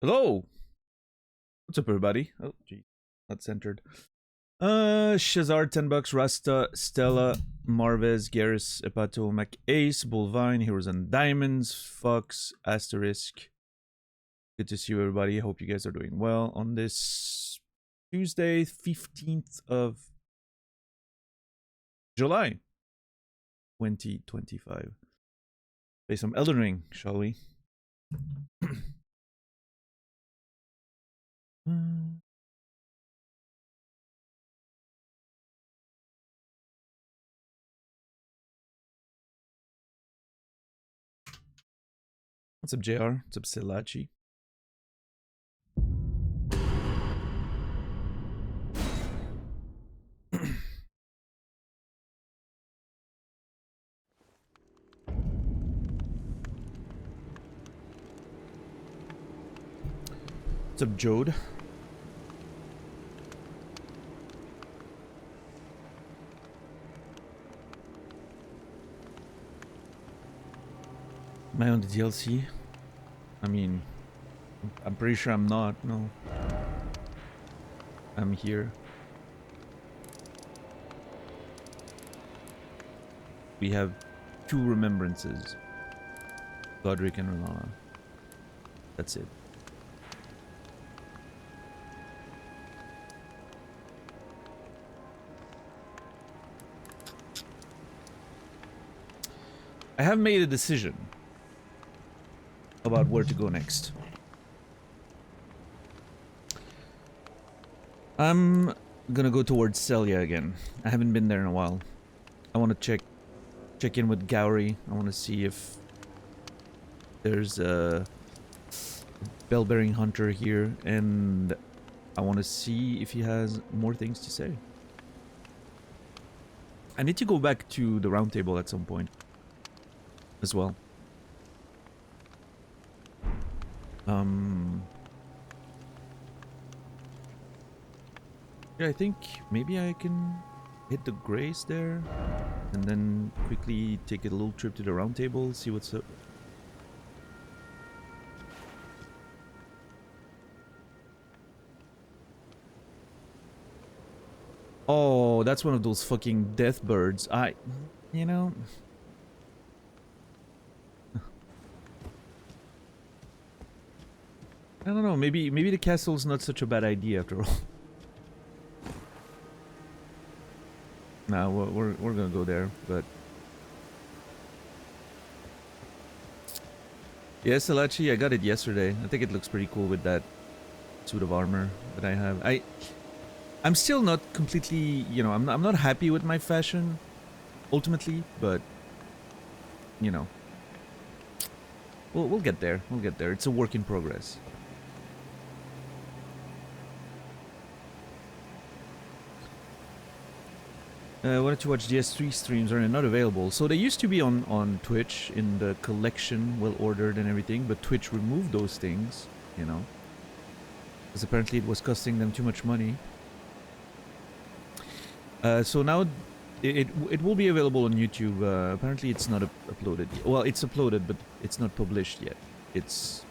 Hello. What's up, everybody? Oh, gee, not centered. Shazar, $10. Rasta, Stella, Marvez, Garrus, Epato, Mac Ace, Bullvine, Heroes and Diamonds, Fox, Asterisk. Good to see you, everybody. Hope you guys are doing well on this Tuesday, 15th of July, 2025. Play some Elden Ring, shall we? What's up, JR? What's up, Silachi? What's up, Jode? Am I on the DLC? I mean, I'm pretty sure I'm not. No. I'm here. We have 2 remembrances. Godric and Renala. That's it. I have made a decision about where to go next. I'm gonna go towards Celia again. I haven't been there in a while. I want to check in with Gowry. I want to see if there's a bell-bearing hunter here, and I want to see if he has more things to say. I need to go back to the round table at some point as well. Yeah, I think maybe I can hit the Grace there and then quickly take a little trip to the round table, see what's up. Oh, that's one of those fucking death birds. You know... I don't know, maybe the castle's not such a bad idea after all. Nah, we're gonna go there, but... Yeah, Salachi, I got it yesterday. I think it looks pretty cool with that suit of armor that I have. I'm still not completely, you know, I'm not happy with my fashion, ultimately, but... You know... We'll get there, we'll get there. It's a work in progress. Wanted to watch DS3 streams, are not available. So they used to be on Twitch in the collection, well ordered and everything, but Twitch removed those things, you know, because apparently it was costing them too much money. So now it will be available on YouTube. Apparently it's not uploaded yet. Well, it's uploaded, but it's not published yet. It's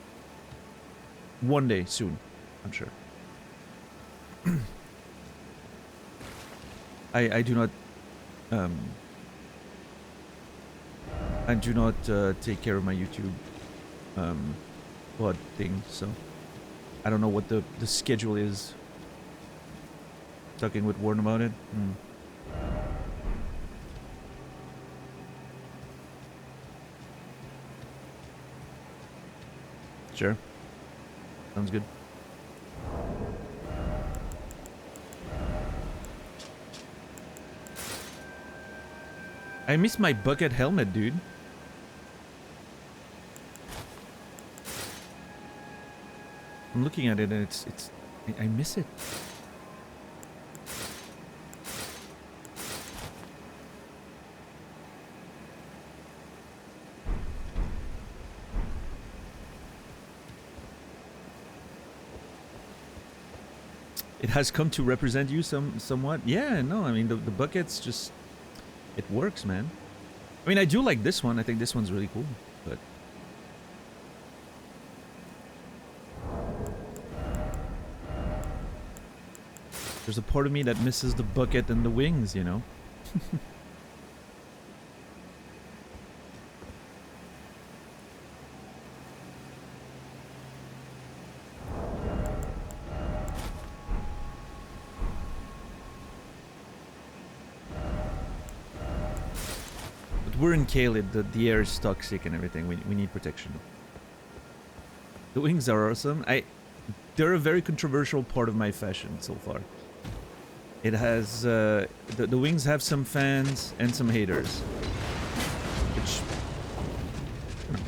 one day soon, I'm sure. I do not take care of my YouTube pod thing, so I don't know what the schedule is. Talking with Warren about it. Sure. Sounds good. I miss my bucket helmet, dude. I'm looking at it and I miss it. It has come to represent you somewhat. Yeah, no, I mean the buckets just... It works, man. I mean, I do like this one. I think this one's really cool, but... There's a part of me that misses the bucket and the wings, you know? But we're in Caelid, the air is toxic and everything. We need protection. The wings are awesome. They're a very controversial part of my fashion so far. It has the wings have some fans and some haters, which you know,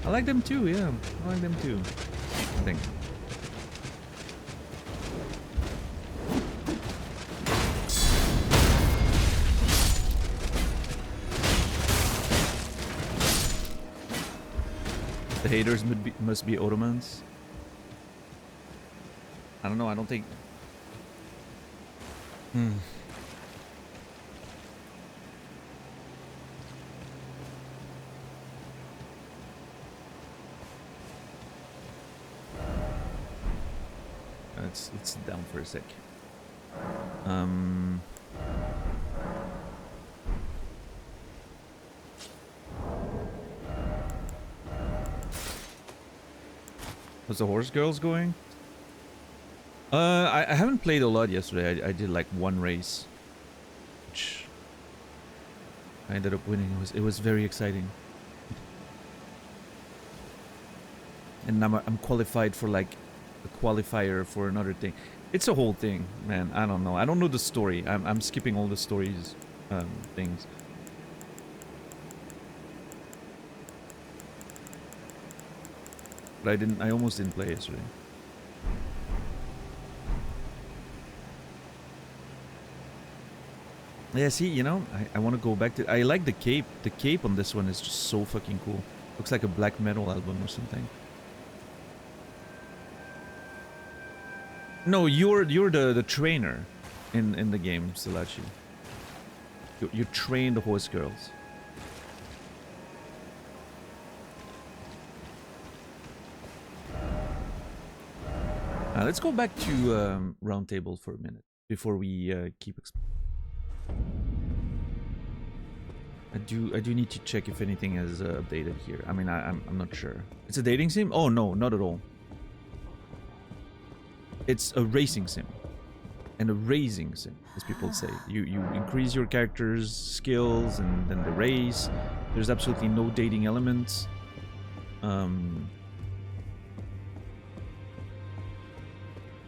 I like them too. Yeah, I like them too. I think. The haters must be Ottomans. I don't know, I don't think... Let's sit down for a sec. How's the horse girls going? I haven't played a lot yesterday. I did like one race, which I ended up winning. It was very exciting, and now I'm qualified for like a qualifier for another thing. It's a whole thing, man. I don't know. I don't know the story. I'm skipping all the stories, things. But I almost didn't play yesterday. Yeah, see, you know, I want to go back to... I like the cape. The cape on this one is just so fucking cool. Looks like a black metal album or something. No, you're the trainer in the game, Silachi. You train the horse girls. Let's go back to Roundtable for a minute before we keep exploring. I do need to check if anything has updated here. I mean, I'm not sure. It's a dating sim? Oh no, not at all. It's a racing sim, and a raising sim, as people say. You increase your character's skills and then the race. There's absolutely no dating elements.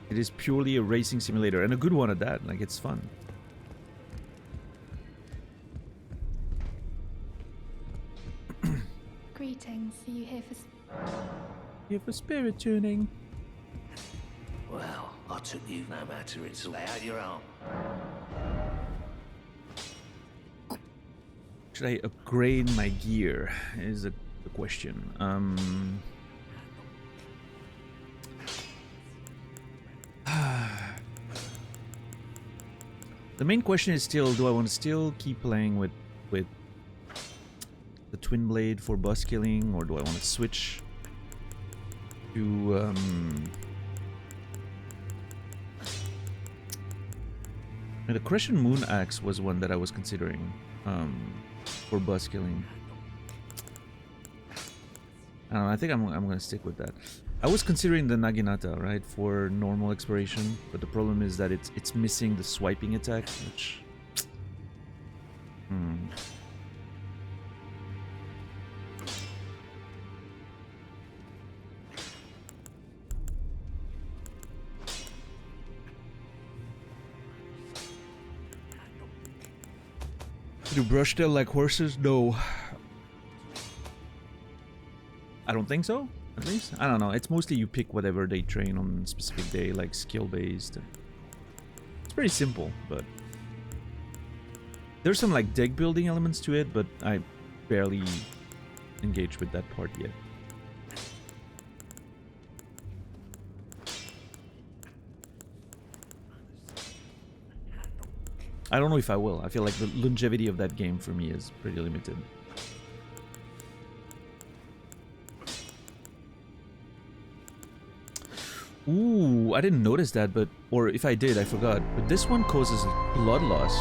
It is purely a racing simulator, and a good one at that. Like, it's fun. Greetings. Are you here for... Here for spirit tuning. Well, I took you no matter it's lay out your arm. Should I upgrade my gear? Is the question. The main question is still, do I want to still keep playing with the twin blade for boss killing, or do I want to switch to the Crescent Moon Axe was one that I was considering for boss killing. I don't know, I think I'm gonna stick with that. I was considering the Naginata, right, for normal exploration, but the problem is that it's missing the swiping attack, which Do brush tail like horses? No. I don't think so, at least. I don't know. It's mostly you pick whatever they train on a specific day, like skill-based. It's pretty simple, but... There's some like deck building elements to it, but I barely engaged with that part yet. I don't know if I will. I feel like the longevity of that game for me is pretty limited. Ooh, I didn't notice that, but or if I did, I forgot. But this one causes blood loss.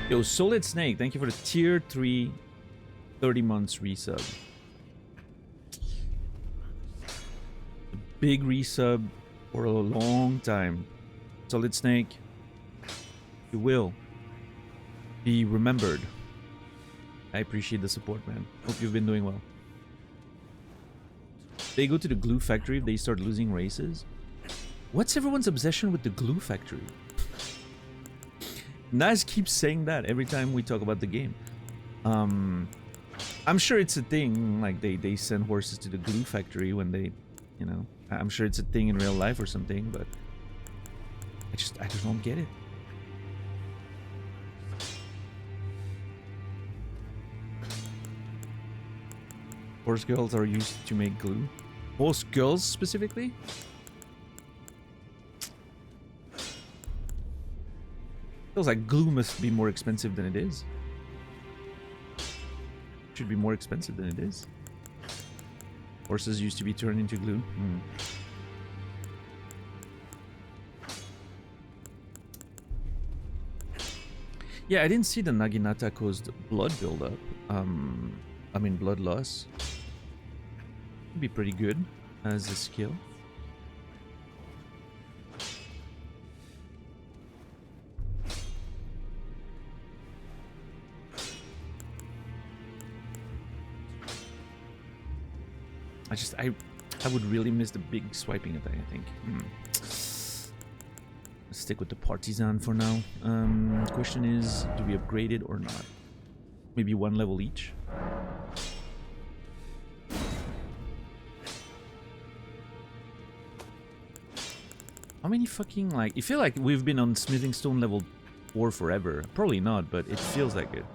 Yo, Solid Snake, thank you for the tier 3 30 months resub. Big resub for a long time. Solid Snake, you will be remembered. I appreciate the support, man. Hope you've been doing well. They go to the glue factory if they start losing races. What's everyone's obsession with the glue factory? Naz keeps saying that every time we talk about the game. I'm sure it's a thing, like they send horses to the glue factory when they, you know, I'm sure it's a thing in real life or something, but I just don't get it. Horse girls are used to make glue. Horse girls specifically? Feels like glue must be more expensive than it is. Should be more expensive than it is. Horses used to be turned into glue. Yeah, I didn't see the Naginata caused blood buildup. I mean blood loss. Would be pretty good as a skill. I would really miss the big swiping attack, I think. Let's stick with the Partisan for now. Question is, do we upgrade it or not? Maybe one level each? How many fucking, like... I feel like we've been on Smithing Stone level 4 forever. Probably not, but it feels like it.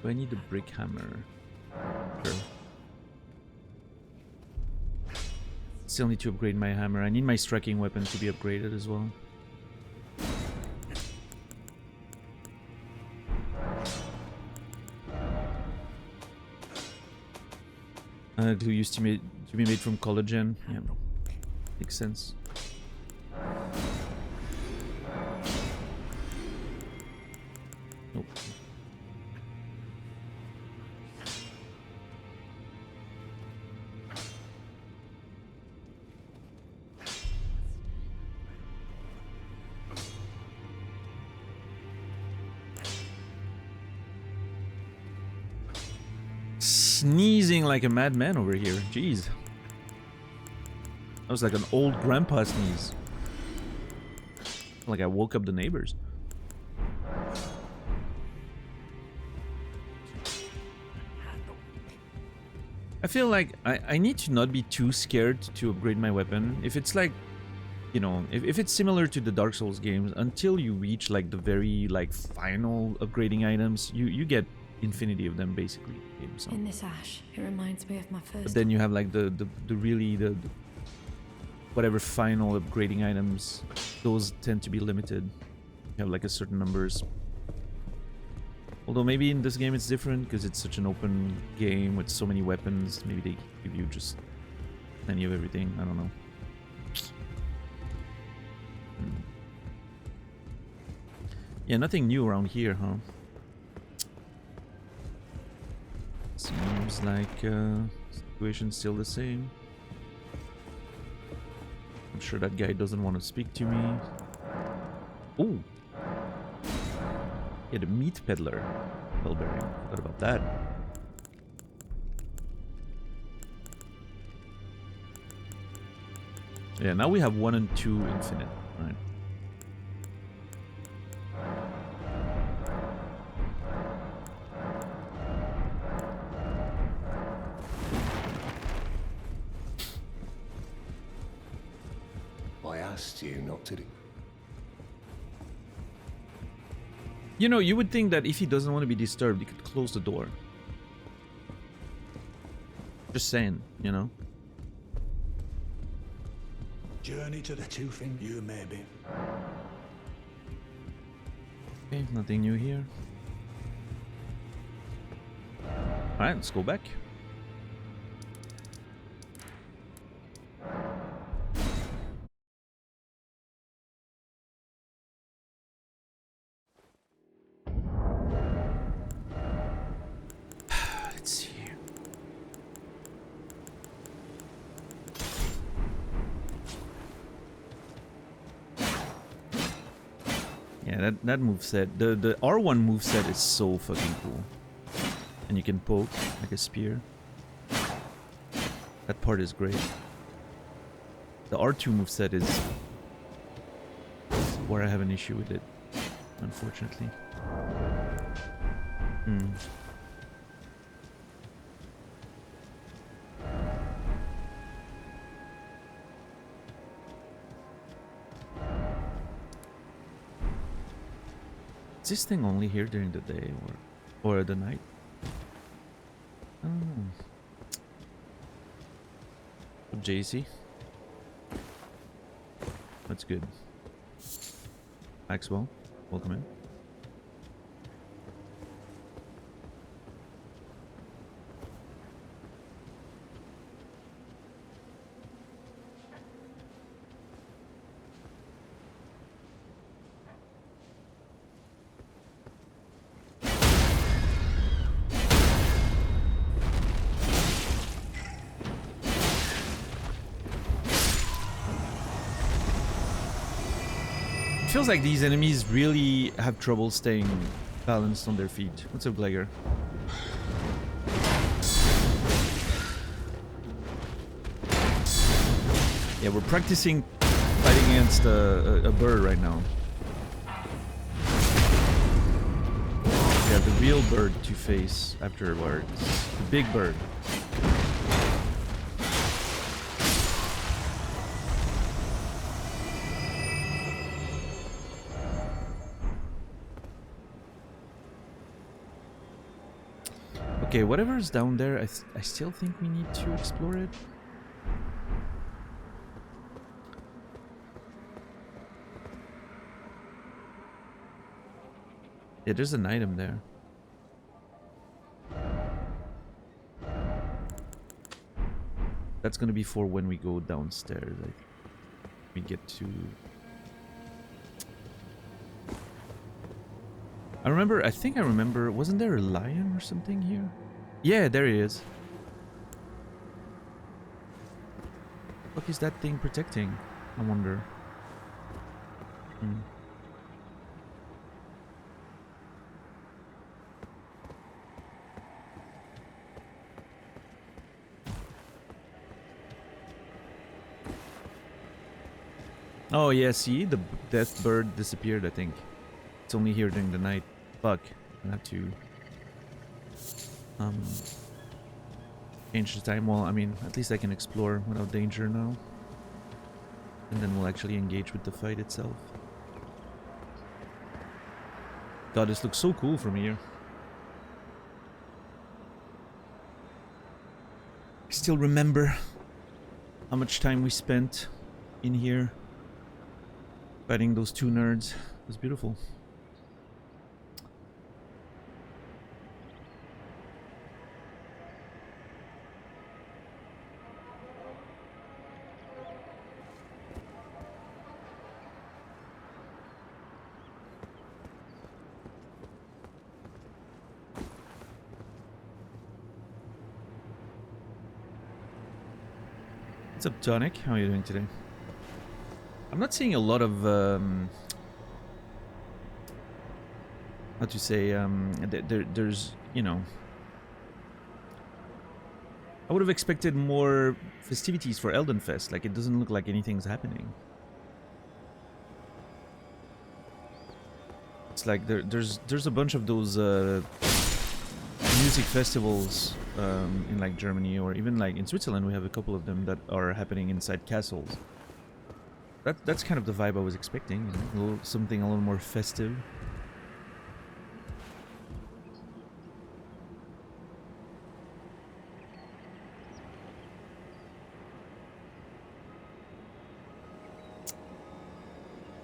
Do I need the brick hammer? Sure. Still need to upgrade my hammer. I need my striking weapon to be upgraded as well. Glue used to be made from collagen. Yeah, makes sense. Nope. Sneezing like a madman over here. Jeez. That was like an old grandpa sneeze. Like I woke up the neighbors. I feel like I need to not be too scared to upgrade my weapon. If it's like, you know, if it's similar to the Dark Souls games, until you reach like the very like final upgrading items, you get infinity of them basically. So. In this ash, it reminds me of my first. But then you have like the whatever final upgrading items, those tend to be limited. You have like a certain numbers. Although maybe in this game it's different because it's such an open game with so many weapons. Maybe they give you just plenty of everything. I don't know. Yeah, nothing new around here, huh? Seems like situation's still the same. I'm sure that guy doesn't want to speak to me. Ooh. Yeah, the meat peddler. Bellbearing. What about that? Yeah, now we have 1 and 2 infinite, right? I asked you not to do. You know, you would think that if he doesn't want to be disturbed, he could close the door. Just saying, you know? Journey to the tooth in you, maybe. Okay, nothing new here. Alright, let's go back. Let's see here. Yeah, that moveset, the R1 moveset is so fucking cool. And you can poke like a spear. That part is great. The R2 moveset is where I have an issue with it, unfortunately. Is this thing only here during the day or the night? Oh. JC. That's good. Maxwell, welcome in. It feels like these enemies really have trouble staying balanced on their feet. What's up, Glegor? Yeah, we're practicing fighting against a bird right now. Yeah, the real bird to face afterwards. The big bird. Okay, whatever's down there, I still think we need to explore it. Yeah, there's an item there. That's gonna be for when we go downstairs. We get to... I think I remember, wasn't there a lion or something here? Yeah, there he is. What is that thing protecting? I wonder. Oh yeah, see? The death bird disappeared, I think. It's only here during the night. Fuck. I have to change the time. Well, I mean, at least I can explore without danger now. And then we'll actually engage with the fight itself. God, this looks so cool from here. I still remember how much time we spent in here fighting those two nerds. It was beautiful. What's up, Tonic? How are you doing today? I'm not seeing a lot of how to say there's, you know, I would have expected more festivities for Elden Fest. Like, it doesn't look like anything's happening. It's like there's a bunch of those music festivals in like Germany, or even like in Switzerland. We have a couple of them that are happening inside castles. That's kind of the vibe I was expecting, you know? Something a little more festive.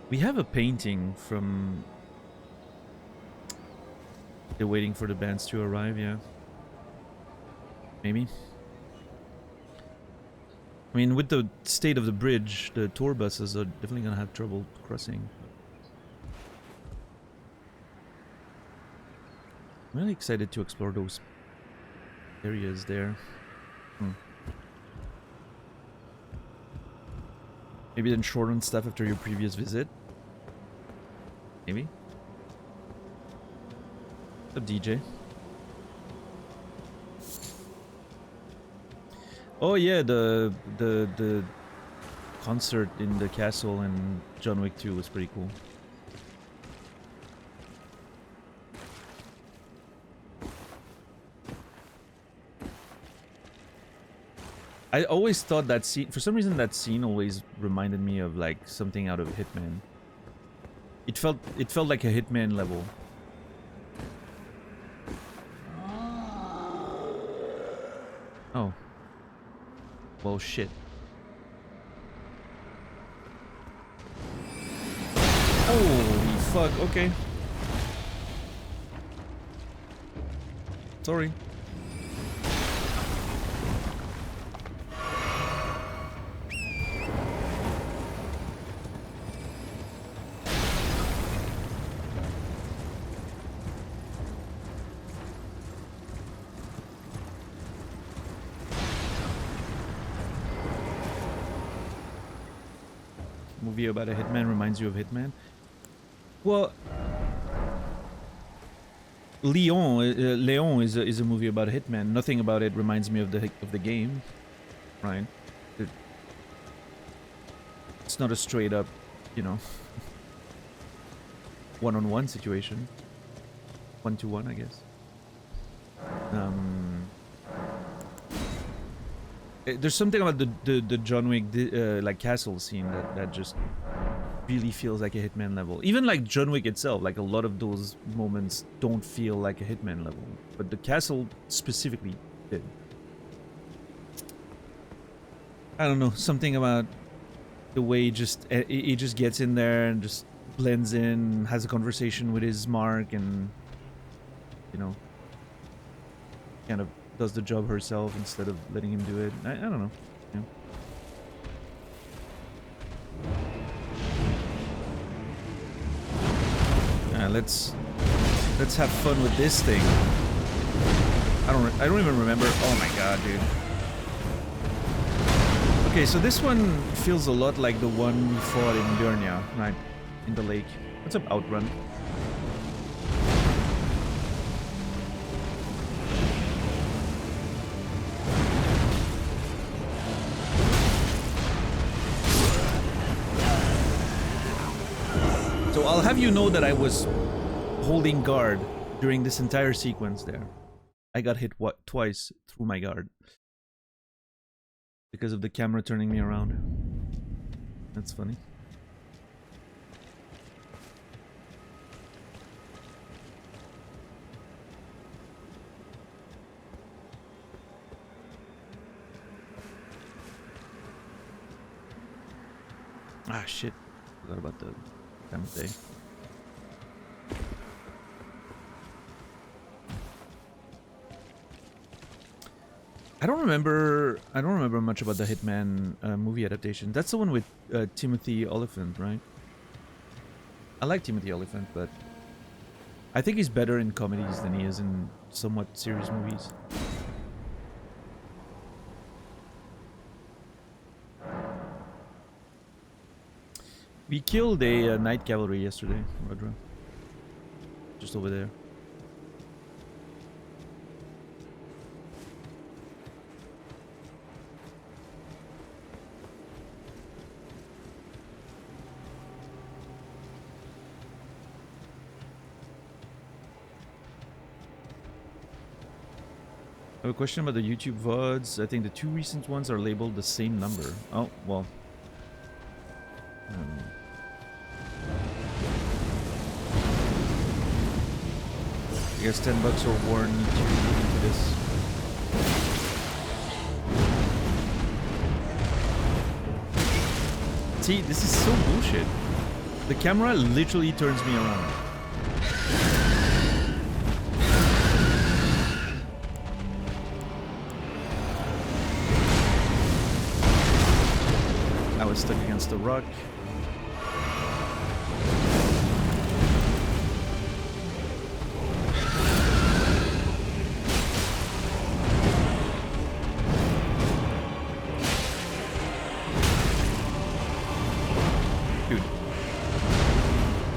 We have a painting from... They're waiting for the bands to arrive, yeah. Maybe. I mean, with the state of the bridge, the tour buses are definitely gonna have trouble crossing. I'm really excited to explore those areas there. Maybe then shorten stuff after your previous visit. Maybe. What's up, DJ? Oh yeah, the concert in the castle in John Wick 2 was pretty cool. I always thought that scene, for some reason that scene always reminded me of like something out of Hitman. It felt like a Hitman level. Oh. Well, shit. Holy fuck, okay. Sorry. Movie about a hitman reminds you of Hitman? Well, Leon is a movie about a hitman. Nothing about it reminds me of the game, right? It's not a straight up, you know, one-on-one situation. 1-to-1, I guess. There's something about the John Wick like castle scene that just really feels like a Hitman level. Even like John Wick itself, like a lot of those moments don't feel like a Hitman level, but the castle specifically did. I don't know, something about the way he just gets in there and just blends in, has a conversation with his mark, and you know, kind of does the job herself instead of letting him do it. I don't know. Yeah. Let's have fun with this thing. I don't even remember. Oh my god, dude. Okay, so this one feels a lot like the one we fought in Durnia, right? In the lake. What's up, Outrun? So I'll have you know that I was holding guard during this entire sequence there. I got hit twice through my guard. Because of the camera turning me around. That's funny. Ah, shit. Forgot about the time of day. I don't remember much about the Hitman movie adaptation. That's the one with Timothy Olyphant, right? I like Timothy Olyphant, but I think he's better in comedies than he is in somewhat serious movies. We killed a night cavalry yesterday, Rodra. Just over there. I have a question about the YouTube VODs. I think the two recent ones are labeled the same number. Oh, well. I guess $10 or Warren need to look into this. See, this is so bullshit. The camera literally turns me around. I was stuck against the rock. Dude,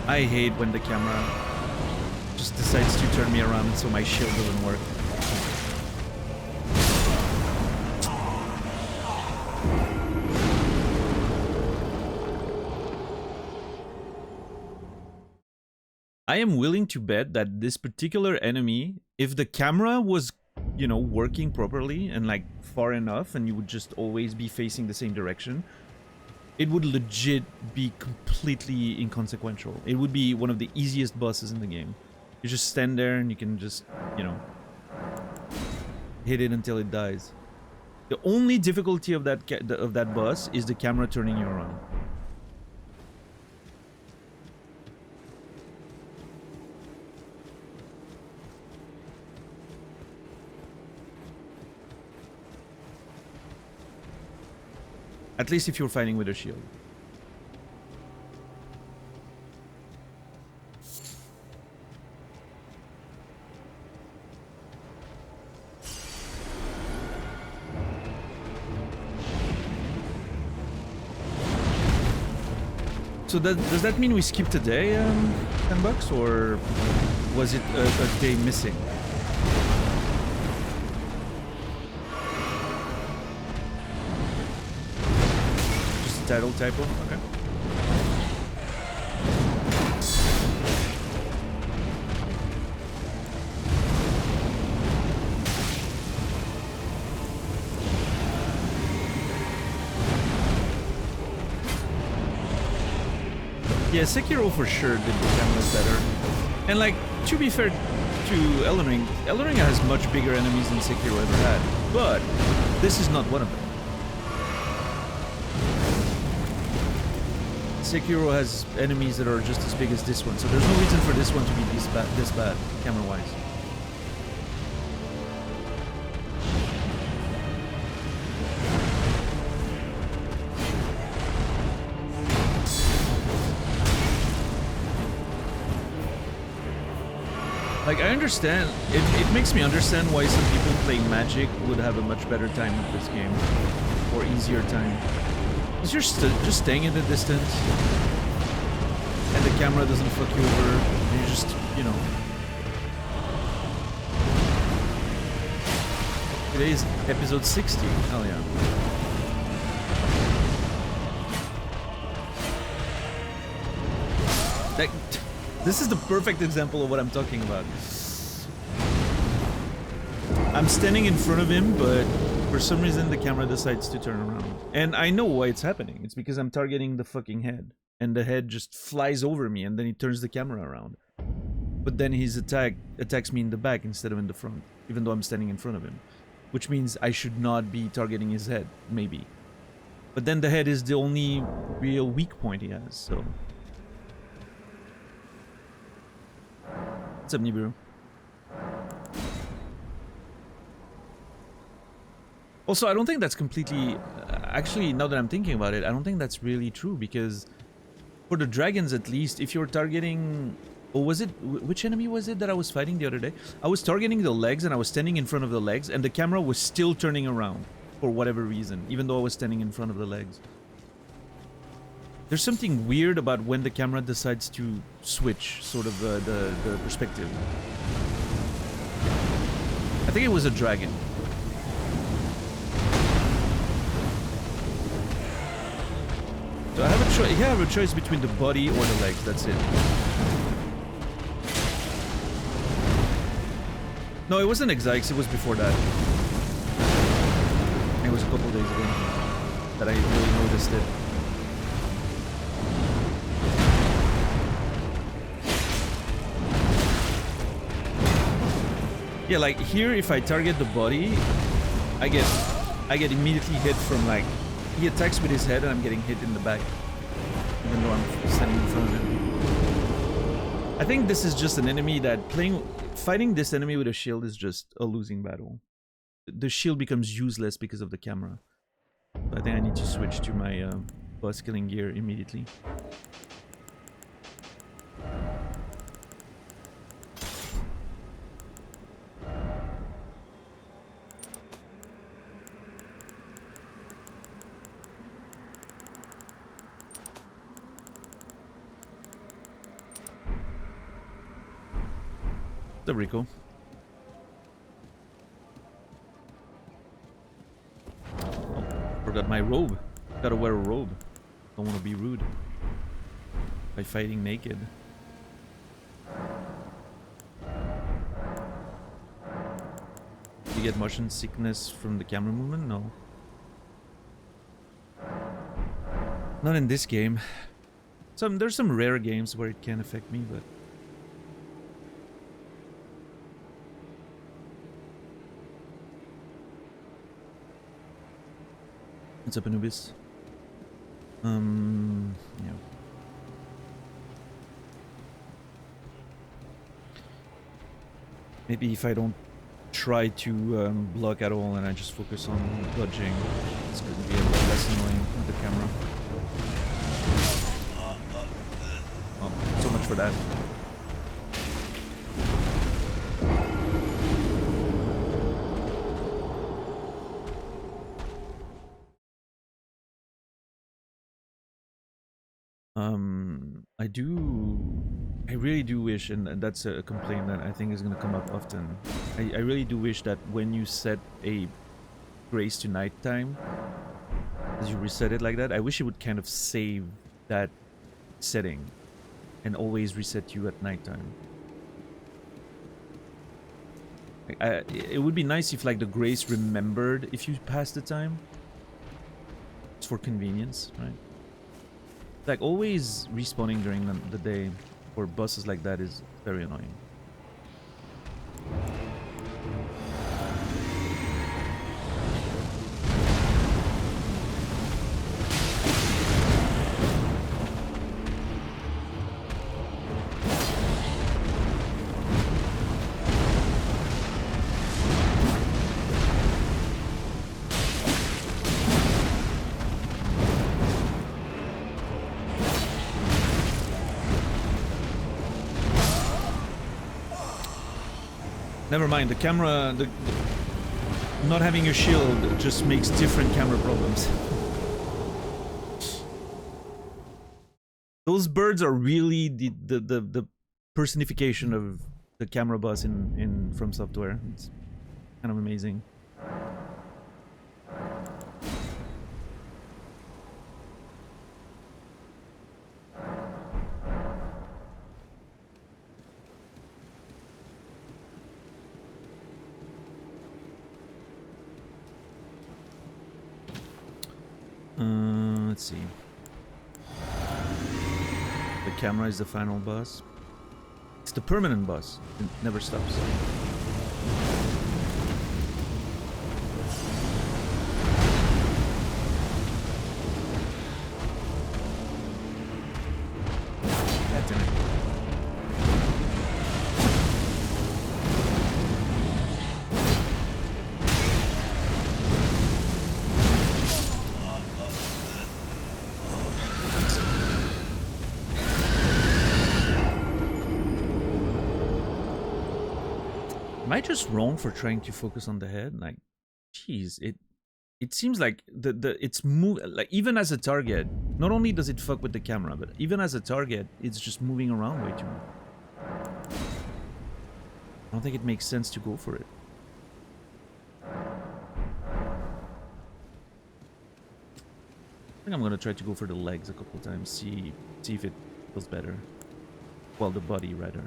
I hate when the camera just decides to turn me around so my shield doesn't work. I am willing to bet that this particular enemy, if the camera was, you know, working properly and like far enough and you would just always be facing the same direction, it would legit be completely inconsequential. It would be one of the easiest bosses in the game. You just stand there and you can just, you know, hit it until it dies. The only difficulty of that boss is the camera turning you around. At least if you're fighting with a shield. So does that mean we skipped a day, $10, or was it a day missing? Title typo? Okay. Yeah, Sekiro for sure did the cameras better. And like, to be fair to Elden Ring has much bigger enemies than Sekiro ever had. But this is not one of them. Sekiro has enemies that are just as big as this one, so there's no reason for this one to be this bad camera-wise. Like, I understand, it makes me understand why some people playing Magic would have a much better time with this game, or easier time. Because you're just staying in the distance, and the camera doesn't fuck you over, and you just, you know. Today is episode 60. Hell yeah. Like, this is the perfect example of what I'm talking about. I'm standing in front of him, but for some reason the camera decides to turn around. And I know why it's happening. It's because I'm targeting the fucking head. And the head just flies over me and then he turns the camera around. But then his attack attacks me in the back instead of in the front. Even though I'm standing in front of him. Which means I should not be targeting his head, maybe. But then the head is the only real weak point he has, so... What's up, Nibiru? Also, I don't think that's completely... actually, now that I'm thinking about it, I don't think that's really true, because for the dragons at least, if you're targeting... Or was it... Which enemy was it that I was fighting the other day? I was targeting the legs, and I was standing in front of the legs, and the camera was still turning around, for whatever reason, even though I was standing in front of the legs. There's something weird about when the camera decides to switch, sort of, the perspective. I think it was a dragon. So I have a choice between the body or the legs, that's it. No, it wasn't Exikes, it was before that. It was a couple days ago that I really noticed it. Yeah, like here, if I target the body, I get immediately hit from like, he attacks with his head and I'm getting hit in the back. even though I'm standing in front of him. I think this is just an enemy that fighting this enemy with a shield is just a losing battle. The shield becomes useless because of the camera. So I think I need to switch to my boss killing gear immediately. The Rico. Oh, forgot my robe. Gotta wear a robe. Don't want to be rude by fighting naked. Do you get motion sickness from the camera movement? No. Not in this game. There's some rare games where it can affect me, but what's up, Anubis? Yeah. Maybe if I don't try to block at all and I just focus on dodging, it's going to be a lot less annoying with the camera. Oh, so much for that. I really do wish, and that's a complaint that I think is going to come up often. I really do wish that when you set a grace to nighttime, as you reset it like that, I wish it would kind of save that setting and always reset you at nighttime. It would be nice if like the grace remembered if you passed the time. It's for convenience, right? Like always respawning during the day for bosses like that is very annoying. Never mind, the camera, not having a shield just makes different camera problems. Those birds are really the personification of the camera boss in From Software. It's kind of amazing. Let's see. The camera is the final boss. It's the permanent boss. It never stops. God damn it. Am I just wrong for trying to focus on the head? Like, jeez, it seems like it's like even as a target, not only does it fuck with the camera, but even as a target, it's just moving around way too much. I don't think it makes sense to go for it. I think I'm gonna try to go for the legs a couple times, see if it feels better. Well, the body rather.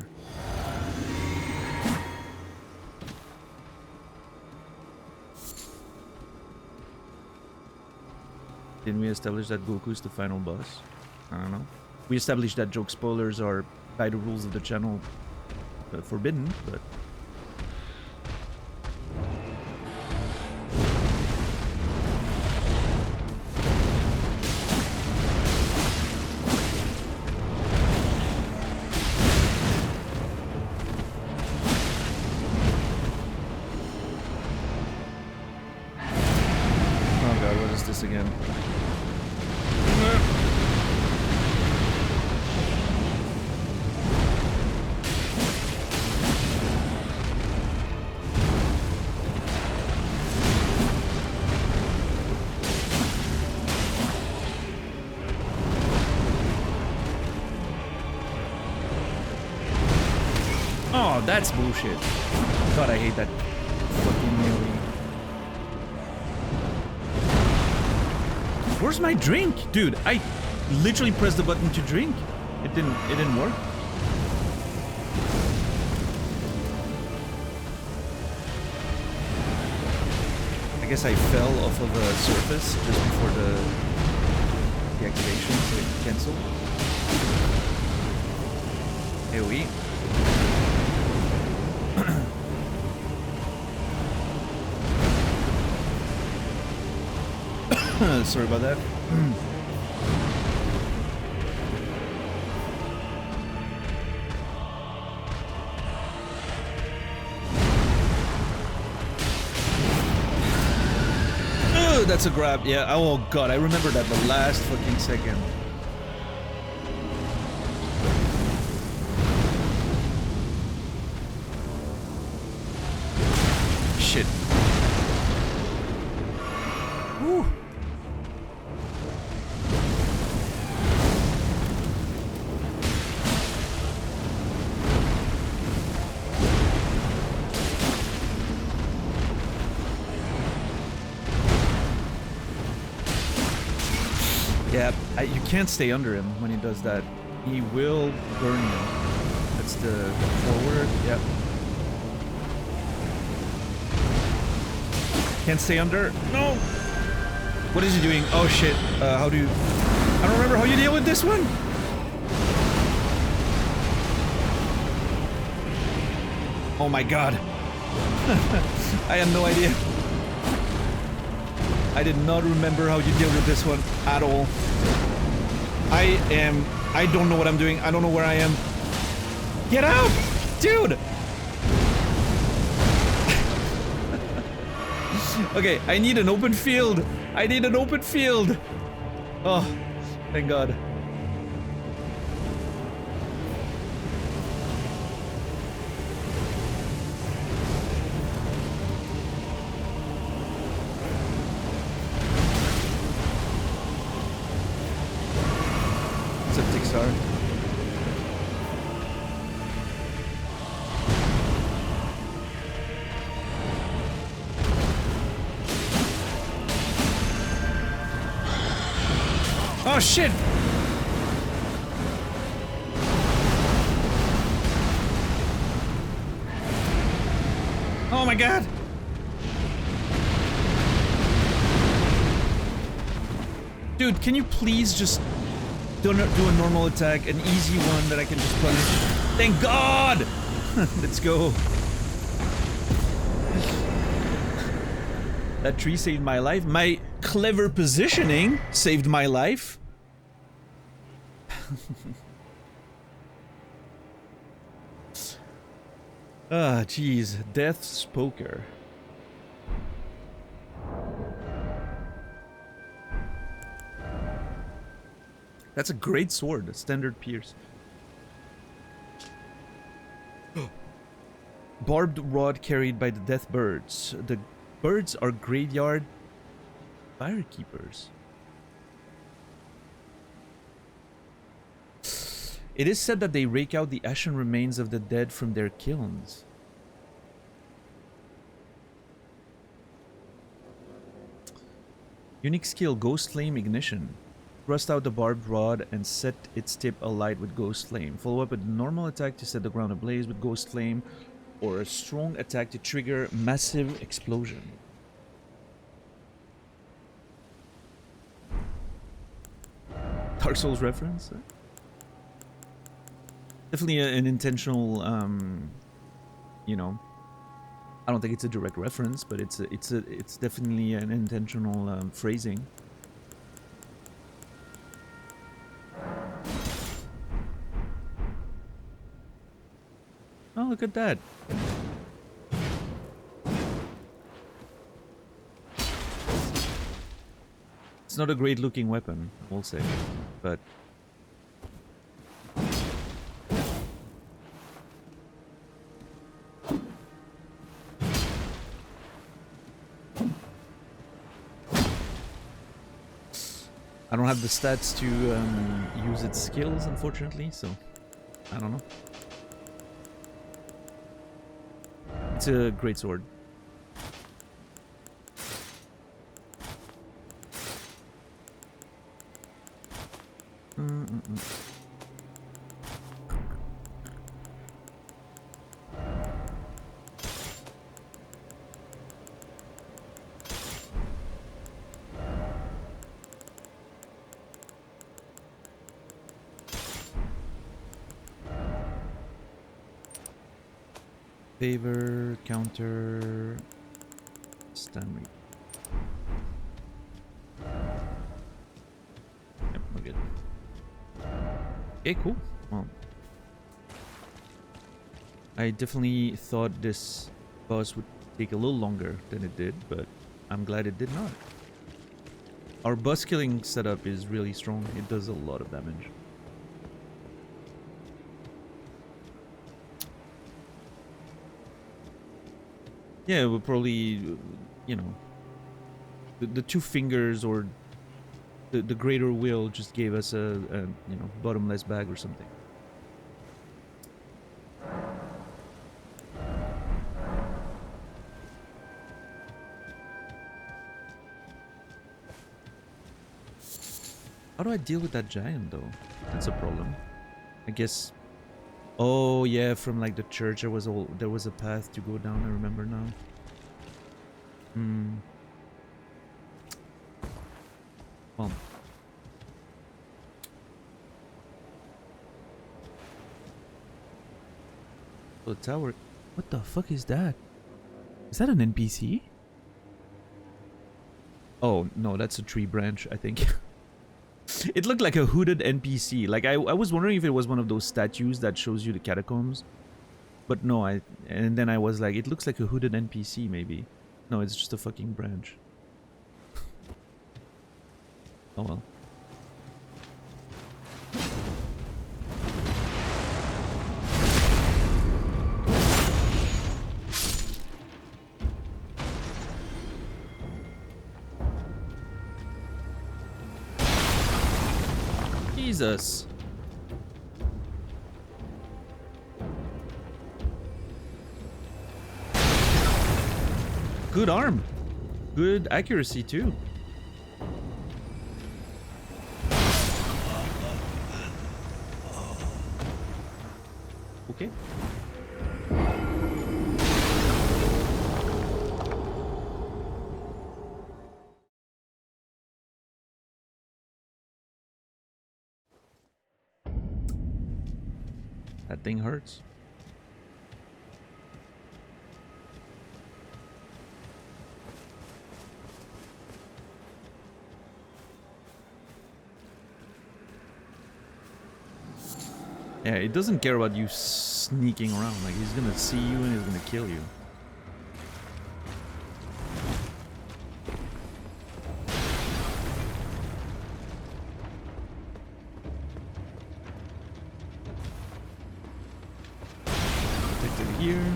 Didn't we establish that Goku's the final boss? I don't know. We established that joke spoilers are, by the rules of the channel, forbidden, but... this again. Oh, that's bullshit. God, I hate that fucking melee. Where's my drink? Dude, I literally pressed the button to drink. It didn't work. I guess I fell off of a surface just before the activation, so it canceled. Here we. Sorry about that. Oh, that's a grab. Yeah. Oh god, I remember that the last fucking second. Shit. Whew. Yeah, you can't stay under him when he does that. He will burn you. That's the forward. Yep. Can't stay under. No. What is he doing? Oh shit. How do you? I don't remember how you deal with this one. Oh my god. I had no idea. I did not remember how you deal with this one at all. I don't know what I'm doing. I don't know where I am. Get out! Dude! Okay, I need an open field. I need an open field. Oh, thank God. Septic star. Oh shit! Oh my god! Dude, can you please just do a normal attack, an easy one that I can just punish? Thank God! Let's go. That tree saved my life. My clever positioning saved my life. Ah, jeez. Death's poker. That's a great sword, standard pierce. Barbed rod carried by the death birds. The birds are graveyard firekeepers. It is said that they rake out the ashen remains of the dead from their kilns. Unique skill, Ghost Flame Ignition. Thrust out the barbed rod and set its tip alight with Ghost Flame. Follow up with a normal attack to set the ground ablaze with Ghost Flame, or a strong attack to trigger massive explosion. Dark Souls reference? Definitely an intentional, you know, I don't think it's a direct reference, but it's definitely an intentional phrasing. Oh, look at that. It's not a great looking weapon, I will say, but I don't have the stats to use its skills, unfortunately, so I don't know. It's a great sword. Favor, counter, Stanley. Yep, we're good. Okay, cool. Well, I definitely thought this boss would take a little longer than it did, but I'm glad it did not. Our boss killing setup is really strong. It does a lot of damage. Yeah, we'll probably, you know, the two fingers or the greater will just gave us a you know, bottomless bag or something. How do I deal with that giant though? That's a problem. I guess. Oh yeah, from like the church there was a path to go down. I remember now. Well. The tower. What the fuck is that? Is that an NPC? Oh no, that's a tree branch, I think. It looked like a hooded NPC. Like I was wondering if it was one of those statues that shows you the catacombs. But no, and then I was like, it looks like a hooded NPC maybe. No, it's just a fucking branch. Oh well. Jesus. Good arm. Good accuracy too. Okay. That thing hurts. Yeah, it doesn't care about you sneaking around. Like, he's gonna see you and he's gonna kill you. Protected here.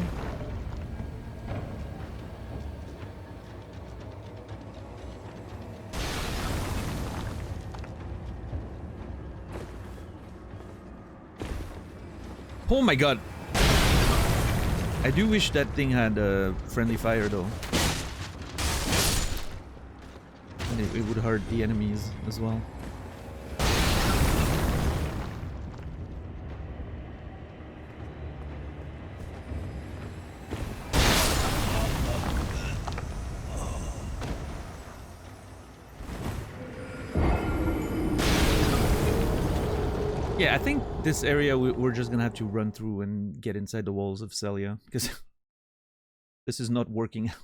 Oh my god. I do wish that thing had friendly fire though. And it would hurt the enemies as well. Yeah, I think this area we're just gonna have to run through and get inside the walls of Celia, because this is not working out.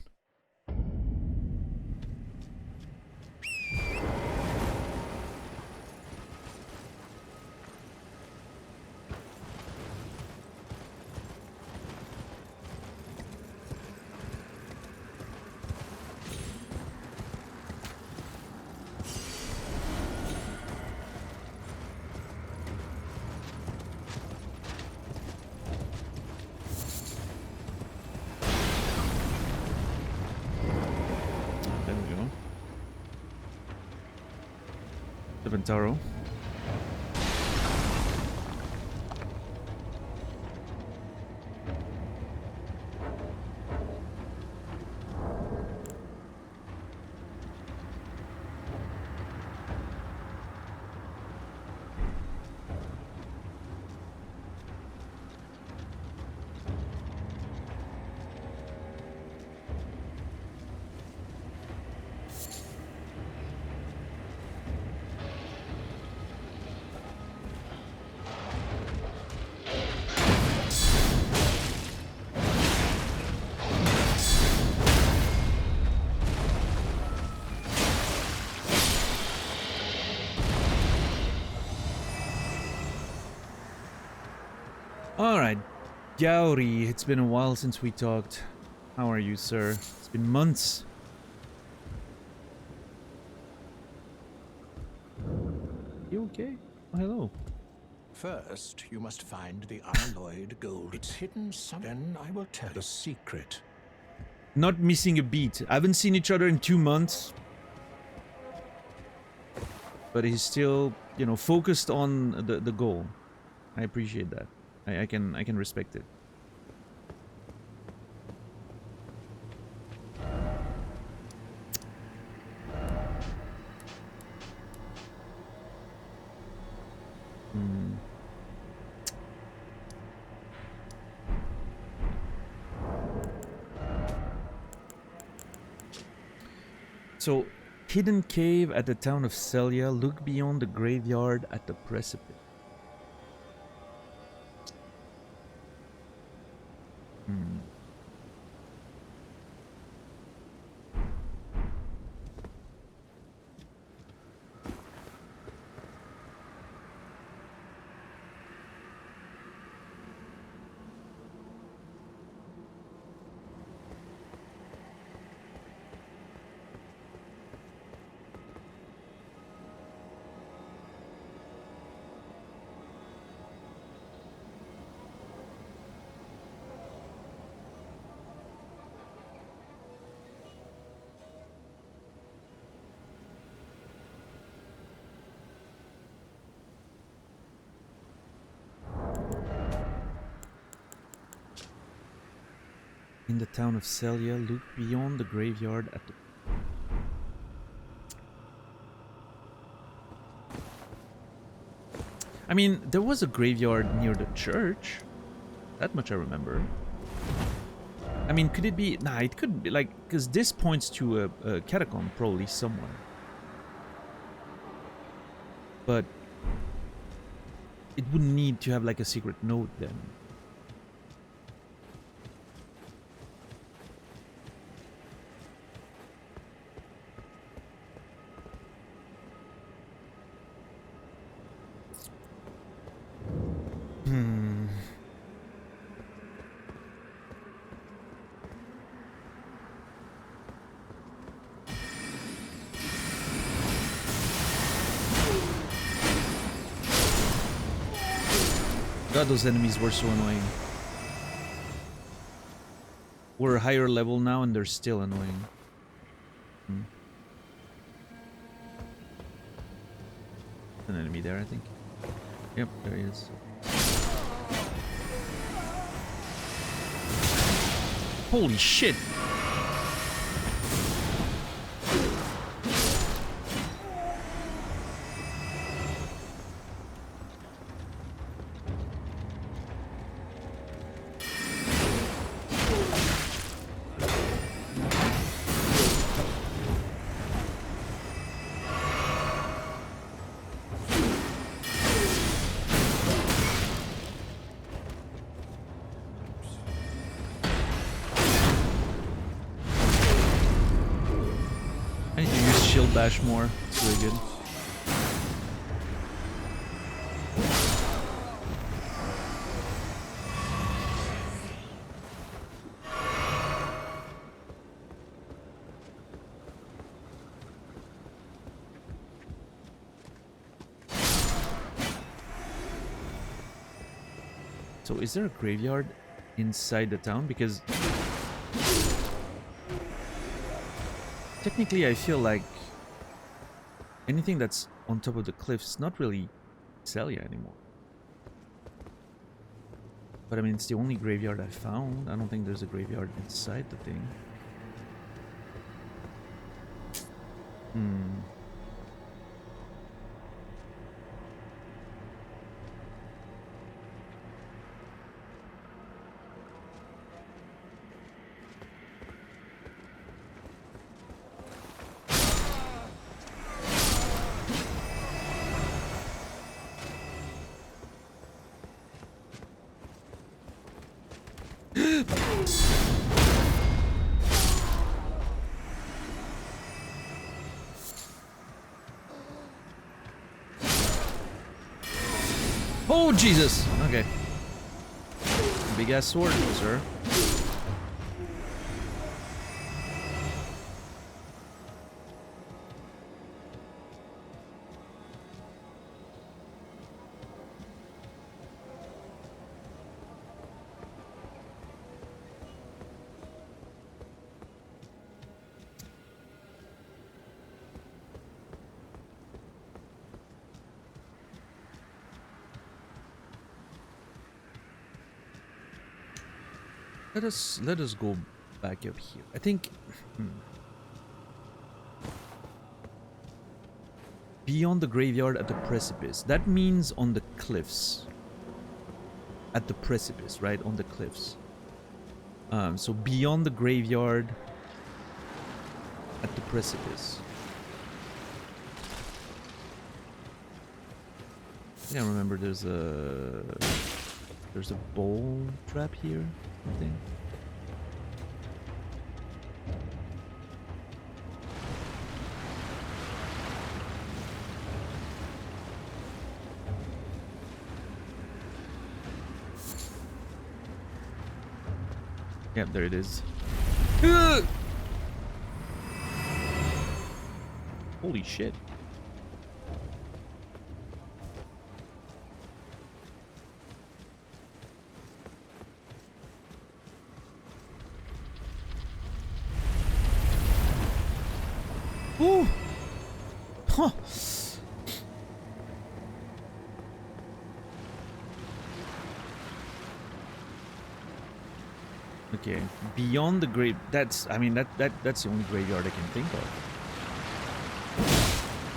Aventaro. Alright, Gowdy, it's been a while since we talked. How are you, sir? It's been months. You okay? Oh, hello. First, you must find the unalloyed gold. It's hidden somewhere. Then I will tell the secret. Not missing a beat. I haven't seen each other in 2 months. But he's still, you know, focused on the goal. I appreciate that. I can respect it. So, hidden cave at the town of Celia. Look beyond the graveyard at the precipice. In the town of Celia, look beyond the graveyard at the... I mean, there was a graveyard near the church. That much I remember. I mean, could it be... Nah, it couldn't be, like... Because this points to a catacomb, probably, somewhere. But... it wouldn't need to have, like, a secret note, then. God, those enemies were so annoying. We're a higher level now and they're still annoying. An enemy there, I think. Yep, there he is. Holy shit! Bash more. It's really good. So is there a graveyard inside the town? Because technically I feel like anything that's on top of the cliffs. Not really Celia anymore. But I mean, it's the only graveyard I found. I don't think there's a graveyard inside the thing. Oh, Jesus! Okay. Big ass sword, sir. Let us go back up here. I think beyond the graveyard at the precipice. That means on the cliffs. At the precipice, right? On the cliffs. So beyond the graveyard at the precipice. I think I remember there's a bowl trap here, I think. Yep, there it is. Holy shit. Ooh. Huh. Okay, beyond the grave. That's the only graveyard I can think of.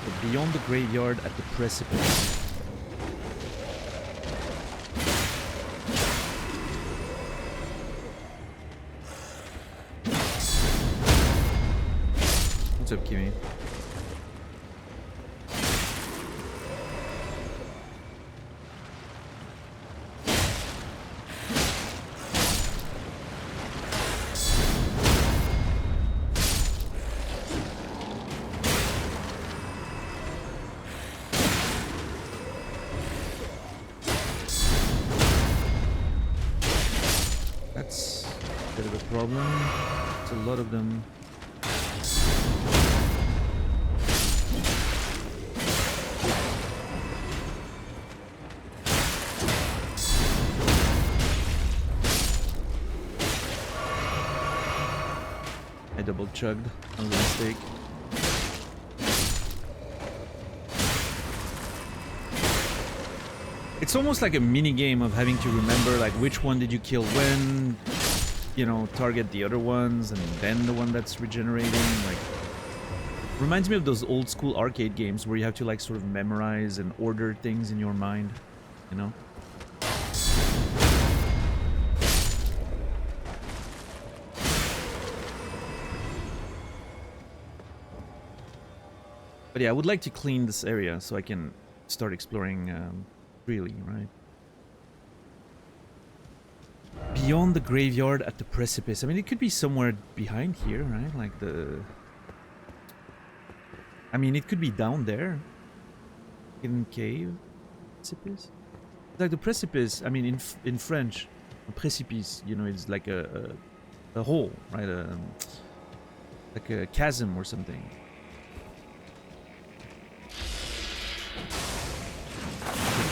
But beyond the graveyard at the precipice. What's up, Kimmy? That's a bit of a problem. It's a lot of them. I double chugged on the mistake. It's almost like a mini game of having to remember like which one did you kill when, you know, target the other ones and then the one that's regenerating. Like, reminds me of those old school arcade games where you have to like sort of memorize and order things in your mind, you know? But yeah, I would like to clean this area so I can start exploring freely, right? Beyond the graveyard at the precipice. I mean, it could be somewhere behind here, right? Like the... I mean, it could be down there. Hidden cave? Precipice? Like the precipice, I mean, in French, a précipice, you know, it's like a hole, right? Like a chasm or something.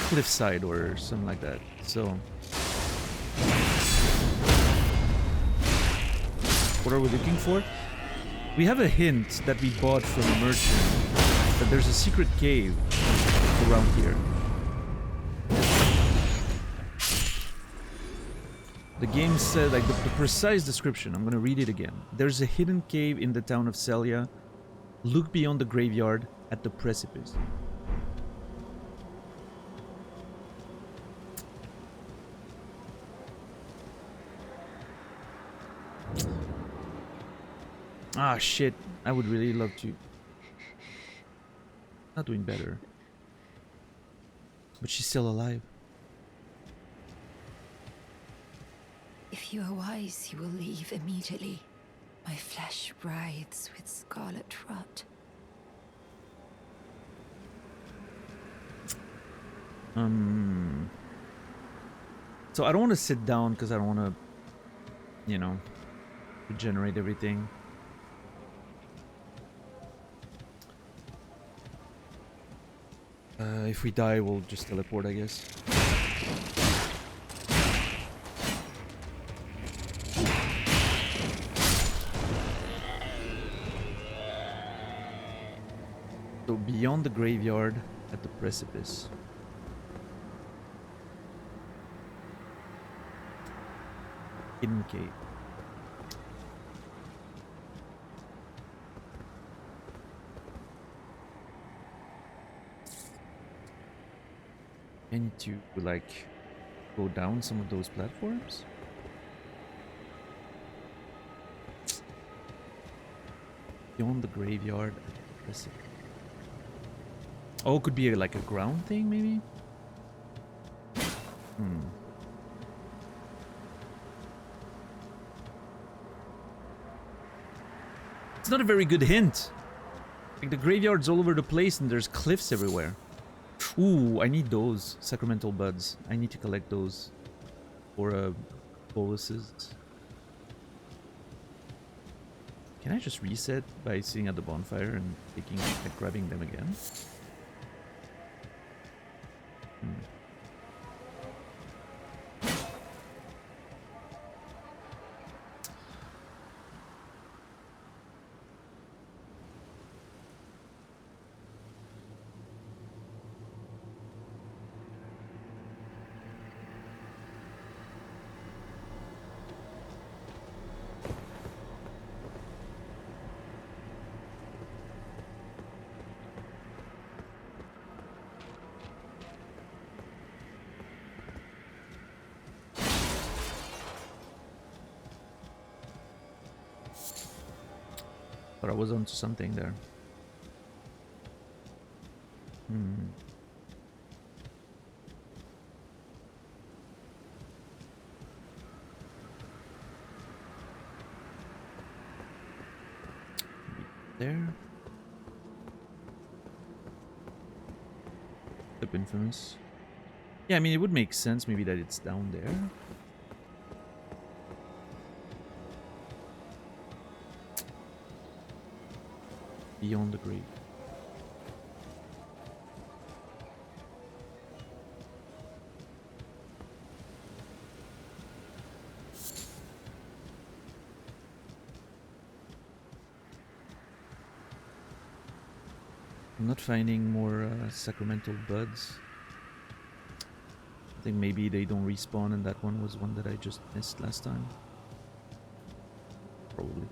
Cliffside or something like that. So what are we looking for? We have a hint that we bought from a merchant that there's a secret cave around here. The game said, like, the precise description, I'm gonna read it again. There's a hidden cave in the town of Celia. Look beyond the graveyard at the precipice. Ah, shit. I would really love to. Not doing better. But she's still alive. If you are wise, you will leave immediately. My flesh writhes with scarlet rot. So I don't want to sit down because I don't want to, you know, regenerate everything. If we die, we'll just teleport, I guess. So beyond the graveyard at the precipice. Hidden cave. I need to, like, go down some of those platforms. Beyond the graveyard at the precipice. Oh, it could be like a ground thing, maybe? It's not a very good hint. Like, the graveyard's all over the place and there's cliffs everywhere. Ooh, I need those sacramental buds. I need to collect those for boluses. Can I just reset by sitting at the bonfire and taking, like, grabbing them again? But I was onto something there. There. Up infamous. Yeah, I mean, it would make sense maybe that it's down there. Beyond the grave. I'm not finding more sacramental buds. I think maybe they don't respawn and that one was one that I just missed last time. Probably.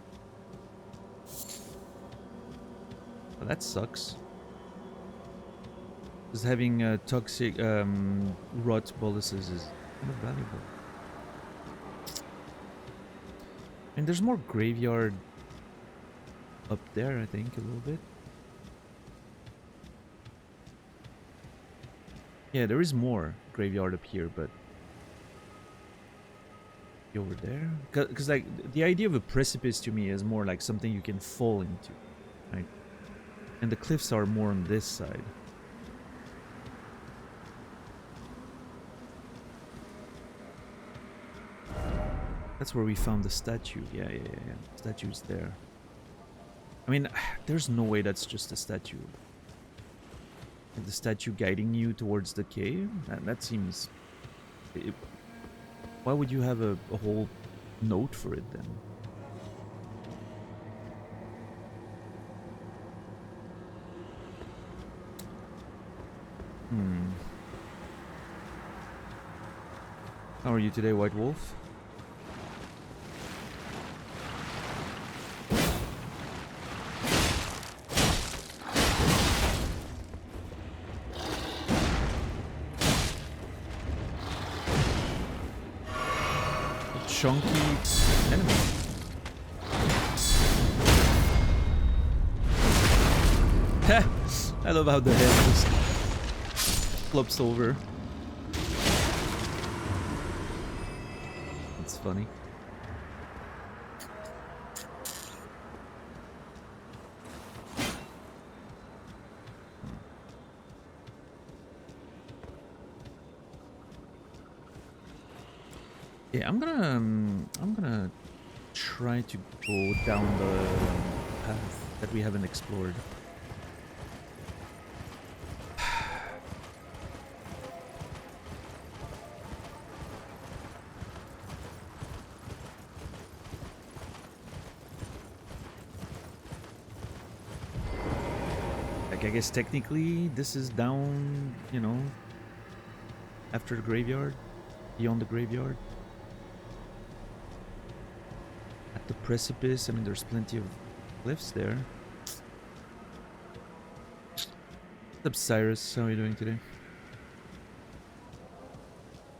But that sucks. Because having toxic rot boluses is kind of valuable. And there's more graveyard up there, I think, a little bit. Yeah, there is more graveyard up here, but over there, because like the idea of a precipice to me is more like something you can fall into, right? And the cliffs are more on this side. That's where we found the statue. Yeah. Statue's there. I mean, there's no way that's just a statue. Like the statue guiding you towards the cave? That seems... why would you have a whole note for it then? How are you today, White Wolf? A chunky enemy. I love how the head just flops over. It's funny. Yeah, I'm gonna try to go down the path that we haven't explored. Like, I guess technically this is down, you know, after the graveyard, beyond the graveyard. At the precipice, I mean, there's plenty of cliffs there. What's up, Cyrus? How are you doing today?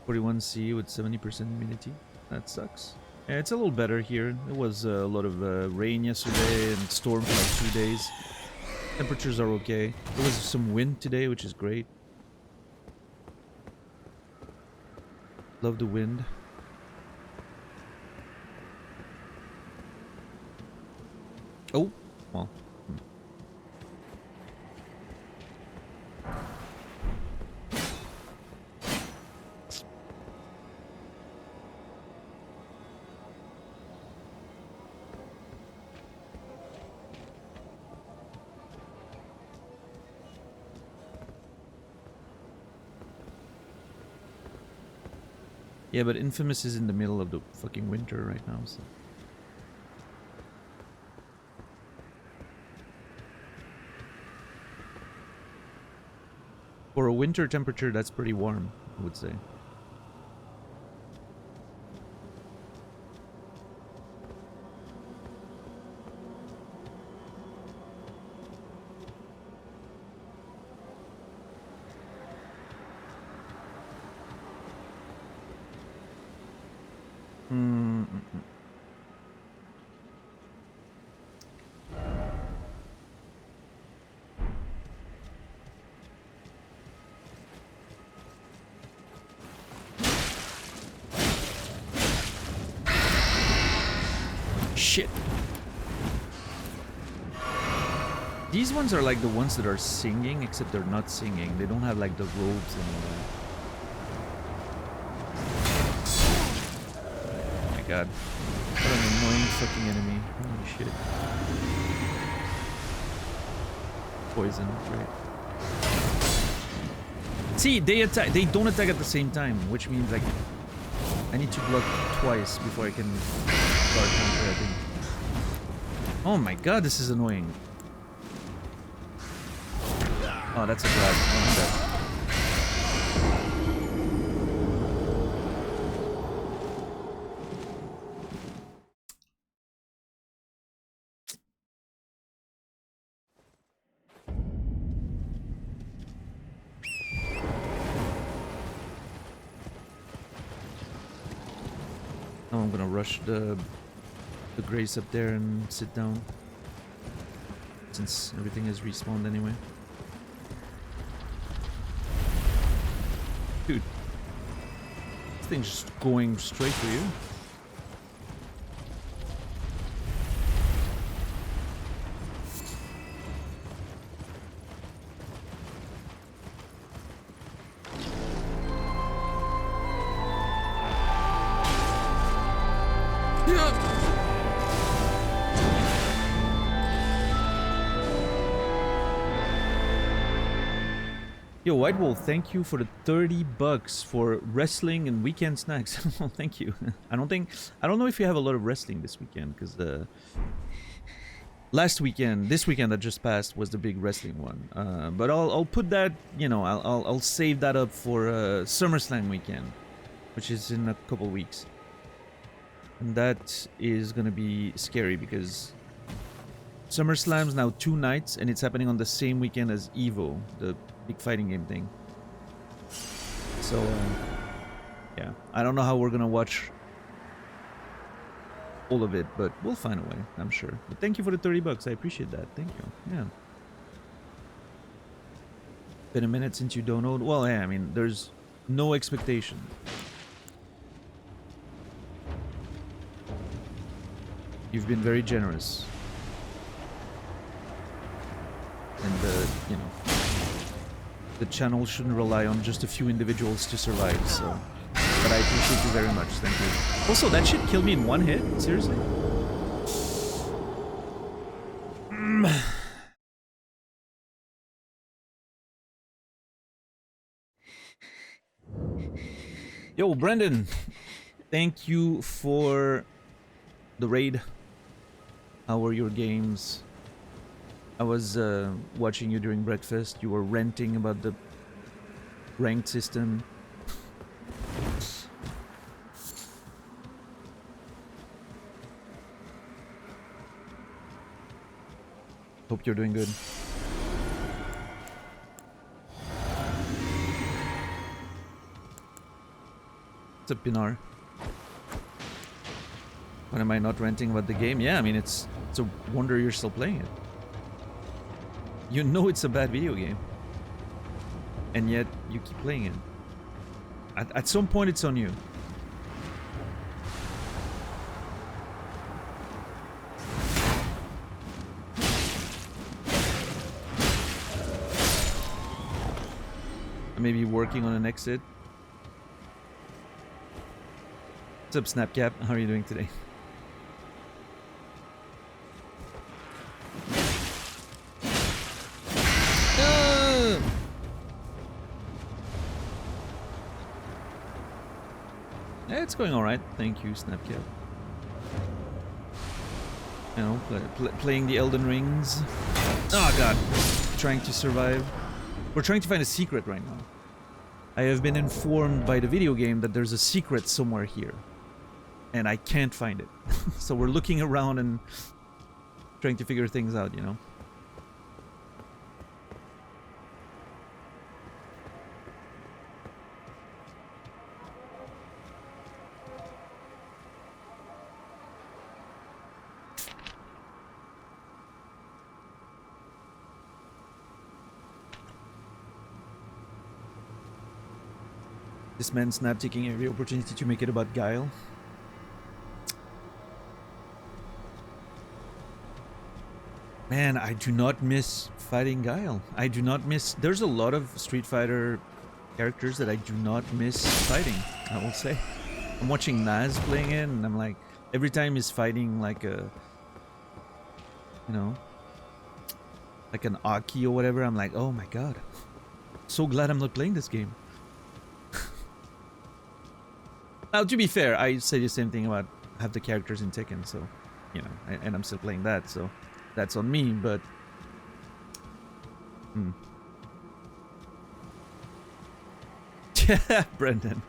41C with 70% humidity. That sucks. Yeah, it's a little better here. It was a lot of rain yesterday and storm for like 2 days. Temperatures are okay. There was some wind today, which is great. Love the wind. Oh, well. Yeah, but Infamous is in the middle of the fucking winter right now, so. For a winter temperature, that's pretty warm, I would say. Shit. These ones are like the ones that are singing, except they're not singing. They don't have like the robes anymore. Oh my god. What an annoying fucking enemy. Holy shit. Poison, great. See, they don't attack at the same time, which means like I need to block twice before I can start counter. Oh my god, this is annoying. Oh, that's a grab. Oh, now I'm gonna rush the grace up there and sit down, since everything is respawned anyway. Dude, this thing's just going straight for you. Yo, White Wolf, thank you for the $30 for wrestling and weekend snacks. Well, thank you. I don't know if you have a lot of wrestling this weekend, because this weekend that just passed was the big wrestling one. But I'll put that, you know, I'll save that up for SummerSlam weekend. which is in a couple weeks. And that is gonna be scary because SummerSlam's now 2 nights and it's happening on the same weekend as EVO, the big fighting game thing. So, yeah, I don't know how we're gonna watch all of it, but we'll find a way, I'm sure. But thank you for the $30, I appreciate that. Thank you. Yeah. Been a minute since you download. Well, yeah, I mean, there's no expectation. You've been very generous. And, you know, the channel shouldn't rely on just a few individuals to survive, so... But I appreciate you very much, thank you. Also, that shit killed me in 1 hit? Seriously? Yo, Brendan! Thank you for the raid. How were your games? I was watching you during breakfast. You were ranting about the ranked system. Hope you're doing good. What's up, Pinar? When am I not ranting about the game? Yeah, I mean, it's a wonder you're still playing it. You know it's a bad video game. And yet, you keep playing it. At some point, it's on you. Maybe working on an exit. What's up, Snapcap? How are you doing today? Yeah, it's going alright. Thank you, Snapcap. You know, playing the Elden Rings. Oh god. Trying to survive. We're trying to find a secret right now. I have been informed by the video game that there's a secret somewhere here. And I can't find it. So we're looking around and trying to figure things out, you know? This man snap taking every opportunity to make it about Guile. Man, I do not miss fighting Guile. I do not miss... There's a lot of Street Fighter characters that I do not miss fighting, I will say. I'm watching Naz playing it, and I'm like... Every time he's fighting like a... You know... Like an Aki or whatever, I'm like, oh my god. So glad I'm not playing this game. Now, to be fair, I say the same thing about half the characters in Tekken, so, you know, and I'm still playing that, so that's on me, but... Yeah, Brendan.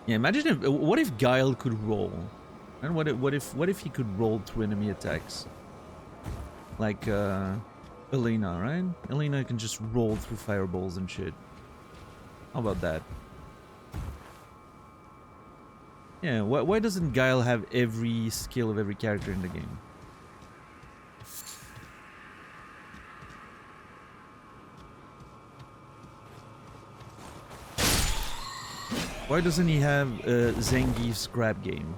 Yeah, imagine if... What if Guile could roll? And what if he could roll through enemy attacks? Like, Elena, right? Elena can just roll through fireballs and shit. How about that? Yeah, why doesn't Guile have every skill of every character in the game? Why doesn't he have Zangief's grab game?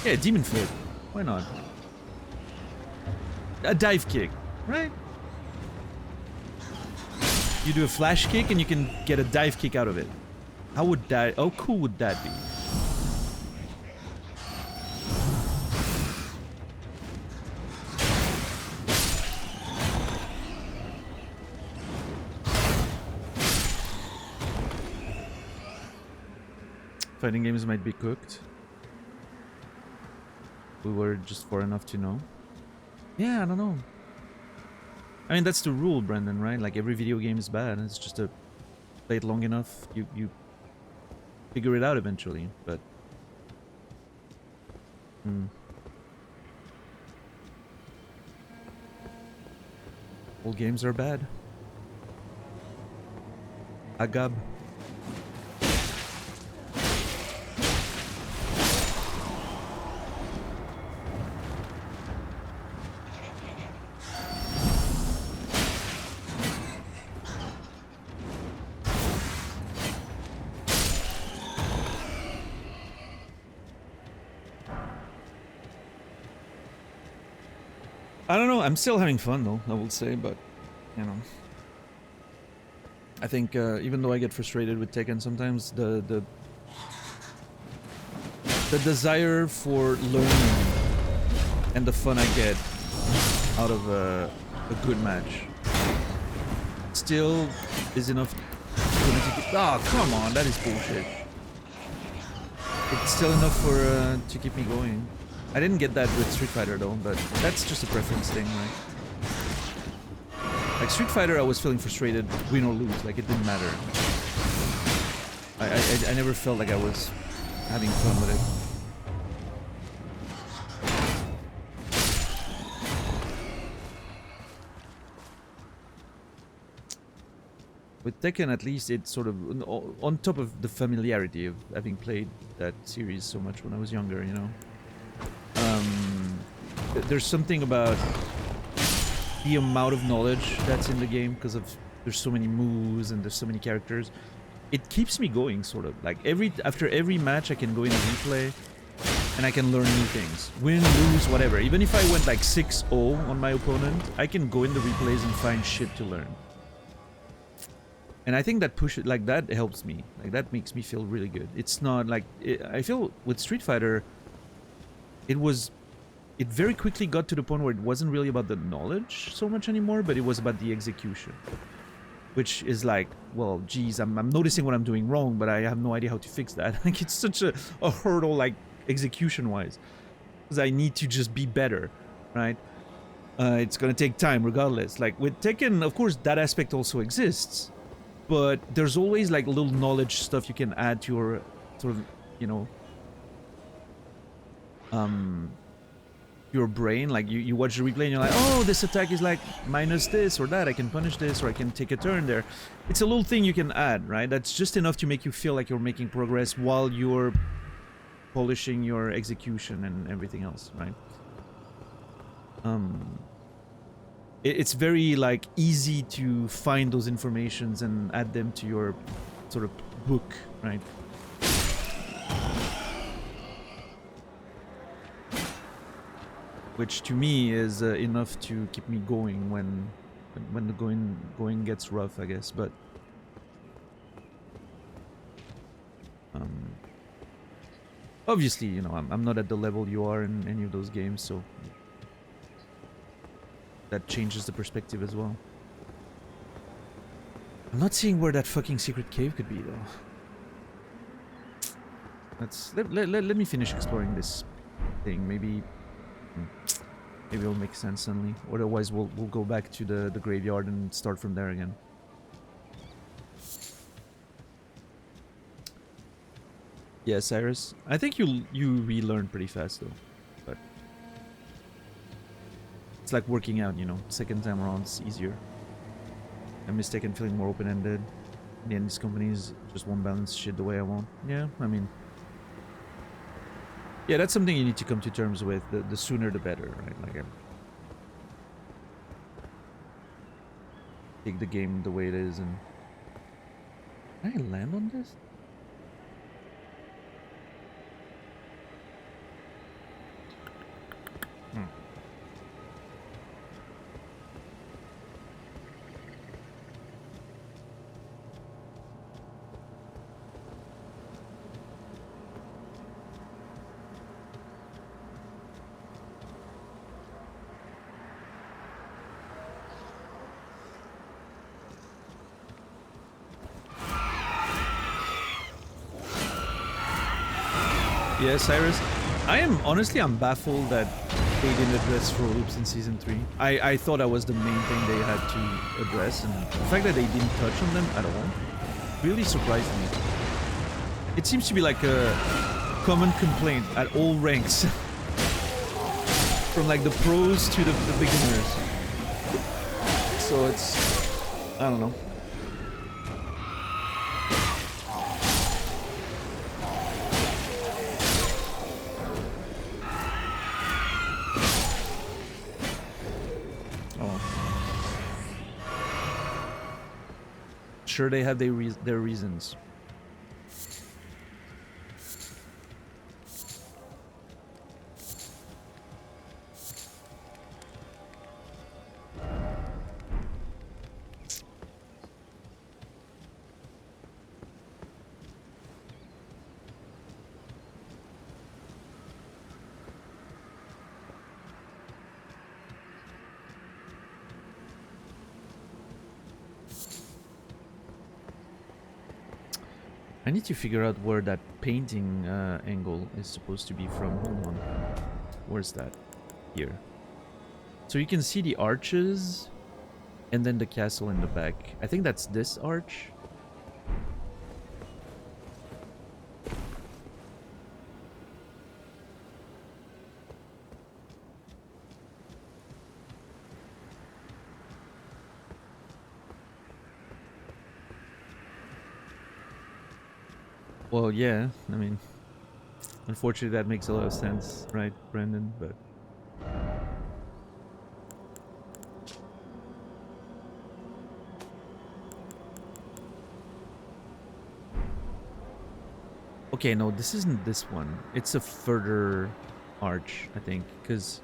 Yeah, Demon Flip. Why not? A dive kick, right? You do a flash kick and you can get a dive kick out of it. How would that... How cool would that be? Fighting games might be cooked. We were just far enough to know. Yeah, I don't know. I mean, that's the rule, Brendan, right? Like, every video game is bad. It's just a play it long enough, you figure it out eventually, but... All games are bad. Agab. I don't know, I'm still having fun though, I will say, but, you know. I think, even though I get frustrated with Tekken sometimes, the desire for learning and the fun I get out of a good match still is enough for me to keep... Oh, come on, that is bullshit. It's still enough for to keep me going. I didn't get that with Street Fighter though, but that's just a preference thing, right? Like Street Fighter, I was feeling frustrated, win or lose, like it didn't matter. I never felt like I was having fun with it. With Tekken, at least, it's sort of on top of the familiarity of having played that series so much when I was younger, you know. There's something about the amount of knowledge that's in the game because of there's so many moves and there's so many characters. It keeps me going, sort of. Like after every match, I can go in a replay and I can learn new things. Win, lose, whatever. Even if I went like 6-0 on my opponent, I can go in the replays and find shit to learn. And I think that that helps me. Like that makes me feel really good. It's not like I feel with Street Fighter, it very quickly got to the point where it wasn't really about the knowledge so much anymore, but it was about the execution. Which is like, well, geez, I'm noticing what I'm doing wrong, but I have no idea how to fix that. Like, it's such a hurdle, like, execution-wise. Because I need to just be better, right? It's gonna take time, regardless. Like, with Tekken, of course, that aspect also exists. But there's always, like, little knowledge stuff you can add to your, sort of, you know... your brain, like you watch the replay and you're like, oh, this attack is like minus this or that, I can punish this or I can take a turn there. It's a little thing you can add, right? That's just enough to make you feel like you're making progress while you're polishing your execution and everything else, right? It's very like easy to find those informations and add them to your sort of book, right? Which to me is enough to keep me going when the going gets rough, I guess. But obviously, you know, I'm not at the level you are in any of those games, so that changes the perspective as well. I'm not seeing where that fucking secret cave could be, though. Let me finish exploring this thing. Maybe it'll make sense suddenly. Otherwise, we'll go back to the graveyard and start from there again. Yeah, Cyrus. I think you relearn pretty fast though, but it's like working out, you know. Second time around, it's easier. I'm mistaken, feeling more open-ended. In the end, these companies just won't balance shit the way I want. Yeah, I mean. Yeah, that's something you need to come to terms with. The sooner the better, right? Like, take the game the way it is and... Can I land on this? Yeah, Cyrus. I'm baffled that they didn't address throw loops in season 3. I thought that was the main thing they had to address, and the fact that they didn't touch on them at all really surprised me. It seems to be like a common complaint at all ranks. From like the pros to the beginners. So it's, I don't know. Sure, they have their reasons. I need to figure out where that painting angle is supposed to be from. Hold on. Where's that? Here. So you can see the arches and then the castle in the back. I think that's this arch. Well, yeah, I mean, unfortunately that makes a lot of sense, right, Brandon? But okay, no, this isn't this one. It's a further arch, I think, because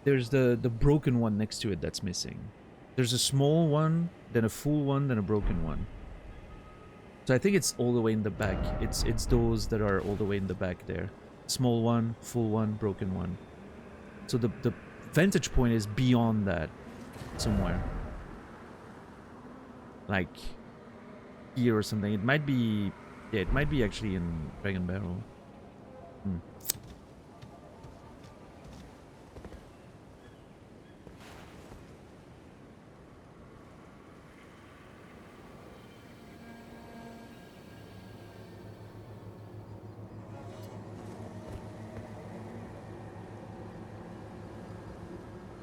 there's the broken one next to it that's missing. There's a small one, then a full one, then a broken one. So I think it's all the way in the back. It's those that are all the way in the back there. Small one, full one, broken one. So the vantage point is beyond that somewhere. Like here or something. It might be, yeah, it might be actually in Dragon Barrel.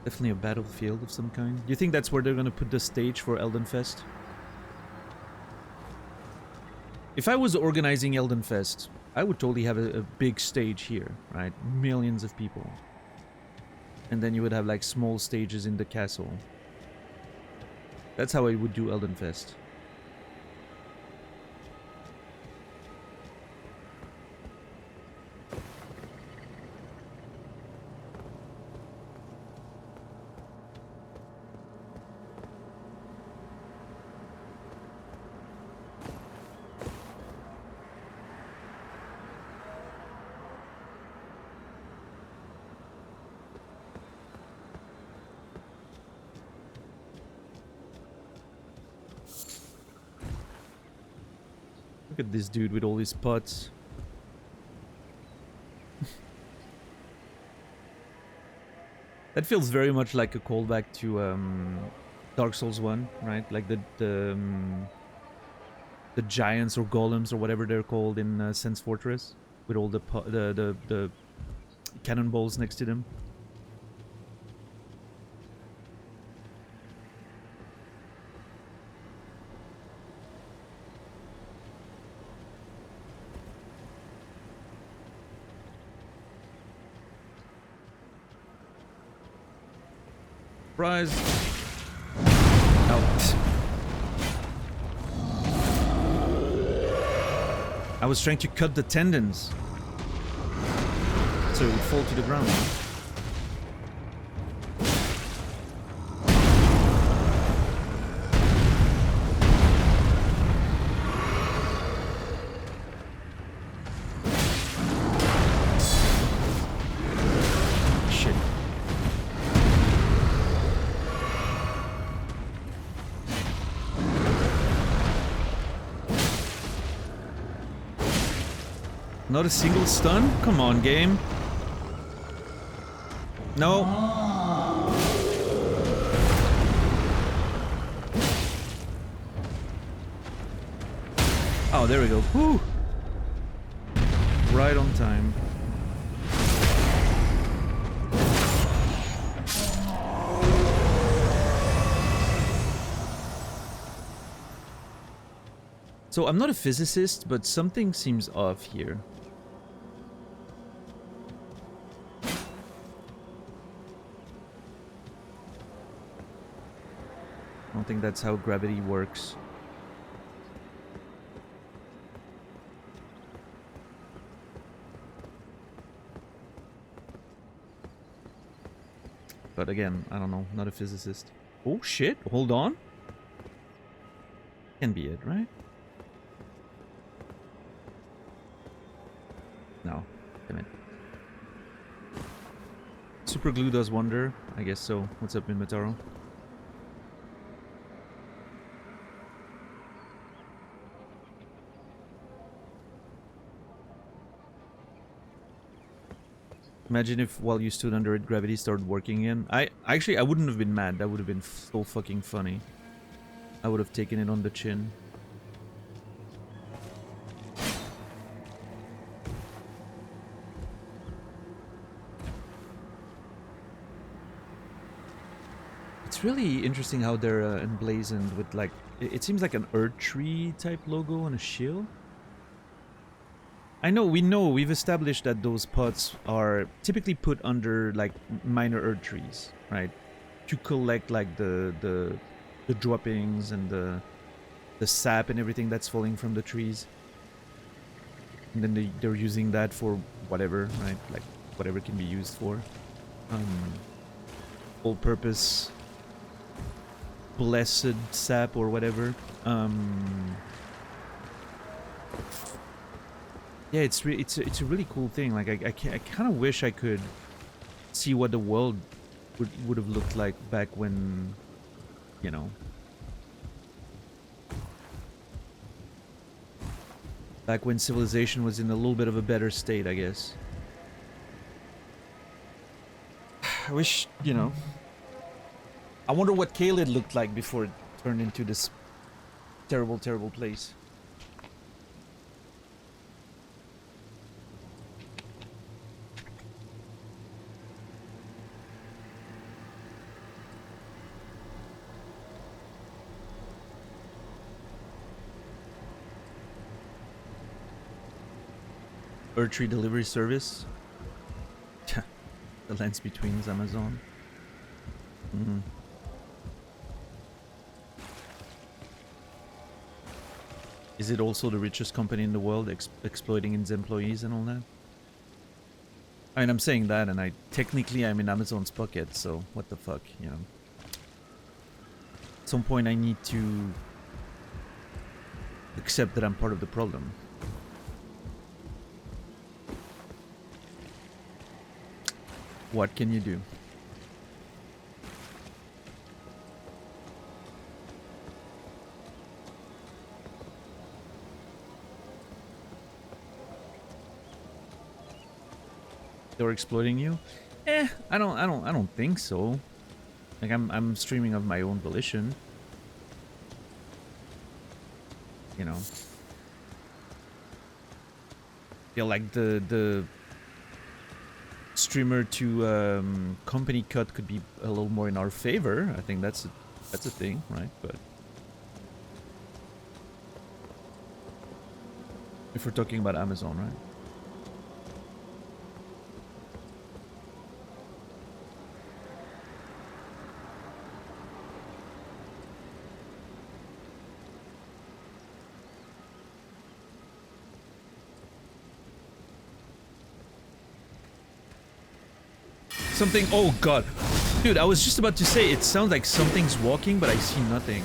Definitely a battlefield of some kind. Do you think that's where they're gonna put the stage for Elden Fest? If I was organizing Elden Fest, I would totally have a big stage here, right? Millions of people. And then you would have like small stages in the castle. That's how I would do Elden Fest. Look at this dude with all his pots. That feels very much like a callback to Dark Souls 1, right? Like the giants or golems or whatever they're called in Sense Fortress, with all the cannonballs next to them. Surprise! Out. I was trying to cut the tendons so it would fall to the ground. Shit. Not a single stun? Come on, game. No. Oh, there we go. Whew. Right on time. So I'm not a physicist, but something seems off here. I don't think that's how gravity works. But again, I don't know, not a physicist. Oh shit, hold on. Can be it, right? No, damn it. Super glue does wonder, I guess so. What's up, Minmataro? Imagine if while you stood under it, gravity started working again. I wouldn't have been mad. That would have been so fucking funny. I would have taken it on the chin. It's really interesting how they're emblazoned with like... It seems like an Erdtree type logo on a shield. We've established that those pots are typically put under like minor Erdtrees, right? To collect like the droppings and the sap and everything that's falling from the trees. And then they're using that for whatever, right? Like whatever can be used for. All purpose blessed sap or whatever. Yeah, it's a really cool thing. Like I kind of wish I could see what the world would have looked like back when, you know, back when civilization was in a little bit of a better state, I guess. I wish, you know. I wonder what Caelid looked like before it turned into this terrible, terrible place. Erdtree delivery service. The lens between is Amazon. Is it also the richest company in the world, exploiting its employees and all that? I mean, I'm saying that, and technically I'm in Amazon's pocket, so what the fuck, you know? At some point I need to accept that I'm part of the problem. What can you do? They're exploiting you? I don't think so. Like I'm streaming of my own volition. You know. Feel like the streamer to company cut could be a little more in our favor. I think that's a thing, right? But if we're talking about Amazon, right? Something, oh god. Dude, I was just about to say, it sounds like something's walking, but I see nothing.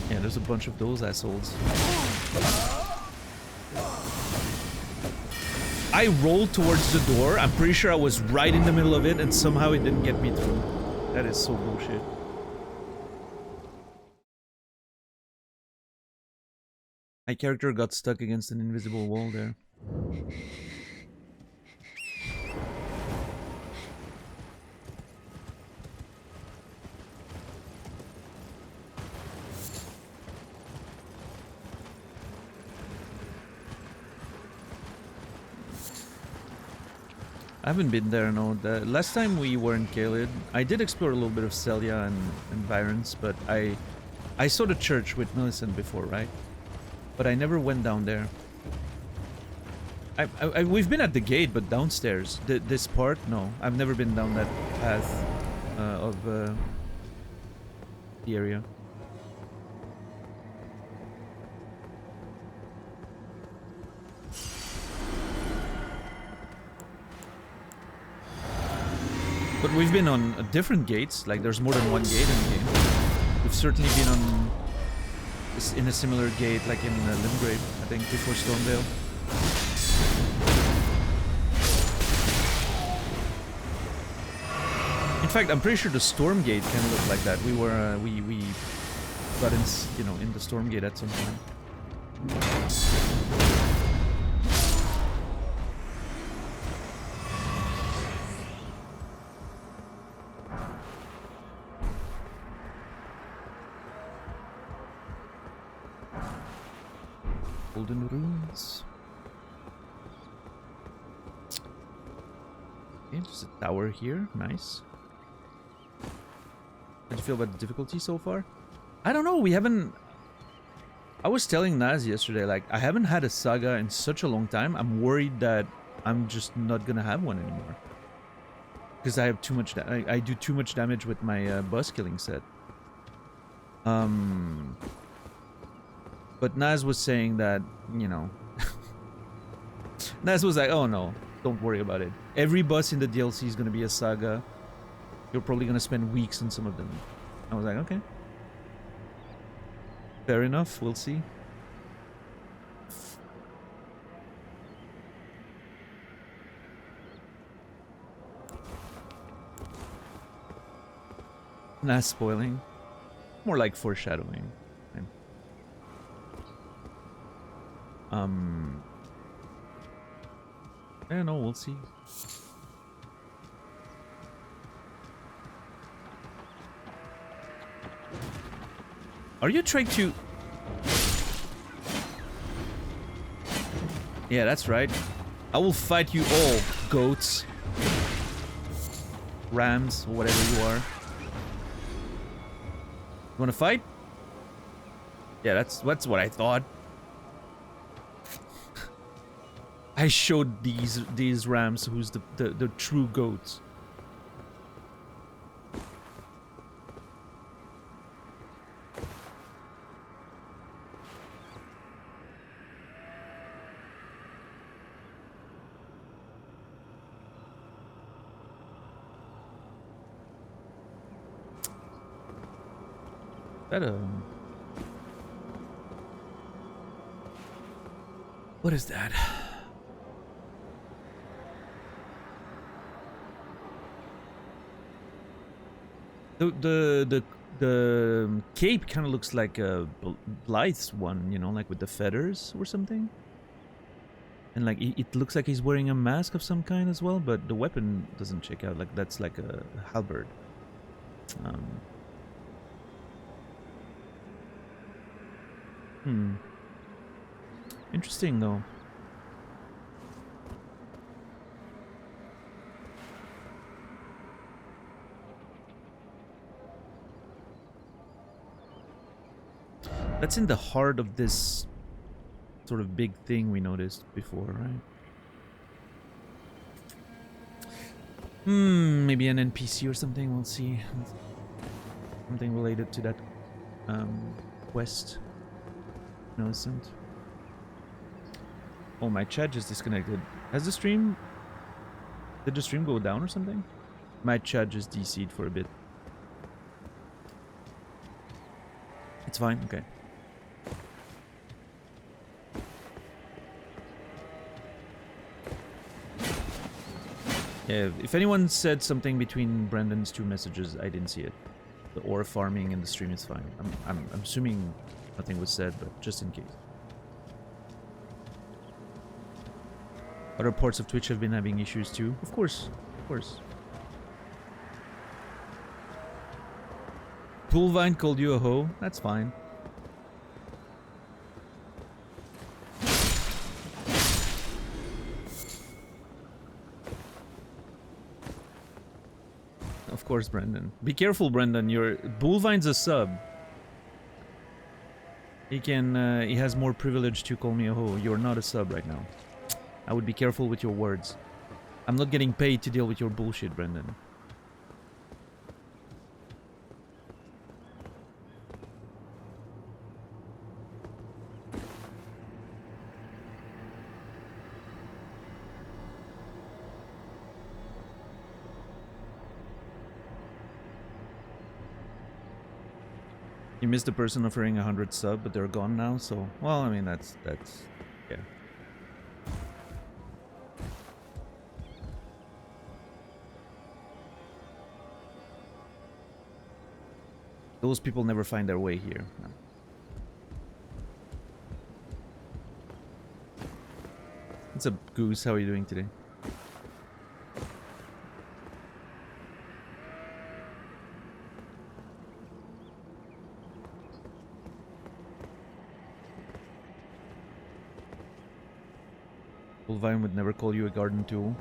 Yeah, there's a bunch of those assholes. I rolled towards the door. I'm pretty sure I was right in the middle of it, and somehow it didn't get me through. That is so bullshit. My character got stuck against an invisible wall there. I haven't been there, no. The last time we were in Caelid, I did explore a little bit of Celia and environs, but I saw the church with Millicent before, right? But I never went down there. We've been at the gate, but downstairs. This part, no. I've never been down that path of the area. But we've been on different gates, like there's more than one gate in the game. We've certainly been on in a similar gate, like in Limgrave, I think, before Stormvale. In fact, I'm pretty sure the Storm Gate can look like that. We were we got in, you know, in the Storm Gate at some point. Golden Ruins. Okay, there's a tower here. Nice. How do you feel about the difficulty so far? I don't know. We haven't... I was telling Naz yesterday, like, I haven't had a saga in such a long time. I'm worried that I'm just not gonna have one anymore. Because I have too much... I do too much damage with my boss killing set. But Naz was saying that, you know... Naz was like, oh no, don't worry about it. Every boss in the DLC is gonna be a saga. You're probably gonna spend weeks on some of them. I was like, okay. Fair enough, we'll see. Not spoiling. More like foreshadowing. I don't know, we'll see. Are you trying to... Yeah, that's right. I will fight you all, goats. Rams, or whatever you are. You wanna fight? Yeah, that's what I thought. I showed these rams who's the true goats. That what is that? The cape kind of looks like a Blythe's one, you know, like with the feathers or something. And like it looks like he's wearing a mask of some kind as well, but the weapon doesn't check out. Like that's like a halberd. Interesting though. That's in the heart of this sort of big thing we noticed before, right? Maybe an NPC or something, we'll see. Something related to that quest. Innocent. Oh, my chat just disconnected. Has the stream... Did the stream go down or something? My chat just DC'd for a bit. It's fine, okay. Yeah, if anyone said something between Brendan's two messages, I didn't see it. The ore farming in the stream is fine. I'm assuming nothing was said, but just in case. Other parts of Twitch have been having issues too. Of course. Of course. Poolvine called you a hoe. That's fine. Of course, Brendan. Be careful, Brendan. Your Bullvine's a sub. He can. He has more privilege to call me a hoe. You're not a sub right now. I would be careful with your words. I'm not getting paid to deal with your bullshit, Brendan. You missed the person offering 100 sub, but they're gone now, so... Well, I mean, that's... Yeah. Those people never find their way here. No. What's up, Goose? How are you doing today? Vine would never call you a garden tool.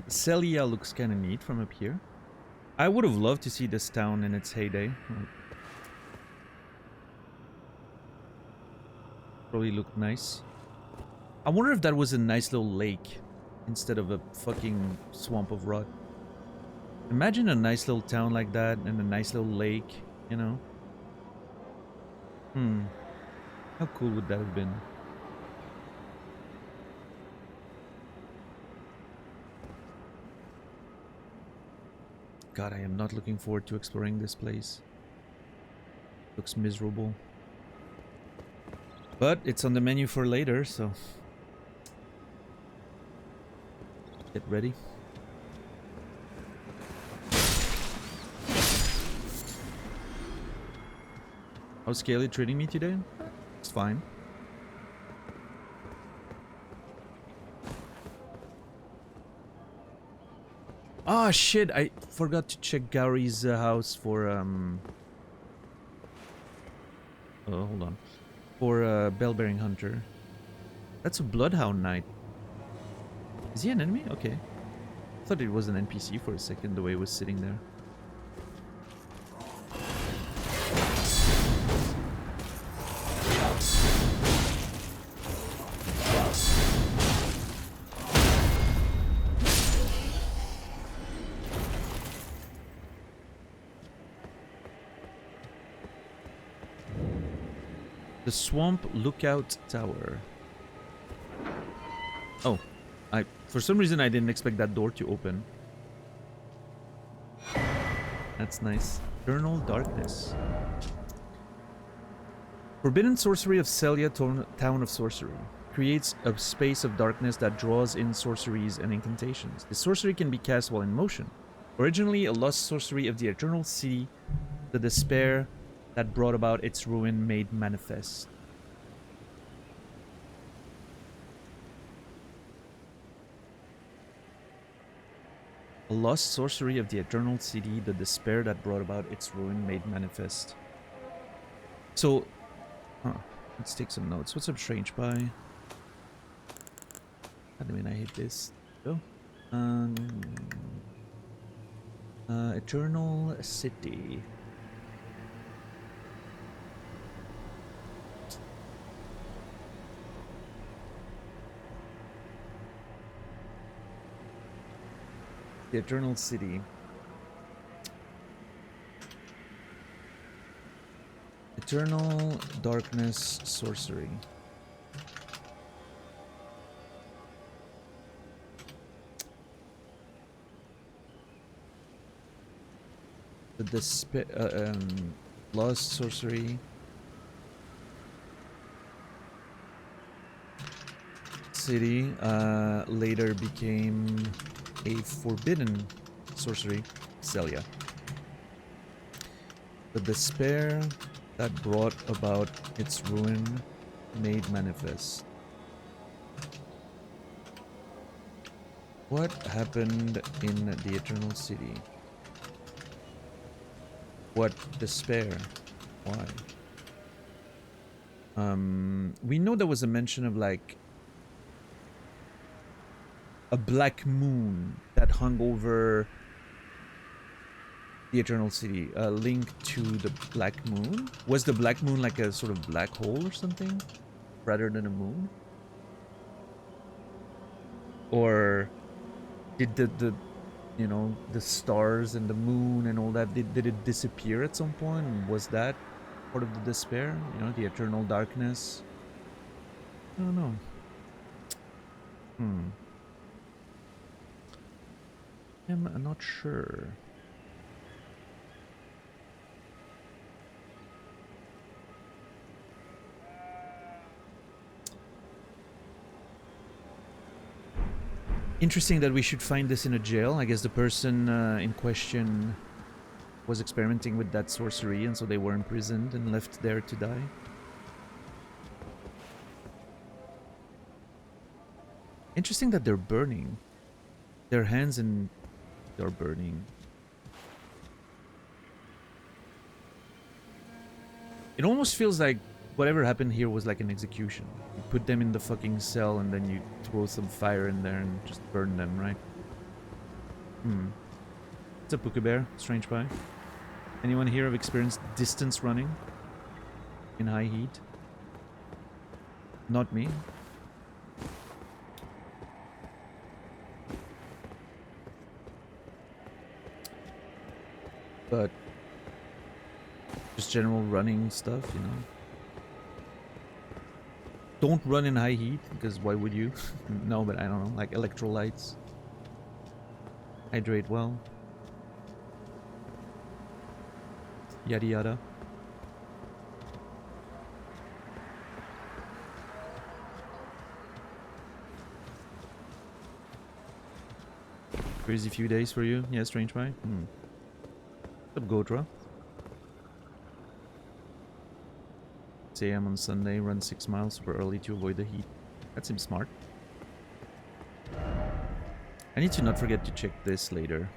Celia looks kind of neat from up here. I would have loved to see this town in its heyday. Probably looked nice. I wonder if that was a nice little lake instead of a fucking swamp of rot. Imagine a nice little town like that and a nice little lake, you know? How cool would that have been? God, I am not looking forward to exploring this place. Looks miserable. But it's on the menu for later, so... Get ready. How's Scaly treating me today? It's fine. Ah, shit, I forgot to check Gary's house for, Oh, hold on. For Bellbearing Hunter. That's a Bloodhound Knight. Is he an enemy? Okay. I thought it was an NPC for a second, the way it was sitting there. The Swamp Lookout Tower. Oh, for some reason I didn't expect that door to open. That's nice. Eternal Darkness. Forbidden Sorcery of Celia, Town of Sorcery. Creates a space of darkness that draws in sorceries and incantations. The sorcery can be cast while in motion. Originally a lost sorcery of the Eternal City, the despair that brought about its ruin made manifest. A lost sorcery of the Eternal City, the despair that brought about its ruin made manifest. So, let's take some notes. What's up, Strange Pie? I mean, I hate this. Go. Eternal City. The Eternal City. Eternal Darkness Sorcery. The despair, lost sorcery. City later became a forbidden sorcery, Celia. The despair that brought about its ruin made manifest. What happened in the Eternal City? What despair? Why? We know there was a mention of like a black moon that hung over the Eternal City. A link to the black moon. Was the black moon like a sort of black hole or something, rather than a moon? Or did the you know, the stars and the moon and all that, did it disappear at some point? Was that part of the despair? You know, the eternal darkness? I don't know. I'm not sure. Interesting that we should find this in a jail. I guess the person in question was experimenting with that sorcery, and so they were imprisoned and left there to die. Interesting that they're burning. Their hands and they're burning. It almost feels like whatever happened here was like an execution. You put them in the fucking cell and then you throw some fire in there and just burn them, right? It's a Puka Bear, strange pie. Anyone here have experienced distance running in high heat? Not me. But just general running stuff, you know. Don't run in high heat, because why would you? No, but I don't know, like electrolytes. Hydrate well. Yada yada. Crazy few days for you? Yeah, strange pie. What's up, Gotra? 6 AM on Sunday, run 6 miles super early to avoid the heat. That seems smart. I need to not forget to check this later.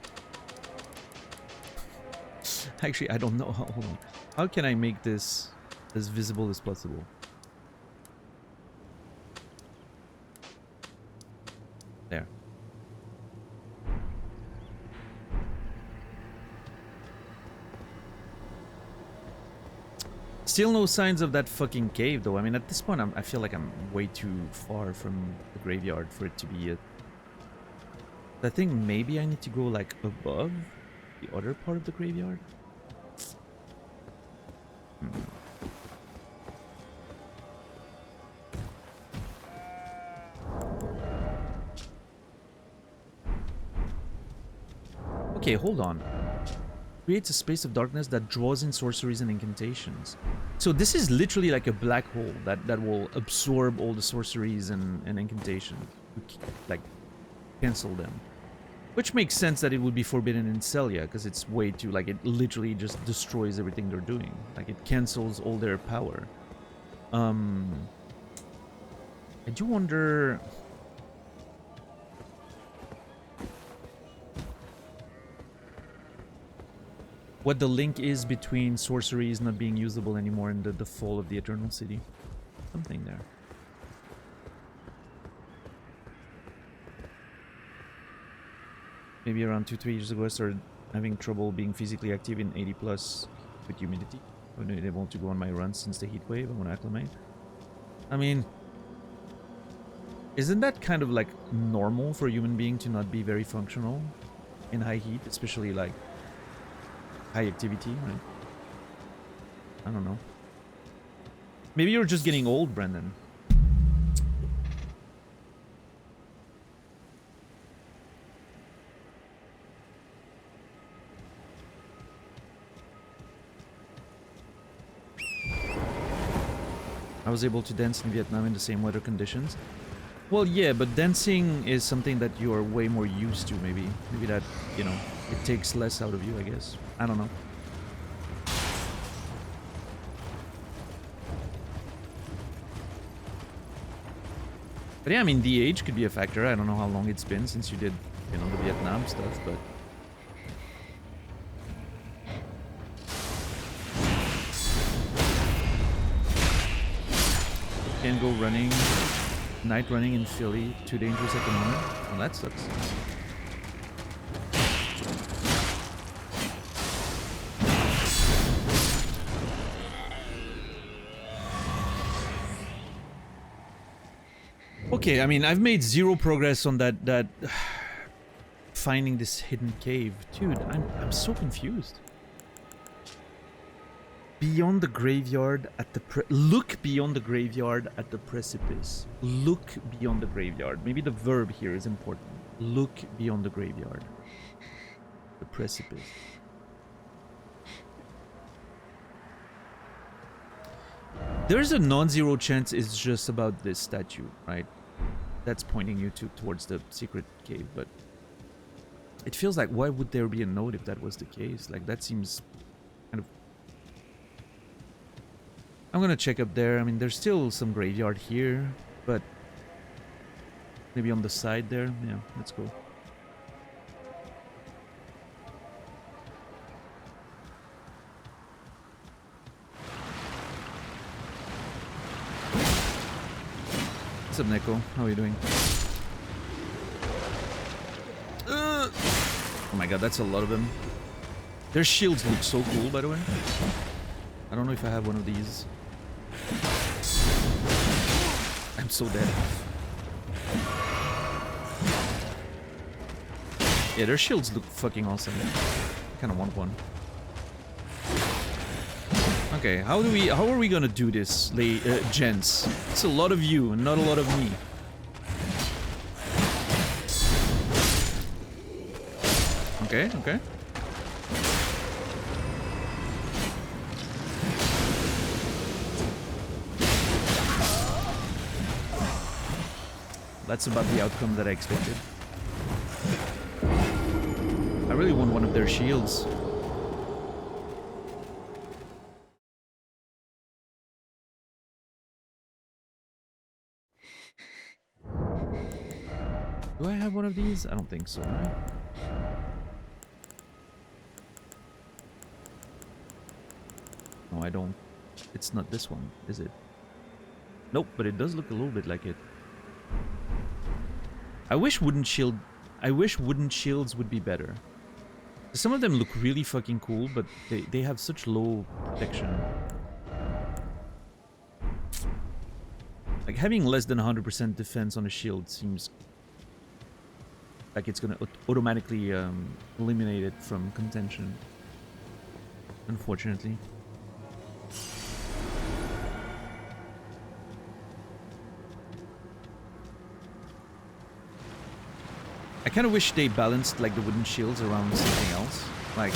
Actually, I don't know. Hold on. How can I make this as visible as possible? There. Still no signs of that fucking cave, though. I mean, at this point, I feel like I'm way too far from the graveyard for it to be it. I think maybe I need to go, like, above the other part of the graveyard. Okay, hold on. Creates a space of darkness that draws in sorceries and incantations. So this is literally like a black hole that will absorb all the sorceries and incantations. Like, cancel them. Which makes sense that it would be forbidden in Celia, because it's way too, like, it literally just destroys everything they're doing. Like, it cancels all their power. I do wonder... what the link is between sorceries not being usable anymore and the fall of the Eternal City. Something there. Maybe around 2-3 years ago I started having trouble being physically active in 80+ with humidity. I'm not able to go on my runs since the heat wave. I want to acclimate. I mean, isn't that kind of like normal for a human being to not be very functional in high heat, especially like high activity, right? I don't know. Maybe you're just getting old, Brendan. I was able to dance in Vietnam in the same weather conditions. Well, yeah, but dancing is something that you are way more used to, maybe. Maybe that, you know, it takes less out of you, I guess. I don't know. But yeah, I mean, the age could be a factor. I don't know how long it's been since you did, you know, the Vietnam stuff, but... Can't go running, night running in Philly, too dangerous at the moment. Well, that sucks. Okay, I mean, I've made zero progress on that finding this hidden cave. Dude, I'm so confused. Beyond the graveyard at the look beyond the graveyard at the precipice. Look beyond the graveyard. Maybe the verb here is important. Look beyond the graveyard. The precipice. There's a non-zero chance it's just about this statue, right? That's pointing you towards the secret cave, but it feels like, why would there be a note if that was the case? Like, that seems kind of... I'm gonna check up there. I mean, there's still some graveyard here, but maybe on the side there. Yeah, let's go. What's up, Neko? How are you doing? Oh my god, that's a lot of them. Their shields look so cool, by the way. I don't know if I have one of these. I'm so dead. Yeah, their shields look fucking awesome. I kind of want one. Okay, how are we gonna do this, gents? It's a lot of you and not a lot of me. Okay, okay. That's about the outcome that I expected. I really want one of their shields. Do I have one of these? I don't think so, right? No, I don't. It's not this one, is it? Nope, but it does look a little bit like it. I wish wooden shields would be better. Some of them look really fucking cool, but they have such low protection. Like, having less than 100% defense on a shield seems like it's gonna automatically eliminate it from contention. Unfortunately. I kind of wish they balanced like the wooden shields around something else. Like,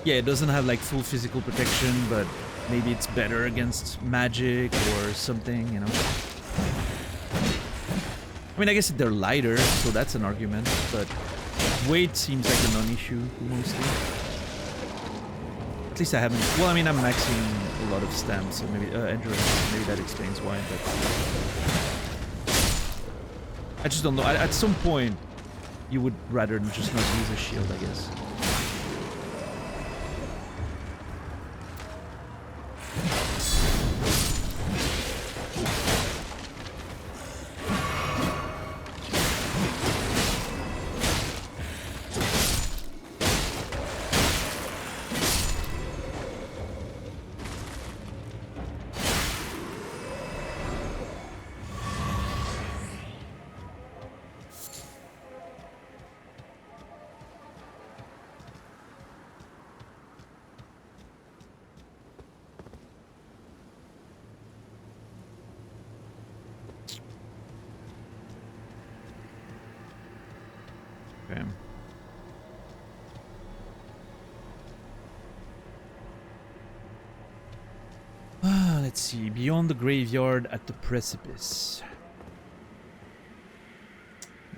yeah, it doesn't have like full physical protection, but maybe it's better against magic or something, you know. I mean, I guess they're lighter, so that's an argument, but weight seems like a non-issue mostly. At least I haven't... Well, I mean, I'm maxing a lot of stamps, so maybe... endurance, maybe that explains why, but... I just don't know. At some point, you would rather just not use a shield, I guess. Okay. Let's see. Beyond the graveyard at the precipice.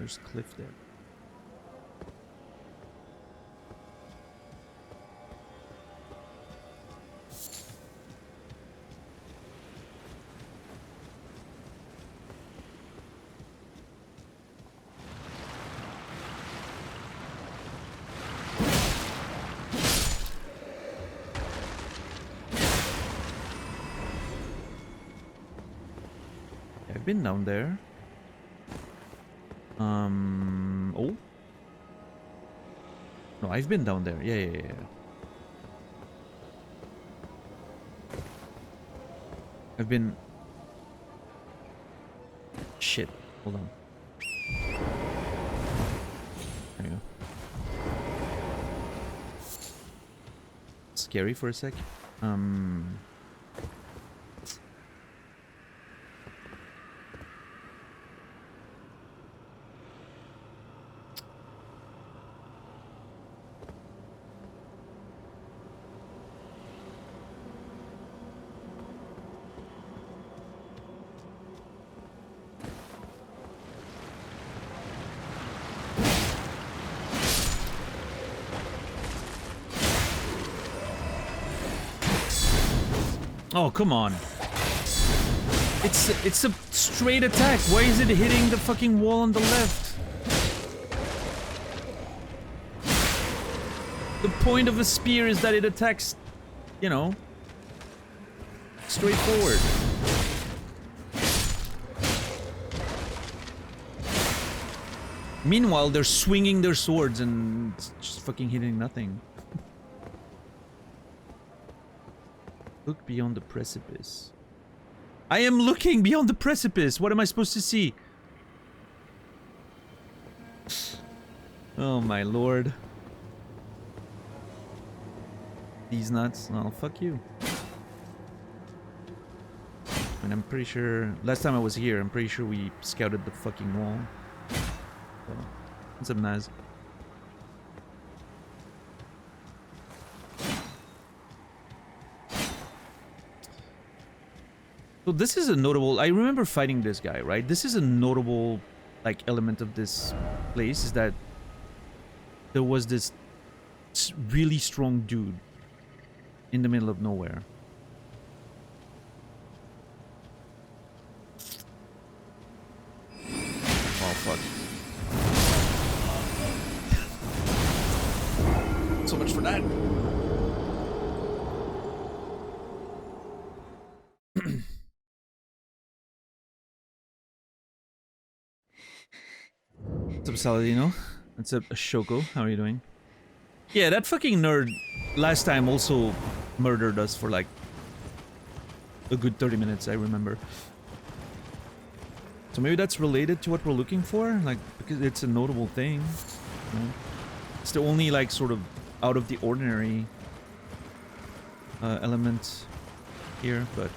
There's cliff there. I've been down there. Oh. No, I've been down there. Yeah. I've been... Shit. Hold on. There you go. Scary for a sec. Oh, come on. It's a straight attack. Why is it hitting the fucking wall on the left? The point of a spear is that it attacks, you know, straight forward. Meanwhile, they're swinging their swords and it's just fucking hitting nothing. Look beyond the precipice. I am looking beyond the precipice. What am I supposed to see? Oh my lord. These nuts. Oh, fuck you. And I'm pretty sure... Last time I was here, I'm pretty sure we scouted the fucking wall. So, it's a nice... So this is a notable... I remember fighting this guy, right? This is a notable, like, element of this place, is that there was this really strong dude in the middle of nowhere. Oh, fuck. So much for that. What's up, Saladino? What's up, Shoko? How are you doing? Yeah, that fucking nerd last time also murdered us for like a good 30 minutes, I remember. So maybe that's related to what we're looking for? Like, because it's a notable thing. You know? It's the only, like, sort of out of the ordinary element here, but...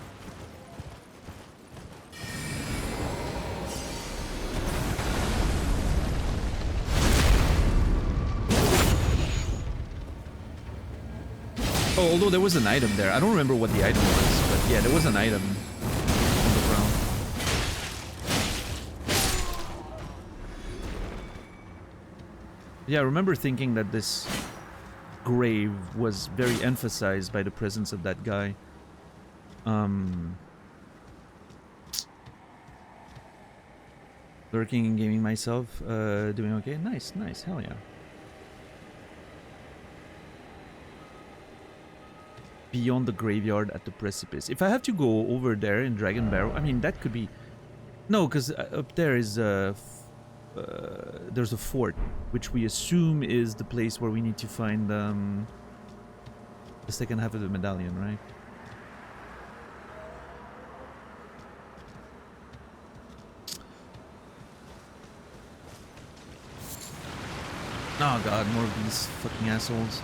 Oh, although there was an item there. I don't remember what the item was, but yeah, there was an item on the ground. Yeah, I remember thinking that this grave was very emphasized by the presence of that guy. Lurking and gaming myself, doing okay. Nice, nice, hell yeah. Beyond the graveyard at the precipice. If I have to go over there in Dragon Barrow, I mean, that could be... No, because up there is there's a fort, which we assume is the place where we need to find the second half of the medallion, right? Oh god, more of these fucking assholes.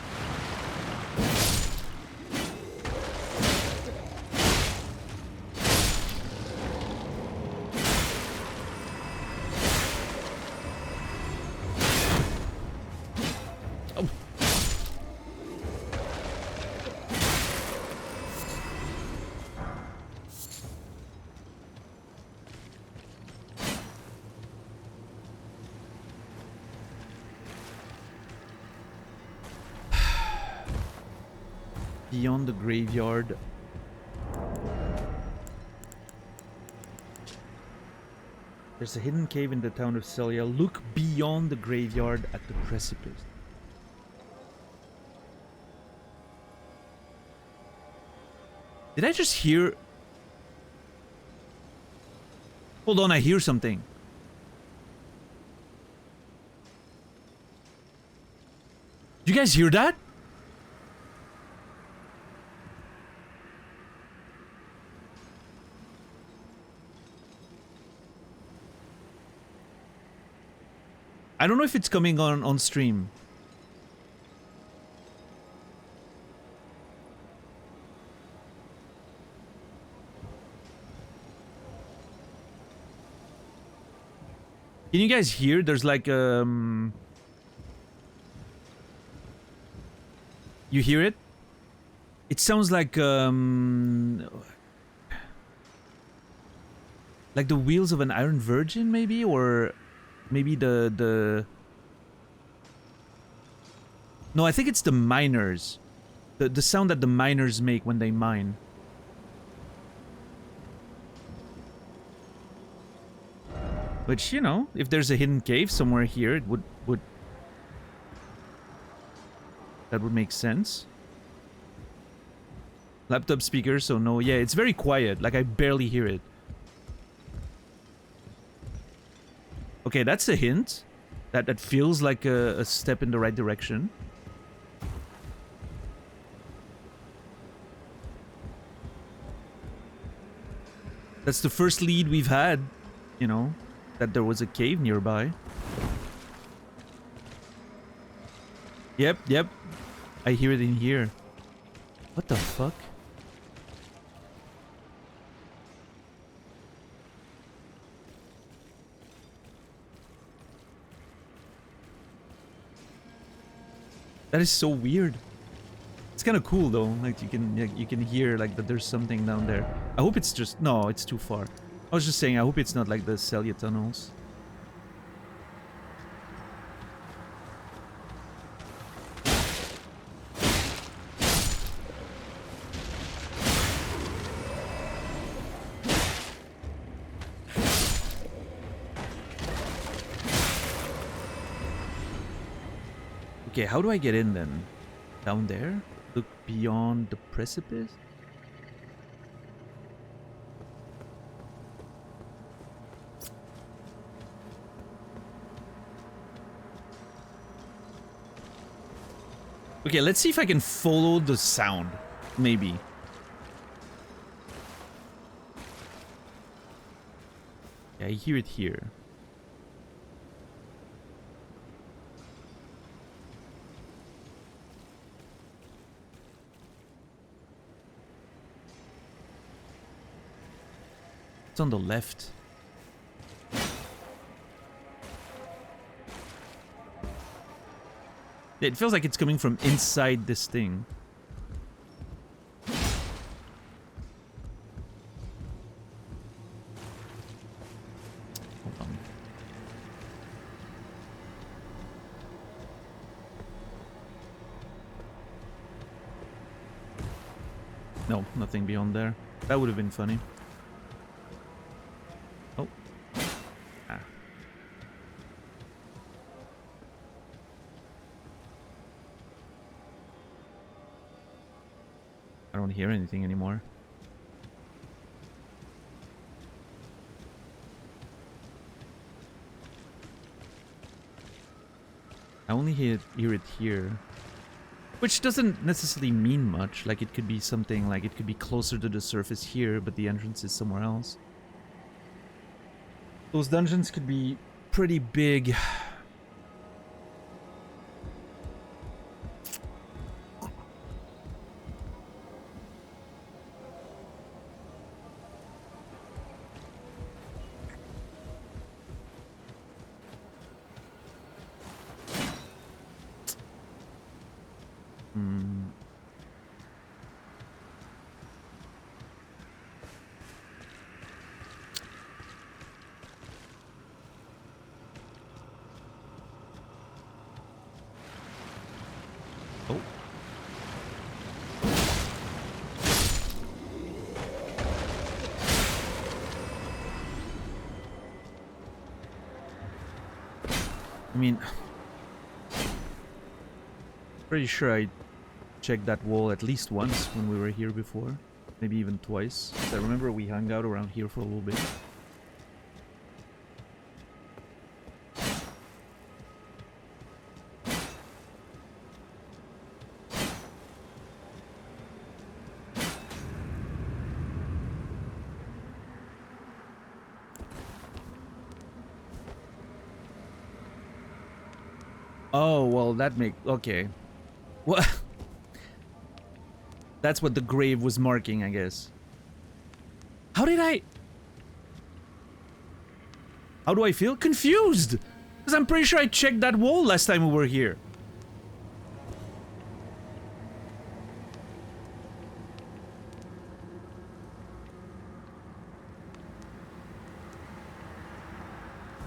Beyond the graveyard. There's a hidden cave in the town of Celia. Look beyond the graveyard at the precipice. Did I just hear... Hold on, I hear something. You guys hear that? I don't know if it's coming on stream. Can you guys hear? There's like you hear it? It sounds like the wheels of an iron virgin, maybe, or maybe the No, I think it's the miners. The sound that the miners make when they mine. Which, you know, if there's a hidden cave somewhere here, it would that would make sense. Laptop speaker, so no, yeah, it's very quiet. Like, I barely hear it. Okay, that's a hint. That feels like a step in the right direction. That's the first lead we've had, you know, that there was a cave nearby. Yep. I hear it in here. What the fuck? That is so weird. It's kind of cool though. Like you can hear like that there's something down there. I hope it's just no, it's too far. I was just saying I hope it's not like the Celia tunnels. Okay, how do I get in then? Down there? Look beyond the precipice? Okay, let's see if I can follow the sound. Maybe. Yeah, I hear it here. It's on the left. It feels like it's coming from inside this thing. Hold on. No, nothing beyond there. That would have been funny. Oh. Ah. I don't hear anything anymore. I only hear it here. Which doesn't necessarily mean much. Like, it could be something, like, it could be closer to the surface here, but the entrance is somewhere else. Those dungeons could be pretty big. mean, pretty sure I checked that wall at least once when we were here before. Maybe even twice. I remember we hung out around here for a little bit. Oh, well, that okay. What? That's what the grave was marking, I guess. How do I feel? Confused! Because I'm pretty sure I checked that wall last time we were here.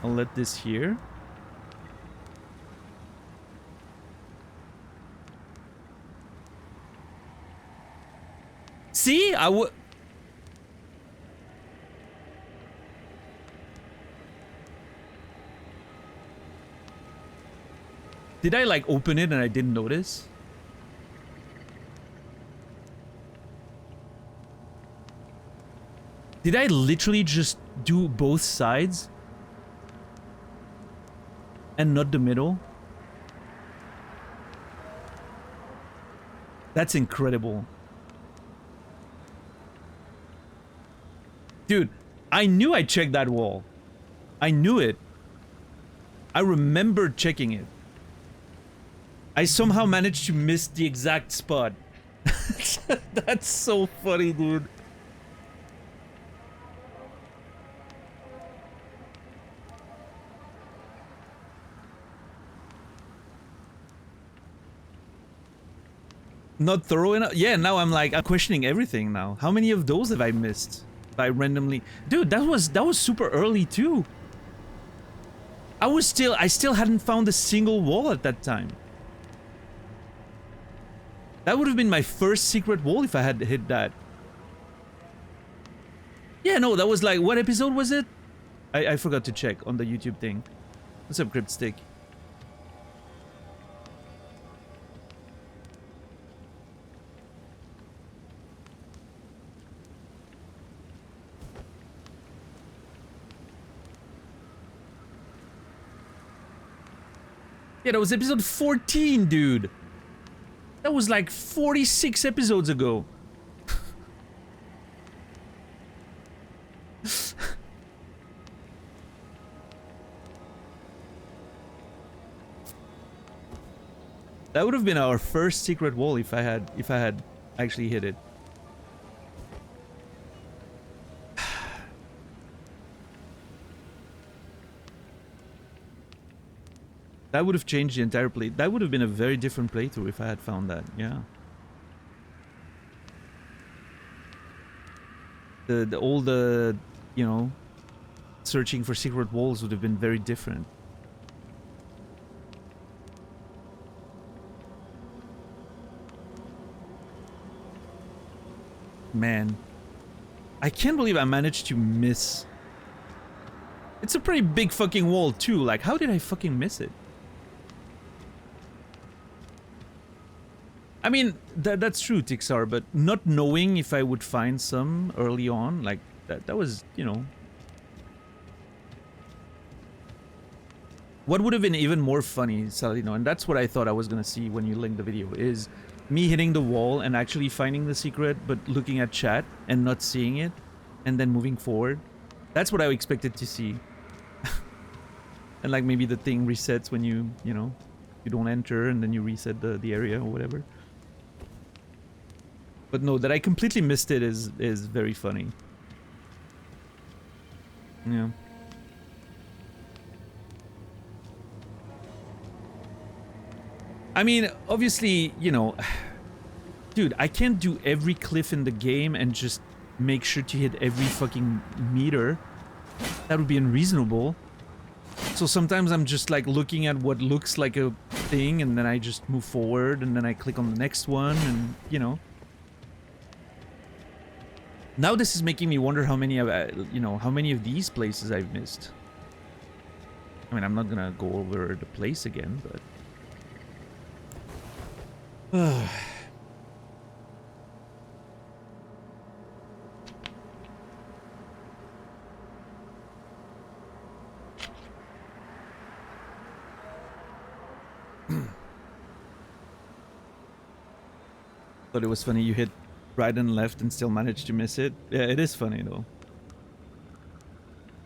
I'll let this here. See? Did I like open it and I didn't notice? Did I literally just do both sides? And not the middle? That's incredible. Dude, I knew I checked that wall. I knew it. I remembered checking it. I somehow managed to miss the exact spot. That's so funny, dude. Not thorough enough? Yeah, now I'm questioning everything now. How many of those have I missed? By randomly, dude, that was super early too. I still hadn't found a single wall at that time. That would have been my first secret wall if I had hit that. Yeah, no, that was like, what episode was it? I forgot to check on the YouTube thing. What's up, Cryptstick? Yeah, that was episode 14, dude. That was like 46 episodes ago. That would have been our first secret wall if I had actually hit it. That would have changed the entire play. That would have been a very different playthrough if I had found that. Yeah. All the, you know, searching for secret walls would have been very different. Man, I can't believe I managed to miss. It's a pretty big fucking wall too. Like, how did I fucking miss it? I mean, that's true, Tixar, but not knowing if I would find some early on, like, that was, you know... What would have been even more funny, Salino, and that's what I thought I was gonna see when you linked the video, is me hitting the wall and actually finding the secret, but looking at chat and not seeing it, and then moving forward. That's what I expected to see. And like maybe the thing resets when you know, you don't enter and then you reset the area or whatever. But no, that I completely missed it is very funny. Yeah. I mean, obviously, you know, dude, I can't do every cliff in the game and just make sure to hit every fucking meter. That would be unreasonable. So sometimes I'm just like looking at what looks like a thing and then I just move forward and then I click on the next one and, you know. Now this is making me wonder how many of, you know, how many of these places I've missed. I mean, I'm not gonna go over the place again, but... Thought it was funny you hit right and left and still managed to miss it. Yeah, it is funny though.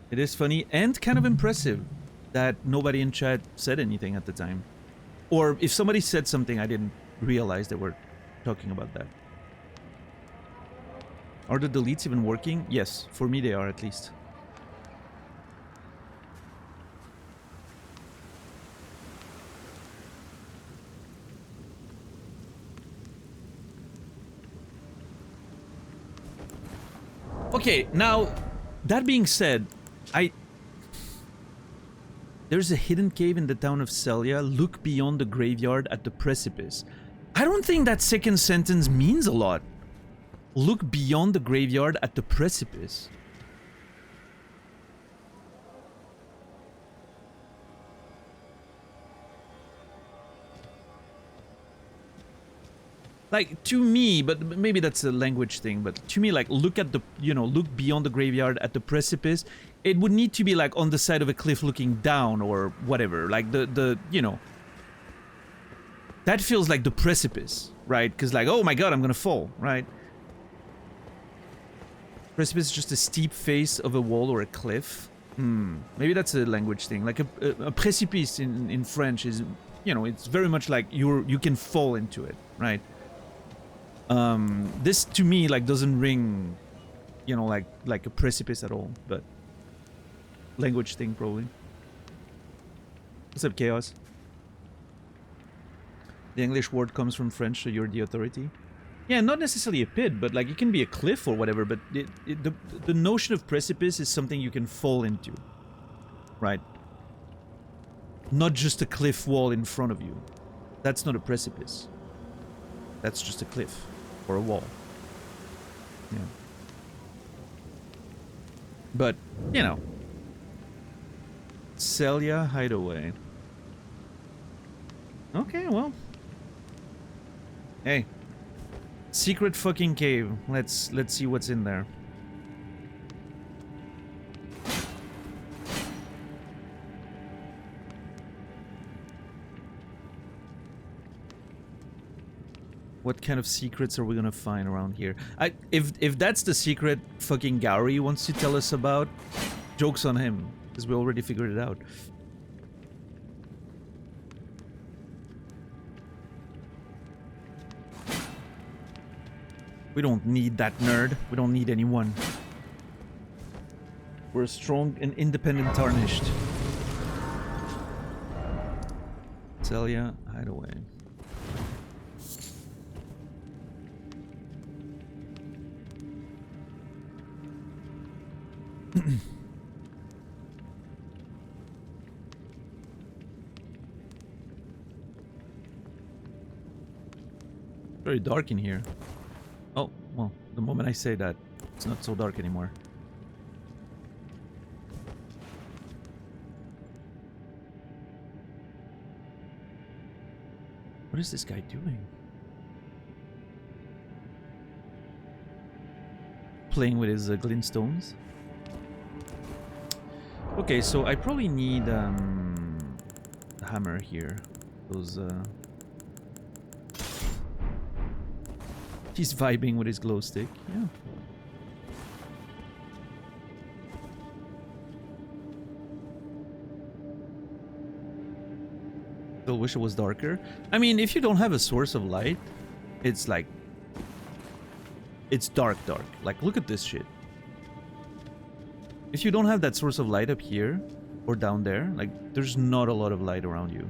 It is funny and kind of impressive that nobody in chat said anything at the time. Or if somebody said something, I didn't realize they were talking about that. Are the deletes even working? Yes, for me they are at least. Okay, now, that being said, there's a hidden cave in the town of Celia. Look beyond the graveyard at the precipice. I don't think that second sentence means a lot. Look beyond the graveyard at the precipice. Like, to me, but maybe that's a language thing, but to me, like, look at the, you know, look beyond the graveyard at the precipice. It would need to be, like, on the side of a cliff looking down or whatever. Like, you know. That feels like the precipice, right? Because, like, oh my god, I'm gonna fall, right? Precipice is just a steep face of a wall or a cliff. Maybe that's a language thing. Like, a precipice in French is, you know, it's very much like you can fall into it, right? This to me like doesn't ring, you know, like a precipice at all, but language thing probably. What's up, Chaos? The English word comes from French, so you're the authority. Yeah, not necessarily a pit, but like it can be a cliff or whatever. But the notion of precipice is something you can fall into, right? Not just a cliff wall in front of you. That's not a precipice. That's just a cliff. Or a wall. Yeah. But, you know. Celia Hideaway. Okay, well. Hey. Secret fucking cave. Let's see what's in there. What kind of secrets are we gonna find around here? If that's the secret fucking Gowrie wants to tell us about, joke's on him, because we already figured it out. We don't need that nerd. We don't need anyone. We're strong and independent tarnished. Celia Hideaway. Very dark in here. Oh, well, the moment I say that, it's not so dark anymore. What is this guy doing? Playing with his glintstones? Okay, so I probably need a hammer here. Those he's vibing with his glow stick. Yeah. Still wish it was darker. I mean, if you don't have a source of light, it's like it's dark. Like, look at this shit. If you don't have that source of light up here or down there, like, there's not a lot of light around you.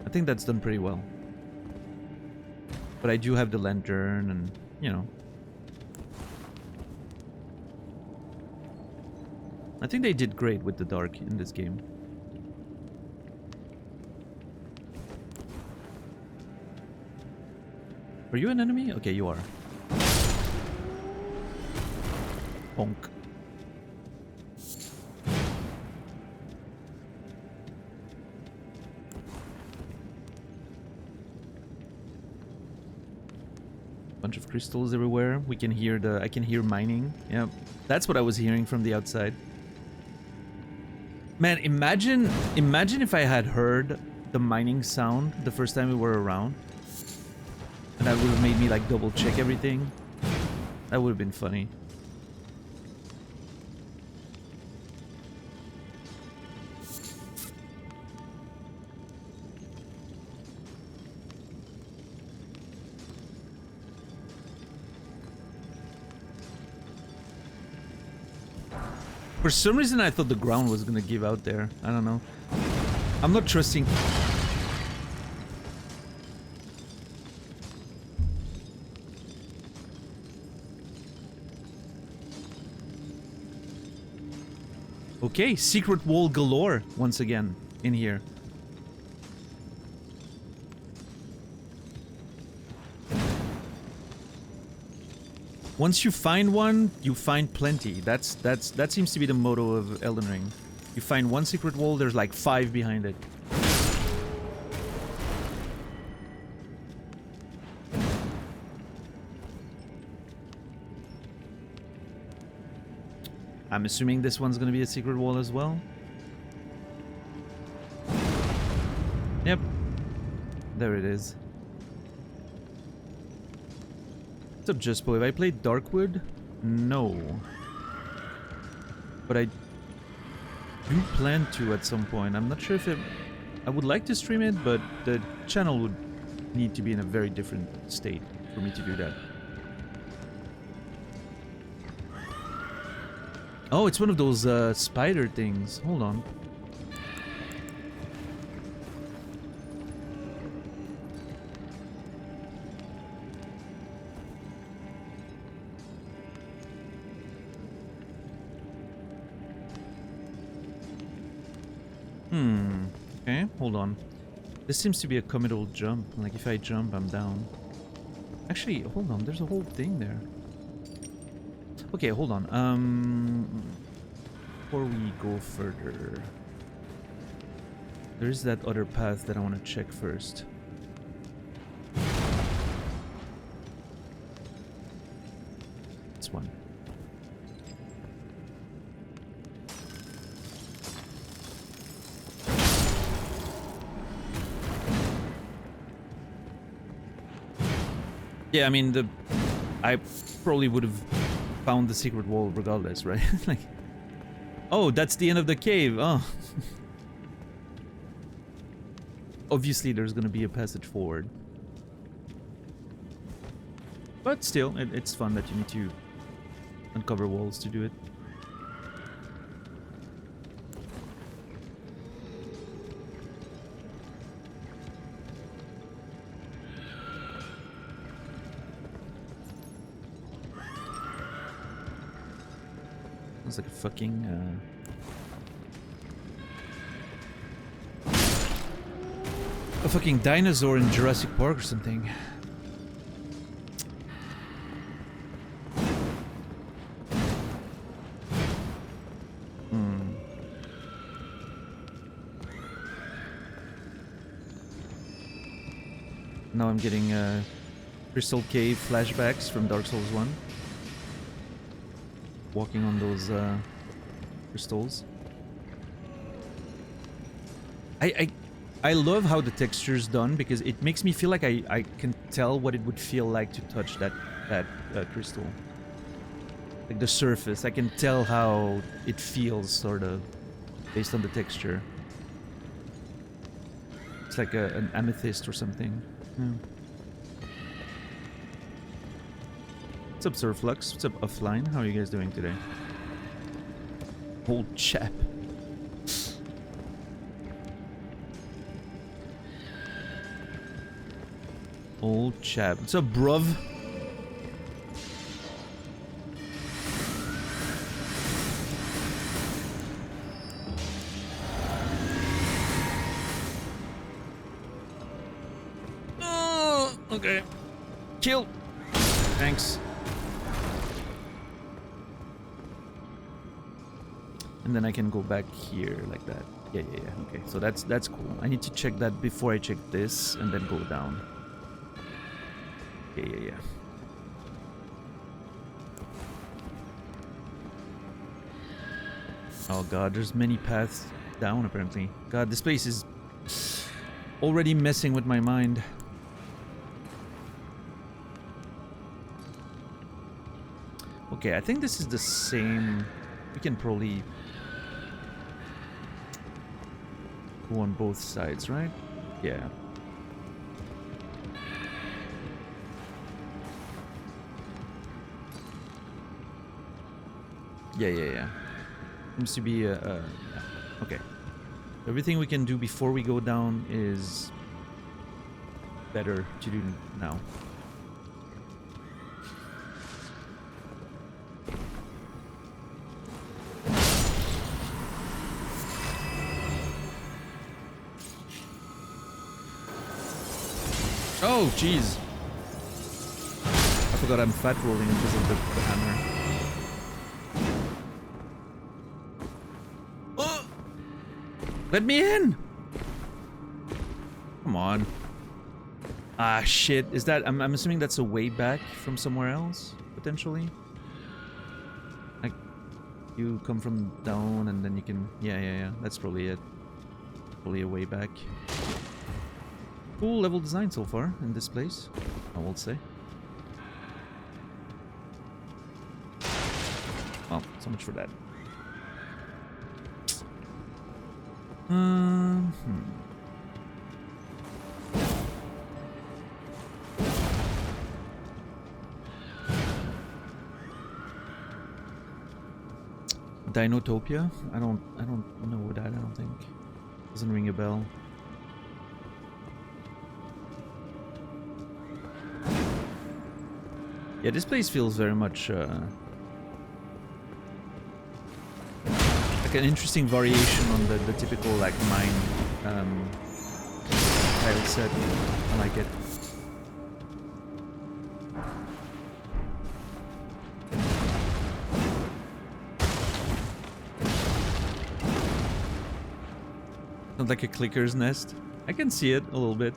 I think that's done pretty well. But I do have the lantern and, you know. I think they did great with the dark in this game. Are you an enemy? Okay, you are. Honk. Bunch of crystals everywhere. We can hear I can hear mining. Yeah, that's what I was hearing from the outside. Man, imagine if I had heard the mining sound the first time we were around. And that would have made me like double check everything. That would have been funny. For some reason, I thought the ground was gonna give out there. I don't know. I'm not trusting. Okay, secret wall galore once again in here. Once you find one, you find plenty. That seems to be the motto of Elden Ring. You find one secret wall, there's like 5 behind it. I'm assuming this one's gonna be a secret wall as well. Yep. There it is. What's up, Juspo? Have I played Darkwood? No. But I do plan to at some point. I'm not sure if I would like to stream it, but the channel would need to be in a very different state for me to do that. Oh, it's one of those spider things. Hold on. Okay, hold on. This seems to be a committal jump. Like, if I jump, I'm down. Actually, hold on. There's a whole thing there. Okay, hold on. Before we go further, there's that other path that I want to check first. This one. Yeah, I mean, I probably would have found the secret wall regardless, right? Like, oh, that's the end of the cave. Oh. Obviously, there's gonna be a passage forward. But still, it's fun that you need to uncover walls to do it. It's like a fucking dinosaur in Jurassic Park or something. Now I'm getting Crystal Cave flashbacks from Dark Souls 1. Walking on those crystals. I love how the texture's done because it makes me feel like I can tell what it would feel like to touch that crystal. Like the surface, I can tell how it feels, sort of, based on the texture. It's like an amethyst or something. Yeah. What's up, Surflux? What's up, Offline? How are you guys doing today? Old chap. Old chap. What's up, bruv? Oh, okay. Kill. Thanks. And then I can go back here like that. Yeah. Okay, so that's cool. I need to check that before I check this and then go down. Yeah. Oh god, there's many paths down apparently. God, this place is already messing with my mind. Okay, I think this is the same. We can probably go on both sides, right? Yeah. Yeah. Seems to be yeah. Okay. Everything we can do before we go down is better to do now. Oh, jeez. I forgot I'm fat rolling because of the hammer. Oh! Let me in! Come on. Ah, shit. Is that... I'm assuming that's a way back from somewhere else, potentially? Like, you come from down and then you can... Yeah. That's probably it. Probably a way back. Cool level design so far in this place, I will say. Well, so much for that. Dinotopia? I don't know that, I don't think. Doesn't ring a bell. Yeah, this place feels very much like an interesting variation on the typical like mine tile set. I like it. Sounds like a clicker's nest. I can see it a little bit.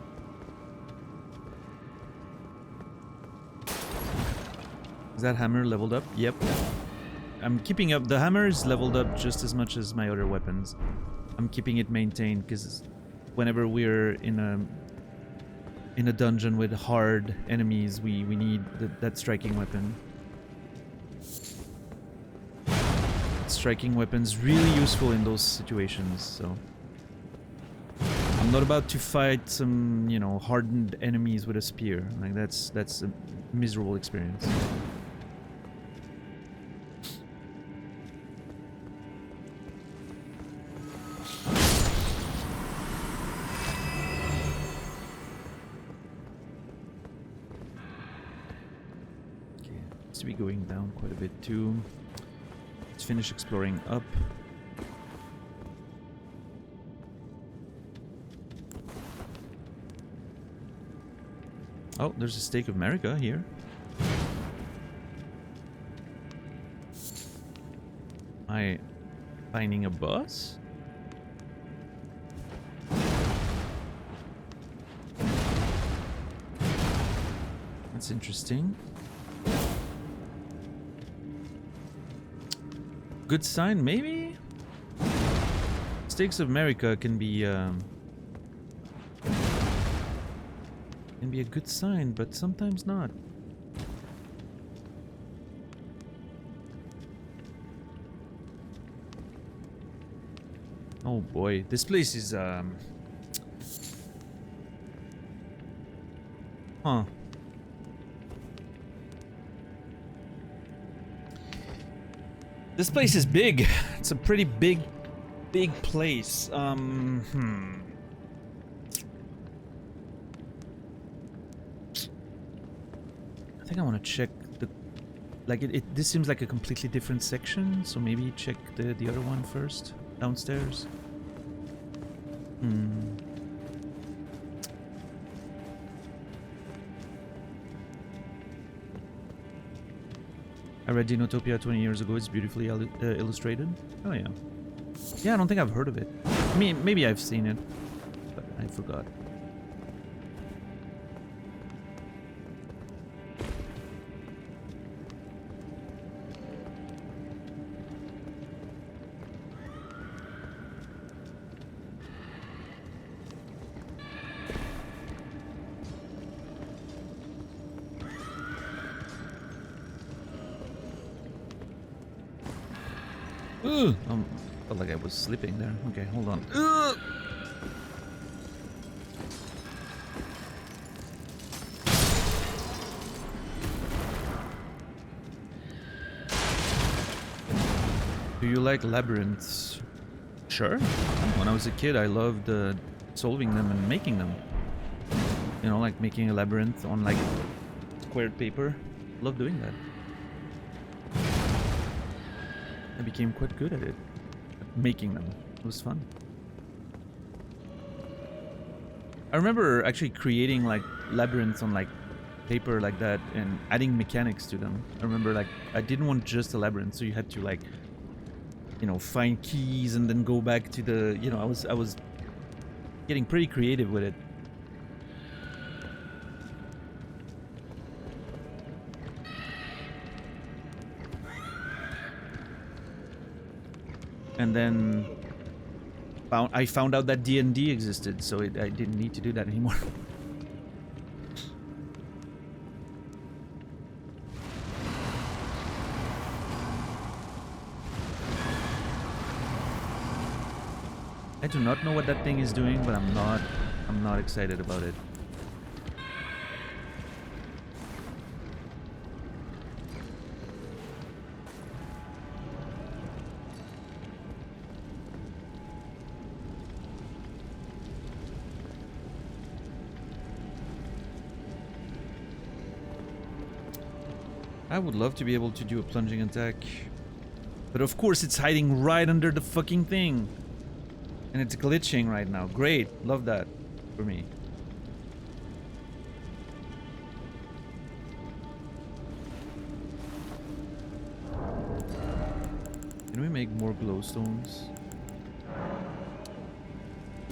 Is that hammer leveled up? Yep. I'm keeping up. The hammer is leveled up just as much as my other weapons. I'm keeping it maintained because whenever we're in a dungeon with hard enemies, we need that striking weapon. Striking weapon's really useful in those situations, so... I'm not about to fight some, you know, hardened enemies with a spear. Like, that's a miserable experience. To be going down quite a bit too. Let's finish exploring up. Oh, there's a stake of America here. Am I finding a boss? That's interesting. Good sign, maybe? Stakes of America can be a good sign, but sometimes not. Oh boy, this place is huh. This place is big. It's a pretty big place. I think I want to check the... Like, this seems like a completely different section, so maybe check the other one first. Downstairs. I read Dinotopia 20 years ago. It's beautifully illustrated. Oh yeah. Yeah, I don't think I've heard of it. I mean, maybe I've seen it, but I forgot. Ugh! Felt like I was sleeping there. Okay, hold on. Ugh! Do you like labyrinths? Sure. When I was a kid, I loved solving them and making them. You know, like making a labyrinth on like squared paper. Love doing that. I became quite good at it. Making them. It was fun. I remember actually creating like labyrinths on like paper like that and adding mechanics to them. I remember like I didn't want just a labyrinth, so you had to like, you know, find keys and then go back to the, you know, I was getting pretty creative with it. And then I found out that D&D existed, so I didn't need to do that anymore. I do not know what that thing is doing, but I'm not excited about it. I would love to be able to do a plunging attack. But of course it's hiding right under the fucking thing. And it's glitching right now. Great. Love that for me. Can we make more glowstones?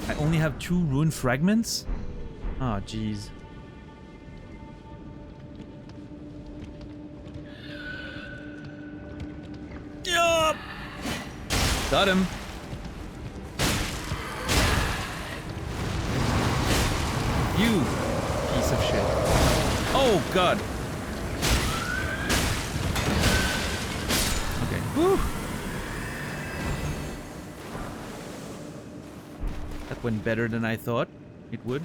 I only have 2 rune fragments? Ah, jeez. Got him. You piece of shit. Oh god. Okay. Whew. That went better than I thought it would.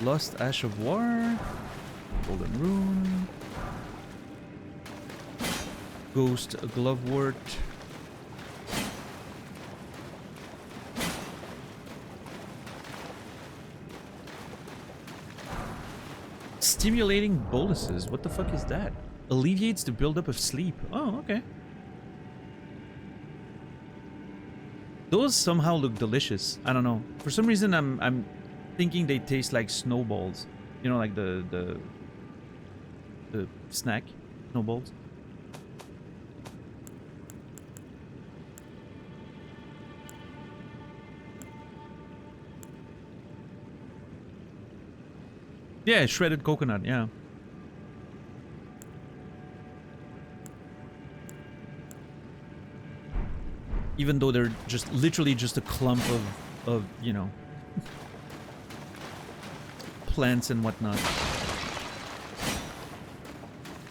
Lost Ash of War. Golden Rune. Ghost Glovewort. Stimulating boluses. What the fuck is that? Alleviates the buildup of sleep. Oh, okay. Those somehow look delicious. I don't know. For some reason, I'm thinking they taste like snowballs. You know, like the snack snowballs. Yeah, shredded coconut, yeah. Even though they're just literally just a clump of you know, plants and whatnot.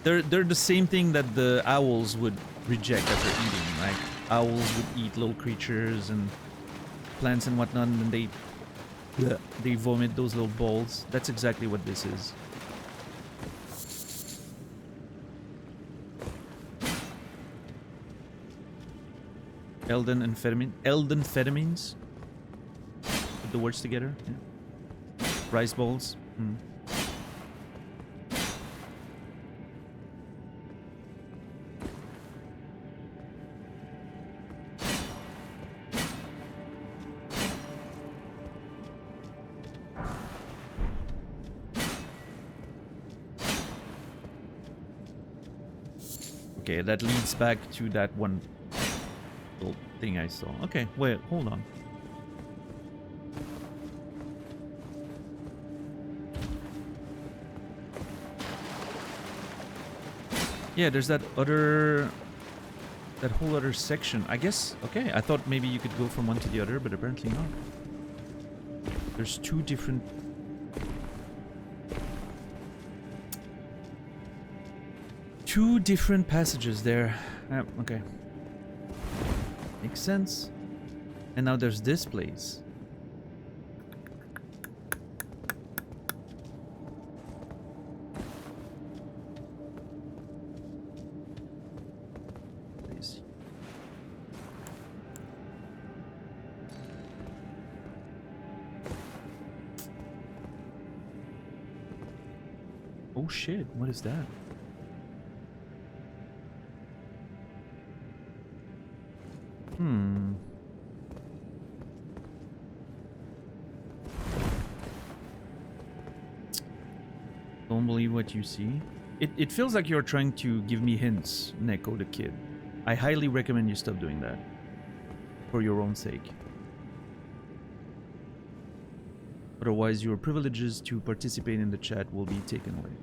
They're the same thing that the owls would reject after eating, right? Owls would eat little creatures and plants and whatnot, and then they vomit those little balls. That's exactly what this is. Elden amphetamines. Put the words together. Yeah. Rice balls. Mm. Okay, that leads back to that one little thing I saw. Okay, wait, hold on. Yeah, there's that whole other section. I guess, okay, I thought maybe you could go from one to the other, but apparently not. There's two different... passages there. Okay. Makes sense. And now there's this place. Oh shit, what is that? Don't believe what you see. It feels like you're trying to give me hints, Neko the kid. I highly recommend you stop doing that. For your own sake. Otherwise, your privileges to participate in the chat will be taken away.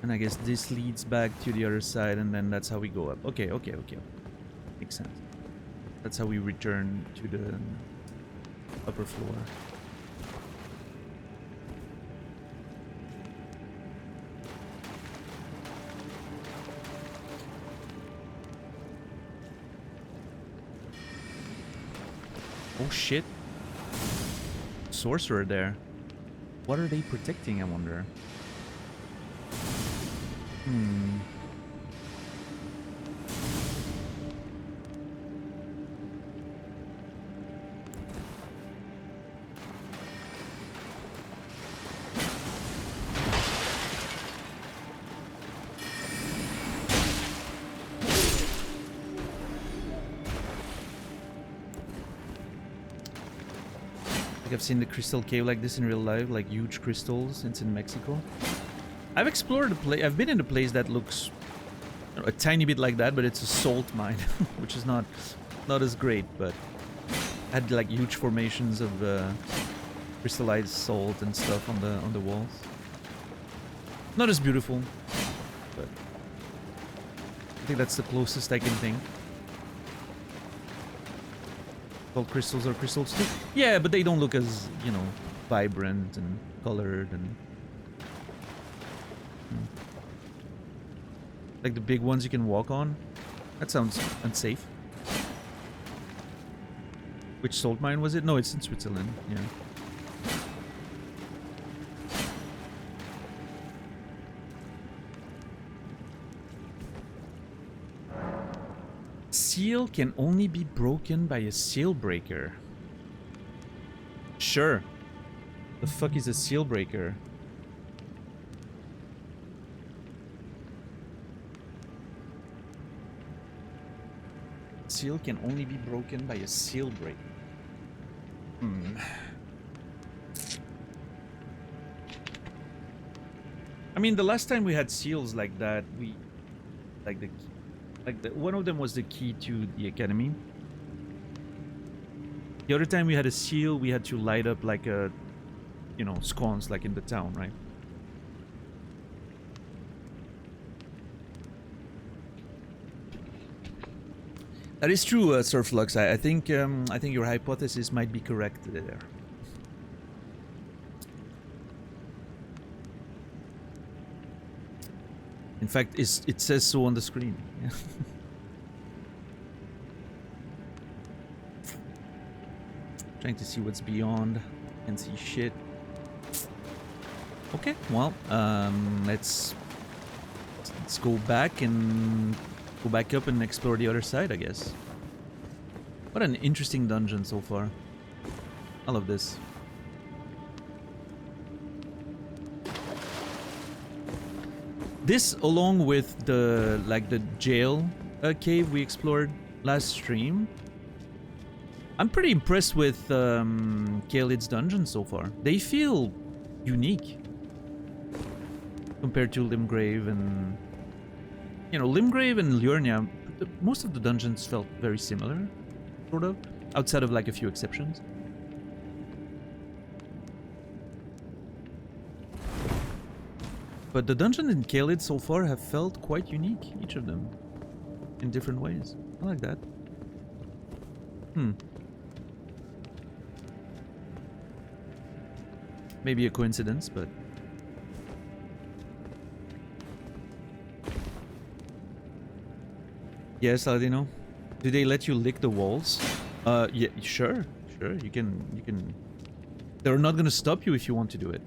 And I guess this leads back to the other side, and then that's how we go up. Okay. Makes sense. That's how we return to the upper floor. Oh shit. Sorcerer there. What are they protecting, I wonder? I've seen the crystal cave like this in real life, like huge crystals. It's in Mexico. I've explored the place. I've been in a place that looks a tiny bit like that, but it's a salt mine, which is not as great. But had like huge formations of crystallized salt and stuff on the walls. Not as beautiful, but I think that's the closest I can think. Salt crystals are crystals too. Yeah, but they don't look as, you know, vibrant and colored and like the big ones you can walk on. That sounds unsafe. Which salt mine was it? No, it's in Switzerland. Yeah. Seal can only be broken by a seal breaker. Sure. The fuck is a seal breaker? Seal can only be broken by a seal breaker. I mean, the last time we had seals like that, one of them was the key to the academy. The other time we had a seal, we had to light up like a, you know, scones like in the town, right? That is true, Surflux. I think your hypothesis might be correct there. In fact, it says so on the screen. Yeah. Trying to see what's beyond. Can't see shit. Okay, well, let's go back and go back up and explore the other side, I guess. What an interesting dungeon so far. I love this. This, along with the the jail cave we explored last stream, I'm pretty impressed with Caelid's dungeons so far. They feel unique compared to Limgrave and, you know, Limgrave and Liurnia. Most of the dungeons felt very similar, sort of, outside of like a few exceptions. But the dungeons in Caelid so far have felt quite unique, each of them, in different ways. I like that. Maybe a coincidence, but... Yes, Ladino. Do they let you lick the walls? Yeah, sure. You can... They're not gonna stop you if you want to do it.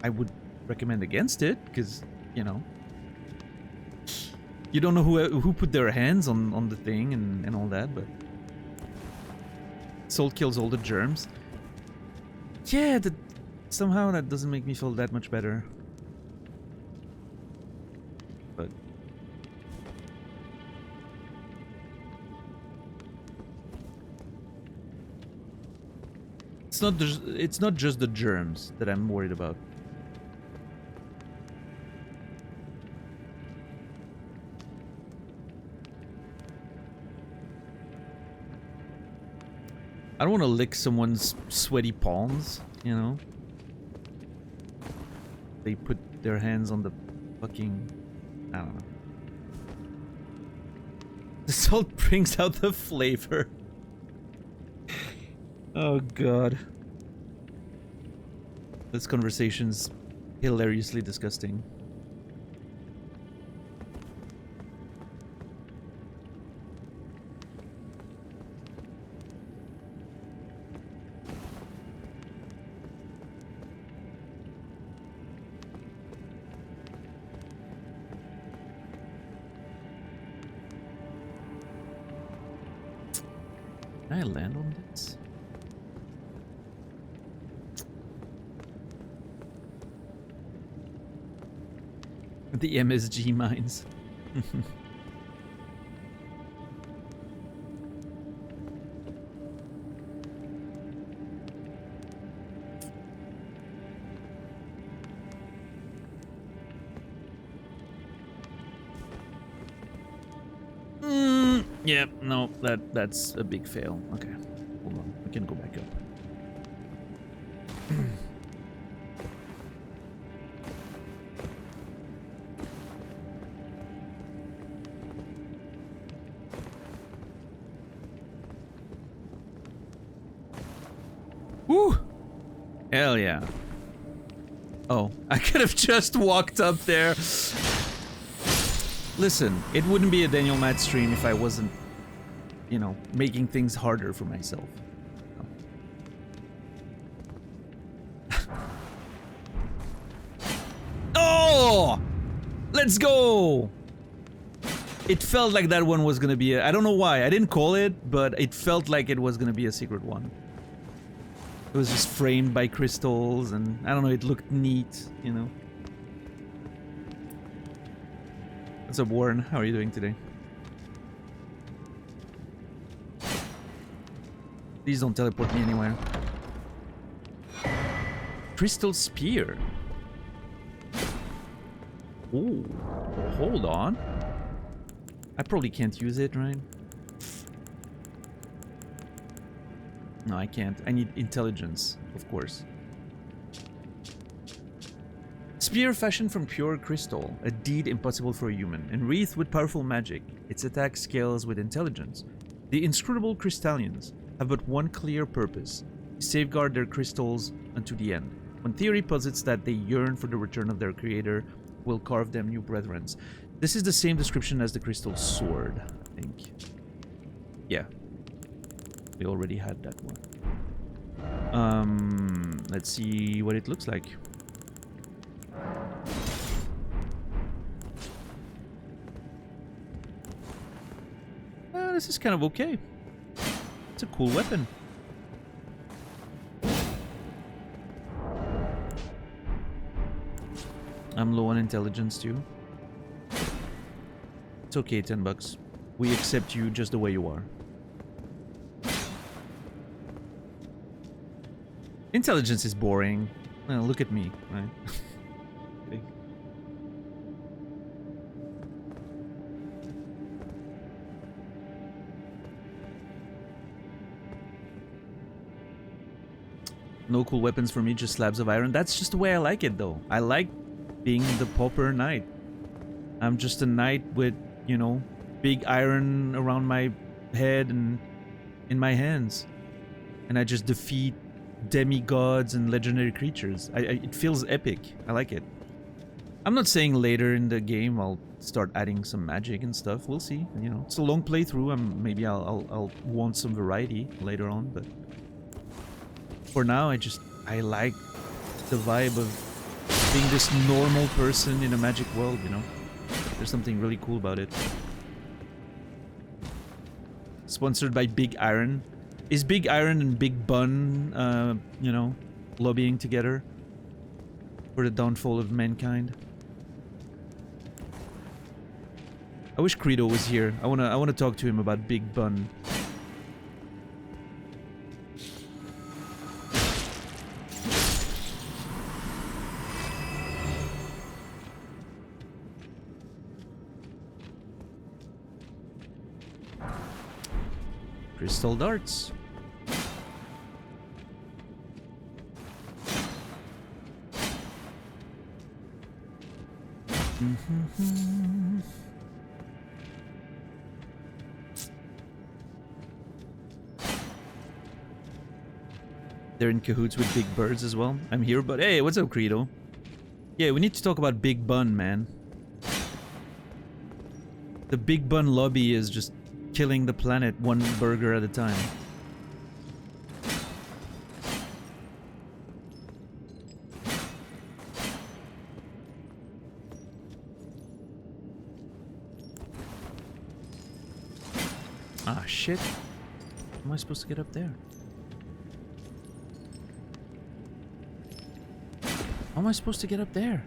I would recommend against it, because, you know, you don't know who put their hands on the thing and all that, but salt kills all the germs. Yeah, somehow that doesn't make me feel that much better. But it's not just the germs that I'm worried about. I don't want to lick someone's sweaty palms, you know? They put their hands on the fucking... I don't know. The salt brings out the flavor. Oh god. This conversation's hilariously disgusting. Can I land on this? The MSG mines. Yeah, no, that's a big fail. Okay, hold on, we can go back up. Woo! Hell yeah. Oh, I could have just walked up there. Listen, it wouldn't be a Daniel Matt stream if I wasn't, you know, making things harder for myself. Oh! Let's go! It felt like that one was gonna be I don't know why, I didn't call it, but it felt like it was gonna be a secret one. It was just framed by crystals and, I don't know, it looked neat, you know? What's up, Warren? How are you doing today? Please don't teleport me anywhere. Crystal Spear. Ooh, hold on. I probably can't use it, right? No, I can't. I need intelligence, of course. Spear fashioned from pure crystal, a deed impossible for a human, and wreathed with powerful magic. Its attack scales with intelligence. The inscrutable crystallians have but one clear purpose: safeguard their crystals unto the end. When theory posits that they yearn for the return of their creator, will carve them new brethren. This is the same description as the crystal sword, I think. Yeah. We already had that one. Let's see what it looks like. This is kind of okay. It's a cool weapon. I'm low on intelligence too. It's okay, $10. We accept you just the way you are. Intelligence is boring. Look at me, right? Okay. No cool weapons for me, just slabs of iron. That's just the way I like it, though. I like being the pauper knight. I'm just a knight with, you know, big iron around my head and in my hands. And I just defeat demigods and legendary creatures. It feels epic. I like it. I'm not saying later in the game I'll start adding some magic and stuff. We'll see. You know, it's a long playthrough. Maybe I'll want some variety later on, but for now, I like the vibe of being this normal person in a magic world, you know? There's something really cool about it. Sponsored by Big Iron. Is Big Iron and Big Bun, you know, lobbying together for the downfall of mankind? I wish Credo was here. I wanna talk to him about Big Bun. Crystal darts. They're in cahoots with Big Birds as well. I'm here, but hey, what's up, Credo? Yeah, we need to talk about Big Bun, man. The Big Bun lobby is just killing the planet one burger at a time. Ah, shit. How am I supposed to get up there? How am I supposed to get up there?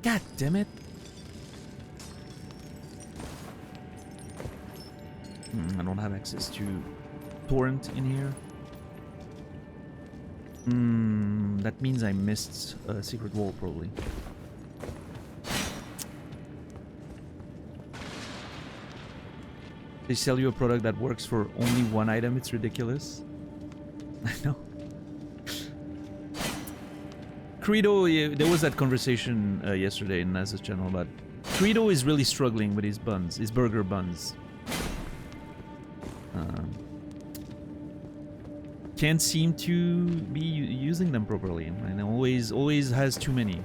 God damn it. I don't have access to torrent in here. That means I missed a secret wall, probably. They sell you a product that works for only one item. It's ridiculous. I know. Credo, there was that conversation yesterday in Nasa's channel about Credo is really struggling with his buns, his burger buns. Can't seem to be using them properly, and always has too many.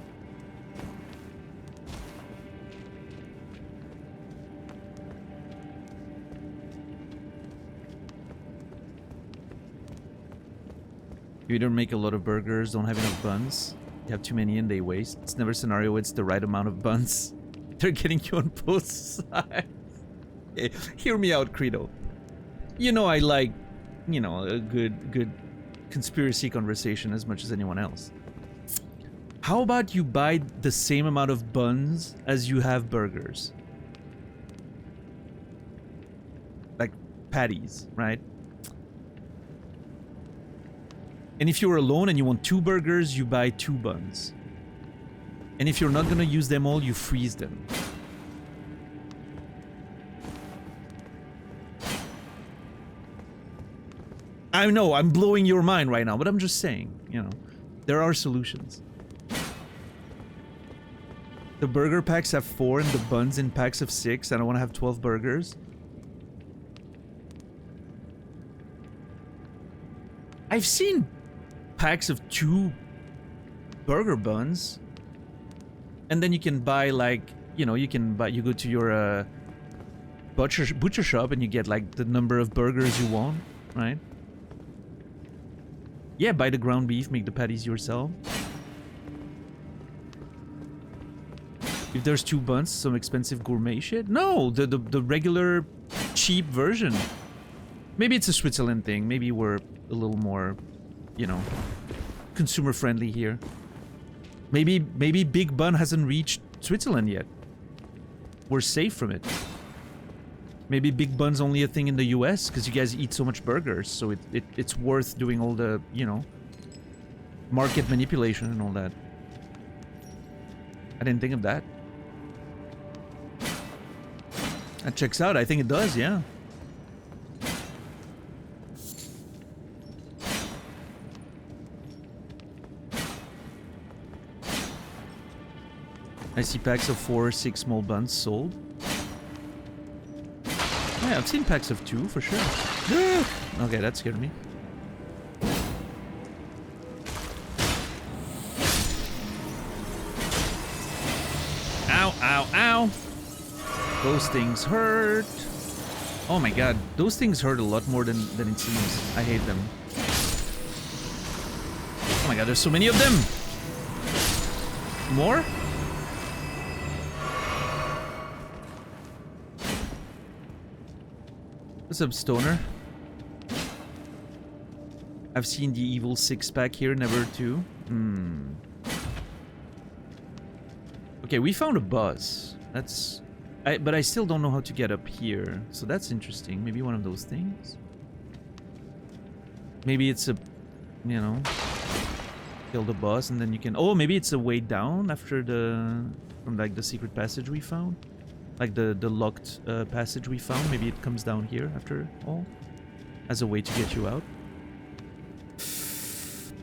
You either make a lot of burgers, don't have enough buns, you have too many and they waste. It's never a scenario where it's the right amount of buns. They're getting you on both sides. Okay, hear me out, Credo. You know I like, you know, a good conspiracy conversation as much as anyone else. How about you buy the same amount of buns as you have burgers? Like patties, right? And if you're alone and you want 2 burgers, you buy 2 buns. And if you're not gonna use them all, you freeze them. I know, I'm blowing your mind right now, but I'm just saying, you know, there are solutions. The burger packs have 4 and the buns in packs of 6, and I want to have 12 burgers. I've seen packs of 2 burger buns, and then you can buy, like, you know, you go to your butcher shop and you get like the number of burgers you want, right? Yeah, buy the ground beef, make the patties yourself. If there's 2 buns, some expensive gourmet shit? No, the regular cheap version. Maybe it's a Switzerland thing. Maybe we're a little more, you know, consumer friendly here. Maybe Big Bun hasn't reached Switzerland yet. We're safe from it. Maybe Big Bun's only a thing in the US because you guys eat so much burgers, so it's worth doing all the, you know, market manipulation and all that. I didn't think of that. That checks out. I think it does, yeah. I see packs of 4 or 6 small buns sold. Yeah, I've seen packs of 2 for sure. Okay, that scared me. Ow, ow, ow. Those things hurt. Oh my god, those things hurt a lot more than it seems. I hate them. Oh my god, there's so many of them. More? What's up, Stoner? I've seen the evil 6-pack here, never 2. Okay, we found a bus. That's... but I still don't know how to get up here. So that's interesting. Maybe one of those things? Maybe it's a... You know... Kill the boss and then you can... Oh, maybe it's a way down after the... From like the secret passage we found? Like the locked passage we found. Maybe it comes down here after all. As a way to get you out.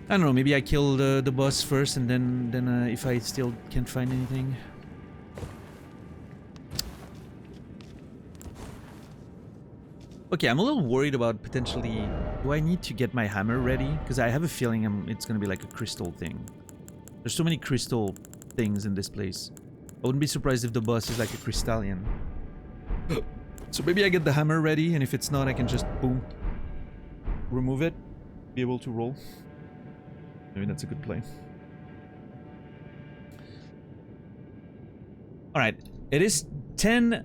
I don't know, maybe I kill the boss first and then if I still can't find anything. Okay, I'm a little worried about potentially... Do I need to get my hammer ready? Because I have a feeling it's gonna be like a crystal thing. There's so many crystal things in this place. I wouldn't be surprised if the boss is like a crystallian. So maybe I get the hammer ready, and if it's not, I can just, boom, remove it, be able to roll. Maybe that's a good play. Alright, it is 10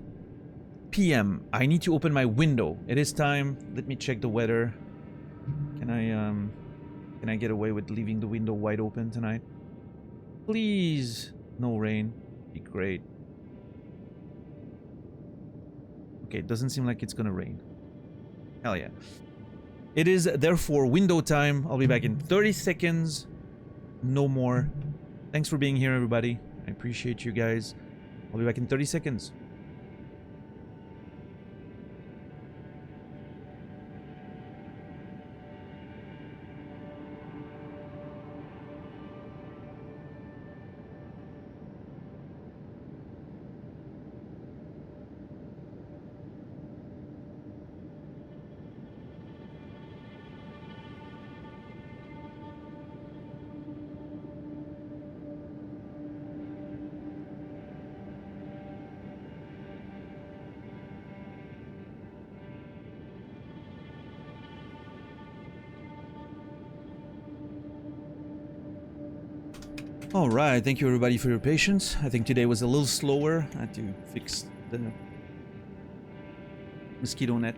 p.m. I need to open my window. It is time. Let me check the weather. Can I get away with leaving the window wide open tonight? Please, no rain. Be great. Okay, it doesn't seem like it's gonna rain. Hell yeah. It is therefore window time. I'll be back in 30 seconds. No more. Thanks for being here, everybody. I appreciate you guys. I'll be back in 30 seconds. Alright, thank you everybody for your patience. I think today was a little slower. I had to fix the mosquito net.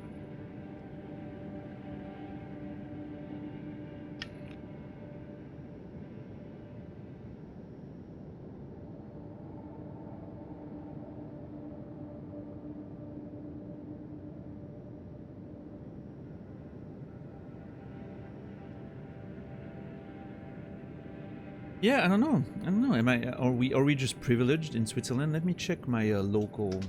Yeah, I don't know. I don't know. Are we just privileged in Switzerland? Let me check my local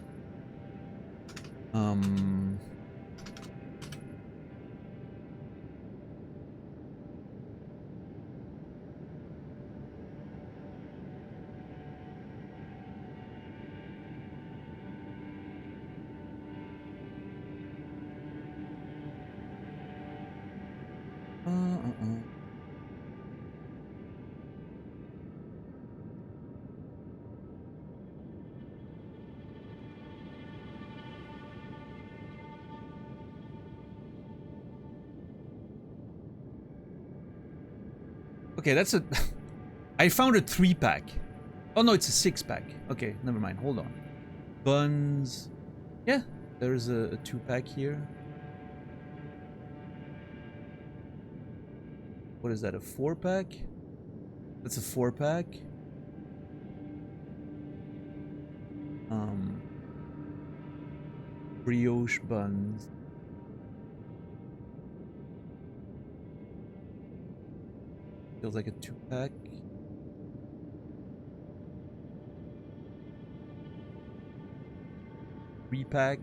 Okay, that's a... I found a 3-pack. Oh no, it's a 6-pack. Okay, never mind. Hold on. Buns. Yeah, there's a 2-pack here. What is that, a 4-pack? That's a 4-pack. Brioche buns. Feels like a 2-pack. Pack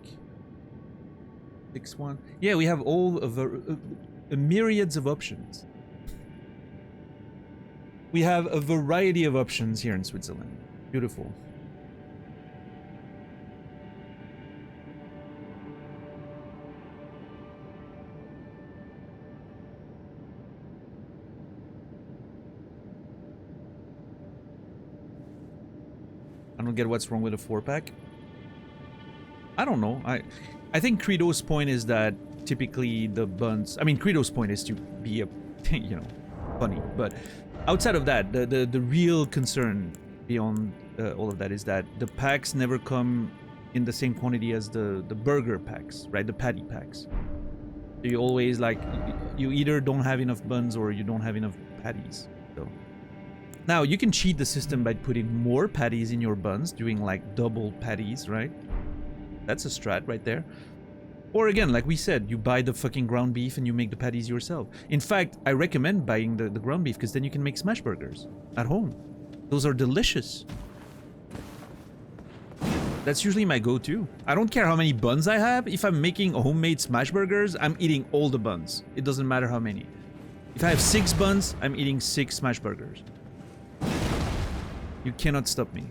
6-1. Yeah, we have all of a myriads of options. We have a variety of options here in Switzerland. Beautiful. I don't get what's wrong with a 4-pack. I don't know. I think Credo's point is that typically the buns... I mean, Credo's point is to be a, you know, funny. But outside of that, the real concern beyond all of that is that the packs never come in the same quantity as the burger packs, right? The patty packs. So you always, like, you either don't have enough buns or you don't have enough patties. So now, you can cheat the system by putting more patties in your buns, doing, like, double patties, right? That's a strat right there. Or again, like we said, you buy the fucking ground beef and you make the patties yourself. In fact, I recommend buying the ground beef because then you can make smash burgers at home. Those are delicious. That's usually my go-to. I don't care how many buns I have. If I'm making homemade smash burgers, I'm eating all the buns. It doesn't matter how many. If I have 6 buns, I'm eating 6 smash burgers. You cannot stop me.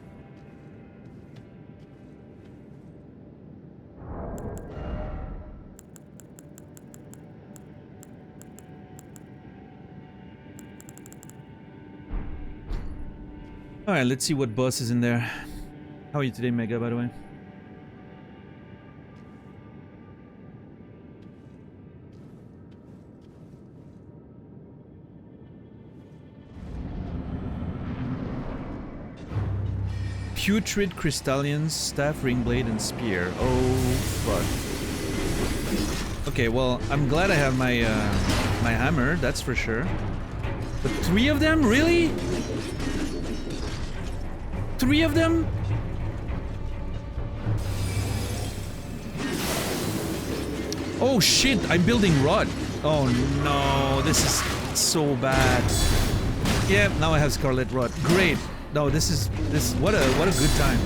Alright, let's see what boss is in there. How are you today, Mega, by the way? Putrid Crystallions, Staff, Ring Blade, and Spear. Oh, fuck. Okay, well, I'm glad I have my, my hammer, that's for sure. But 3 of them? Really? 3 of them? Oh shit, I'm building rod. Oh no, this is so bad. Yeah, now I have Scarlet Rod. Great. No, this what a good time.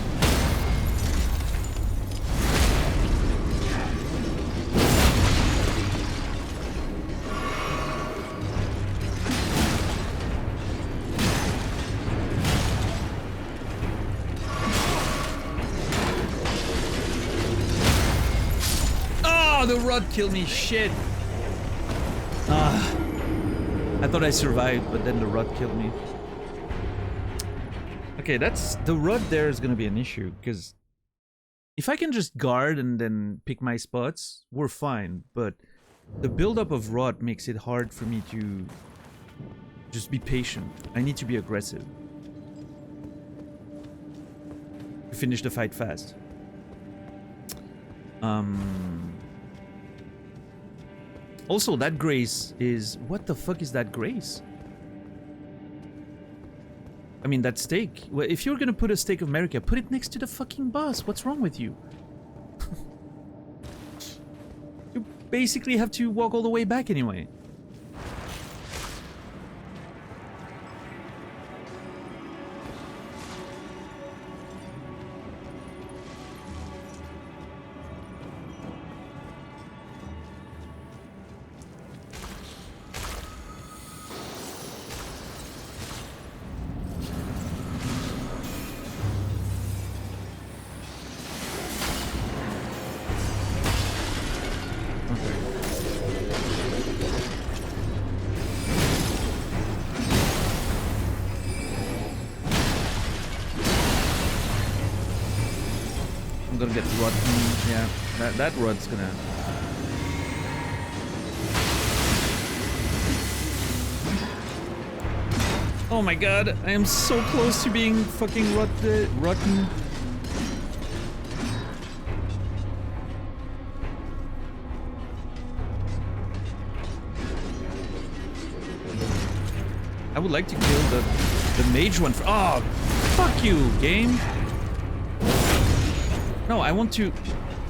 The rod killed me, shit. I thought I survived, but then the rod killed me. Okay, the rod there is gonna be an issue, because if I can just guard and then pick my spots, we're fine, but the buildup of rod makes it hard for me to just be patient. I need to be aggressive. To finish the fight fast. Also, that grace is... What the fuck is that grace? I mean, that stake. Well, if you're gonna put a stake of America, put it next to the fucking boss. What's wrong with you? You basically have to walk all the way back anyway. I'm gonna get rod. Yeah, that rod's gonna... Oh my god, I am so close to being fucking rotten. I would like to kill the mage one. Oh, fuck you, game. No, I want to...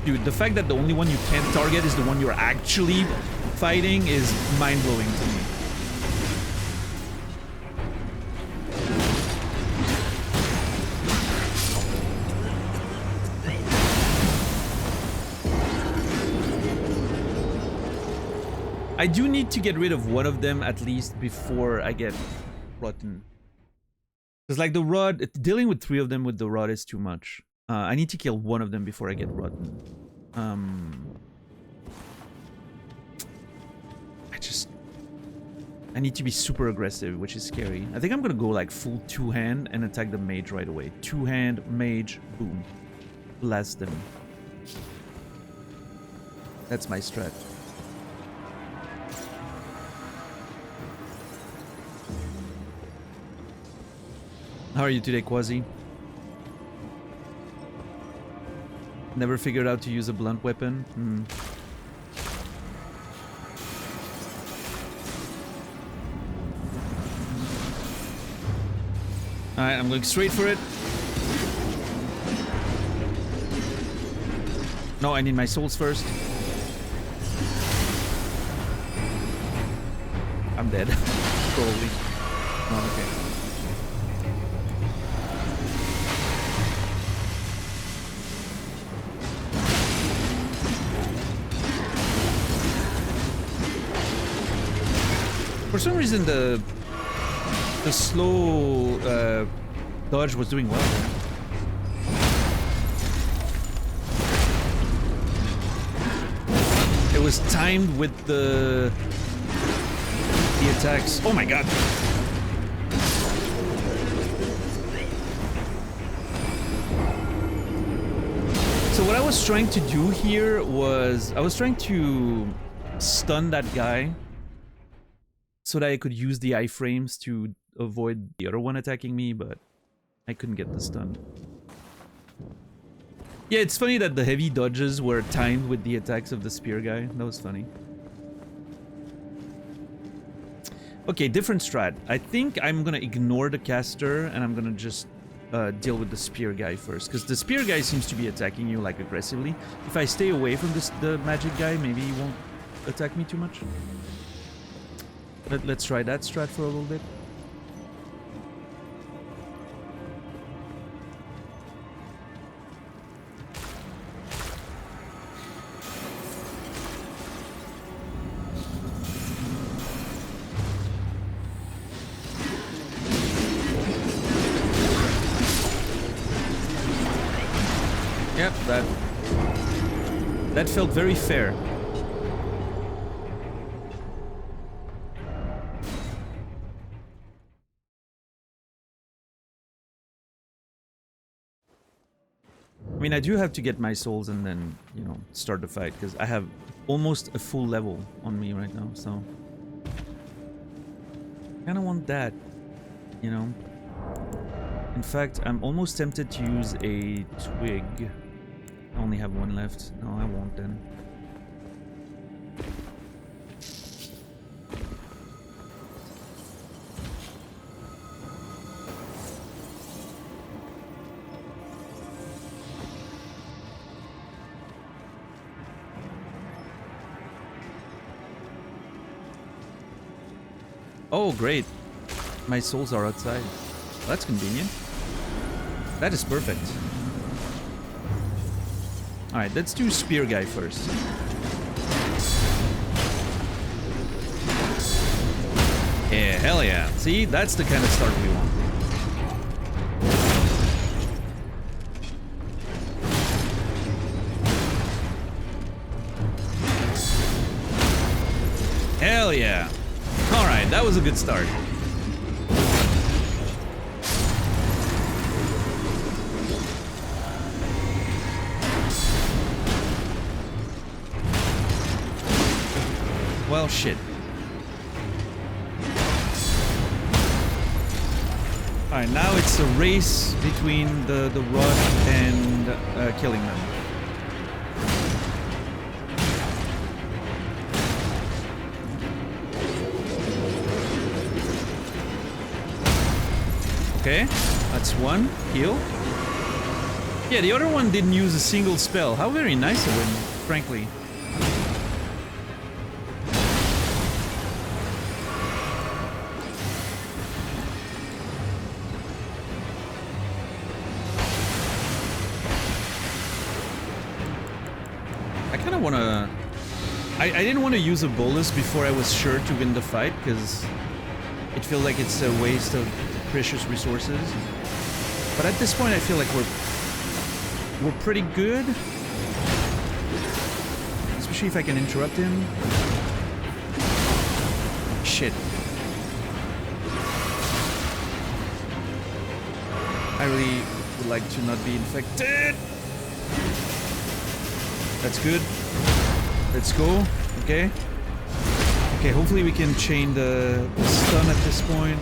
Dude, the fact that the only one you can't target is the one you're actually fighting is mind-blowing to me. I do need to get rid of one of them at least before I get rotten. Because like the rod, dealing with 3 of them with the rod is too much. I need to kill one of them before I get rotten. I need to be super aggressive, which is scary. I think I'm gonna go like full 2-hand and attack the mage right away. 2-hand, mage, boom. Blast them. That's my strat. How are you today, Quasi? Never figured out to use a blunt weapon? Alright, I'm going straight for it. No, I need my souls first. I'm dead. Probably. Oh, okay. For some reason, the slow dodge was doing well there. It was timed with the attacks. Oh my god! So what I was trying to do here was I was trying to stun that guy, so that I could use the iframes to avoid the other one attacking me, but I couldn't get the stun. Yeah, it's funny that the heavy dodges were timed with the attacks of the spear guy. That was funny. Okay, different strat. I think I'm gonna ignore the caster and I'm gonna just deal with the spear guy first, because the spear guy seems to be attacking you like aggressively. If I stay away from the magic guy, maybe he won't attack me too much. Let's try that strat for a little bit. Yep, that felt very fair. I mean, I do have to get my souls and then, you know, start the fight, because I have almost a full level on me right now, so... I kinda want that, you know? In fact, I'm almost tempted to use a twig. I only have one left. No, I won't then. Oh, great. My souls are outside. That's convenient. That is perfect. Alright, let's do spear guy first. Yeah, hell yeah. See, that's the kind of start we want. Hell yeah. Alright, that was a good start. Well, shit. Alright, now it's a race between the rod and killing them. Okay, that's one heal. Yeah, the other one didn't use a single spell. How very nice of him, frankly. I kind of want to... I didn't want to use a bolus before I was sure to win the fight, because it feels like it's a waste of precious resources. But at this point, I feel like we're pretty good. Especially if I can interrupt him. Shit. I really would like to not be infected. That's good. Let's go. Okay. Okay, hopefully we can chain the stun at this point.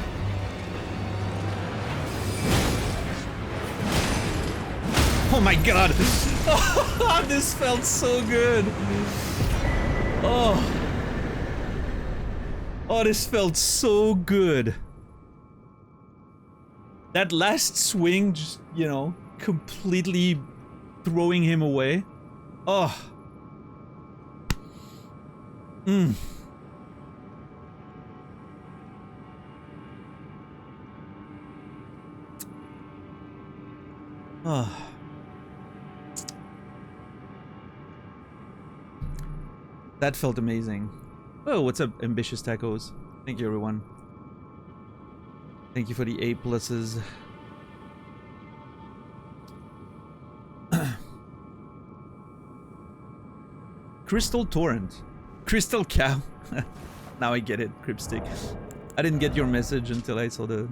Oh my god! Oh, this felt so good! Oh. Oh, this felt so good. That last swing just, you know, completely throwing him away. Oh. Mm. Oh. That felt amazing. Oh, what's up, Ambitious Tacos? Thank you, everyone. Thank you for the A pluses. Crystal Torrent. Crystal Cow. Now I get it, Crypstick. I didn't get your message until I saw the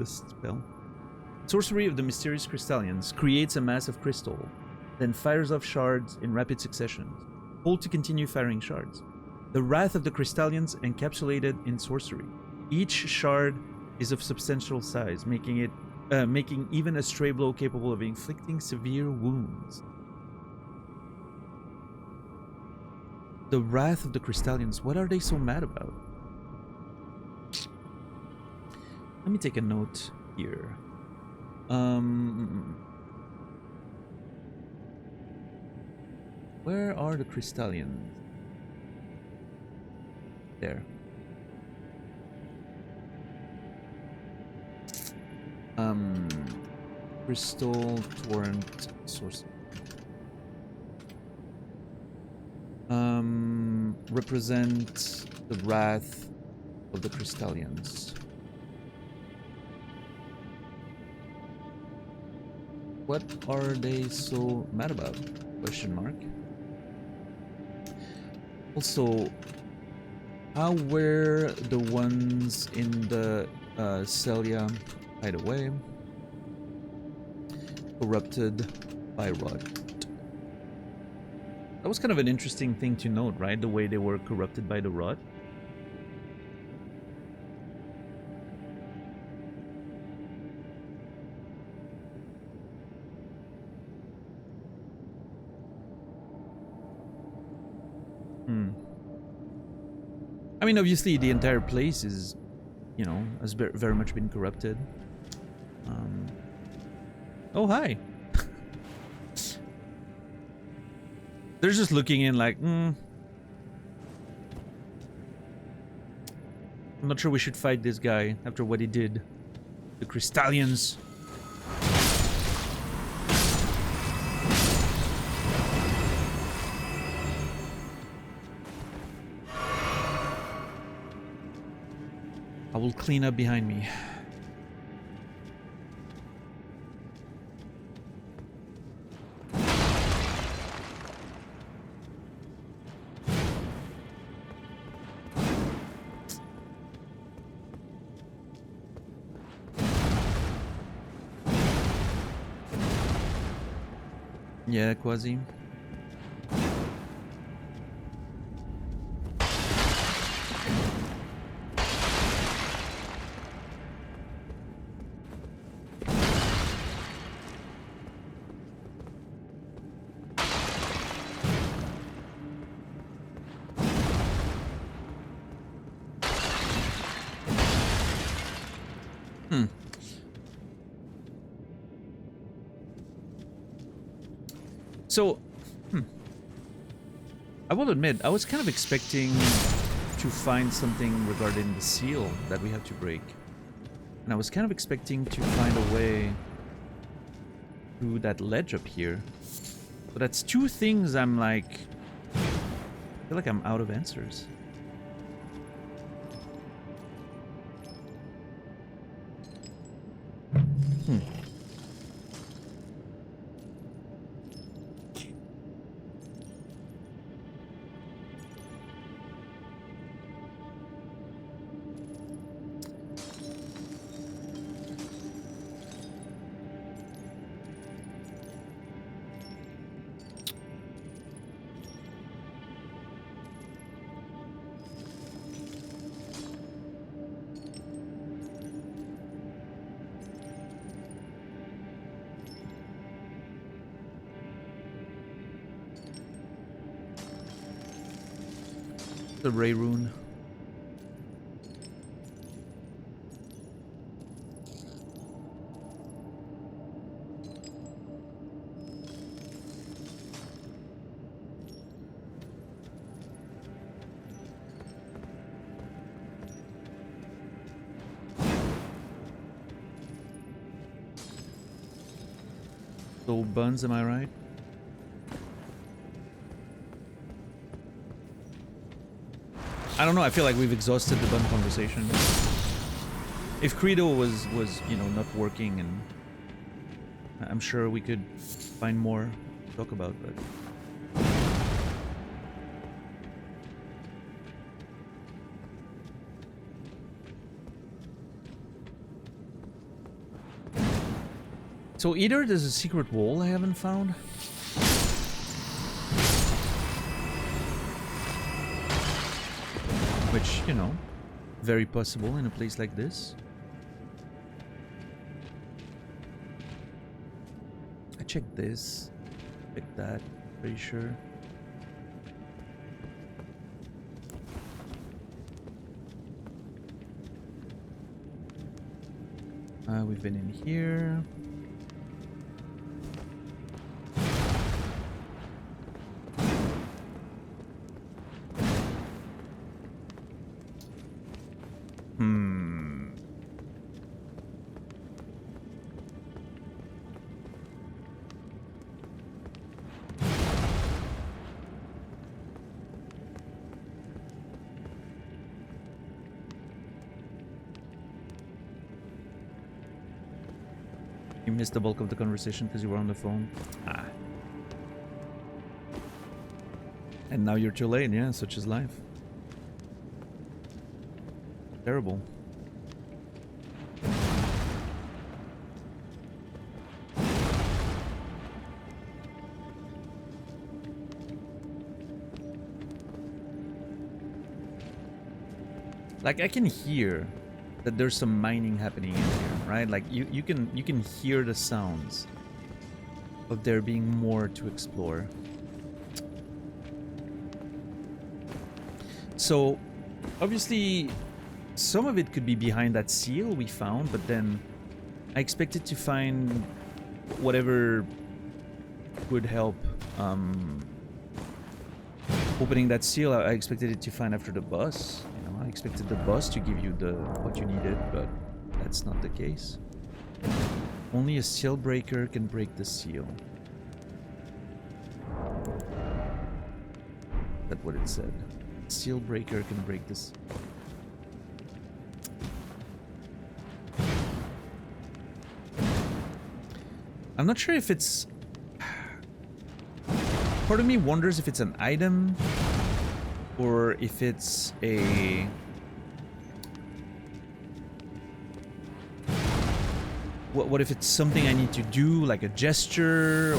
spell. Sorcery of the Mysterious Crystallians creates a mass of crystal, then fires off shards in rapid succession. Hold to continue firing shards. The Wrath of the Crystallians encapsulated in sorcery. Each shard is of substantial size, making even a stray blow capable of inflicting severe wounds. The Wrath of the Crystallians. What are they so mad about? Let me take a note here. Where are the Crystallians? There. Crystal Torrent Source. Represent the Wrath of the Crystallians. What are they so mad about? Question mark. Also, how were the ones in the Celia hide away? Corrupted by rot. That was kind of an interesting thing to note, right? The way they were corrupted by the rot. I mean, obviously, the entire place is, you know, has very much been corrupted. Oh, hi. They're just looking in like, I'm not sure we should fight this guy after what he did. The Crystallians. I will clean up behind me. Yeah, Quasi. Hmm. So, I will admit, I was kind of expecting to find something regarding the seal that we have to break. And I was kind of expecting to find a way through that ledge up here. But that's two things I'm like... I feel like I'm out of answers. The Ray Rune. So buns, am I right? I don't know, I feel like we've exhausted the bun conversation. If Credo was, you know, not working, and I'm sure we could find more to talk about, but... So either there's a secret wall I haven't found, which, you know, very possible in a place like this. I checked this, checked that, pretty sure. We've been in here. You missed the bulk of the conversation because you were on the phone. Ah. And now you're too late, yeah, such is life. Terrible. Like, I can hear that there's some mining happening in here, right? Like, you can hear the sounds of there being more to explore. So, obviously, some of it could be behind that seal we found, but then I expected to find whatever would help opening that seal. I expected it to find after the boss. You know, I expected the boss to give you what you needed, but that's not the case. Only a seal breaker can break the seal. That's what it said. Seal breaker can break this. I'm not sure if it's... Part of me wonders if it's an item or if it's a... What if it's something I need to do, like a gesture, or...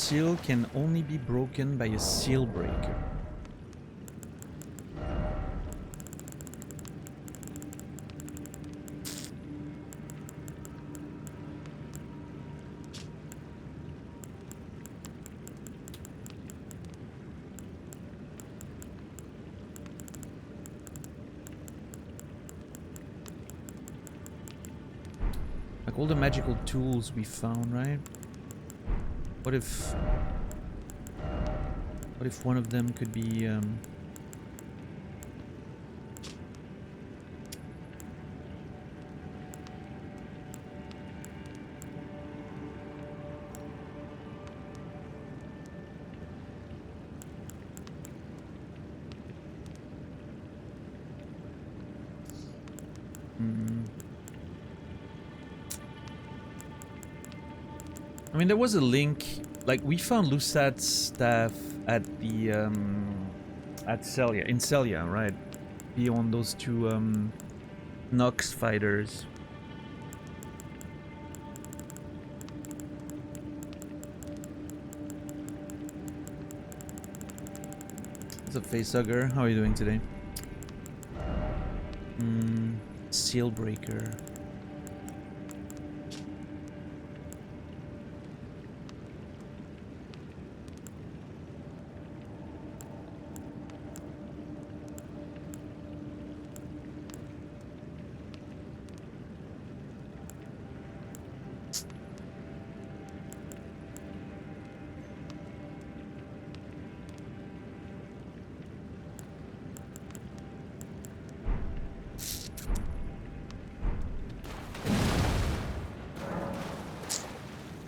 seal can only be broken by a seal breaker. Like all the magical tools we found, right? What if one of them could be I mean, there was a link. Like, we found Lusat's staff at the at Celia, in Celia, right? Beyond those two Nox fighters. What's up, Facehugger? How are you doing today? Seal breaker.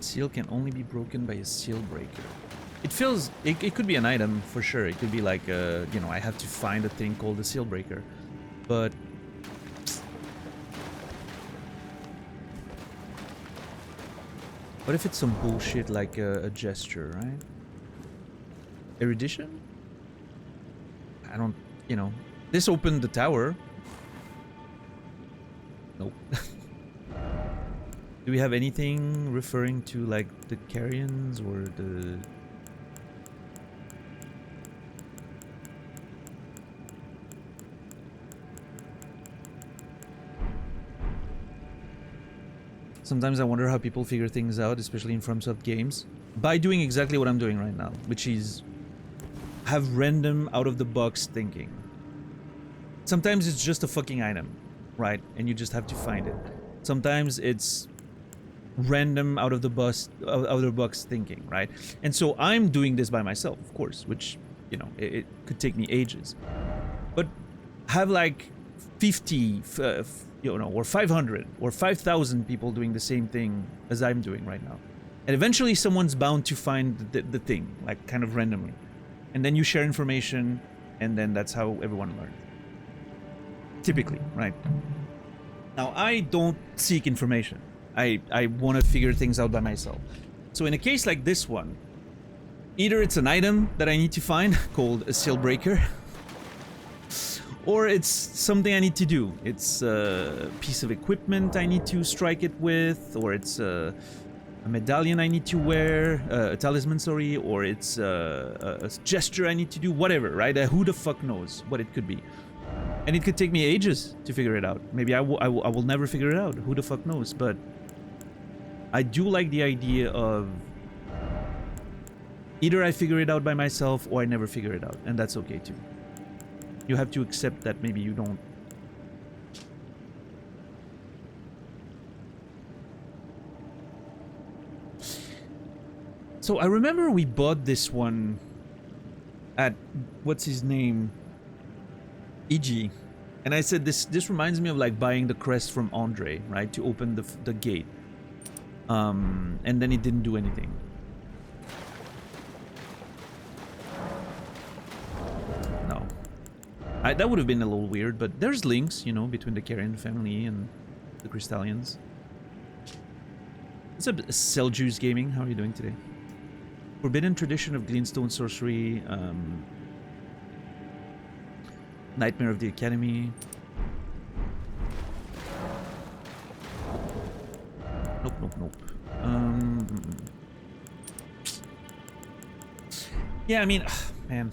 Seal can only be broken by a seal breaker. It feels... It could be an item, for sure. It could be like, you know, I have to find a thing called a seal breaker. But... what if it's some bullshit like a gesture, right? Erudition? I don't... You know... This opened the tower. Nope. Do we have anything referring to like the Carians or the... Sometimes I wonder how people figure things out, especially in FromSoft games, by doing exactly what I'm doing right now, which is have random out-of-the-box thinking. Sometimes it's just a fucking item, right? And you just have to find it. Sometimes it's random out of the box thinking, right? And so I'm doing this by myself, of course, which, you know, it could take me ages. But have like 50, you know, or 500 or 5,000 people doing the same thing as I'm doing right now. And eventually someone's bound to find the thing, like kind of randomly. And then you share information, and then that's how everyone learns. Typically, right? Now, I don't seek information. I want to figure things out by myself. So in a case like this one, either it's an item that I need to find called a seal breaker, or it's something I need to do. It's a piece of equipment I need to strike it with, or it's a medallion I need to wear, a talisman, sorry, or it's a gesture I need to do, whatever, right? Who the fuck knows what it could be? And it could take me ages to figure it out. Maybe I will never figure it out. Who the fuck knows? But I do like the idea of either I figure it out by myself or I never figure it out. And that's okay too. You have to accept that maybe you don't. So I remember we bought this one at, what's his name? EG. And I said this reminds me of like buying the crest from Andre, right? To open the gate. And then it didn't do anything. No. That would have been a little weird, but there's links, you know, between the Carian family and the Crystallians. What's up, Seljuice Gaming? How are you doing today? Forbidden tradition of Gleanstone sorcery. Nightmare of the Academy. Nope. Yeah, I mean, man.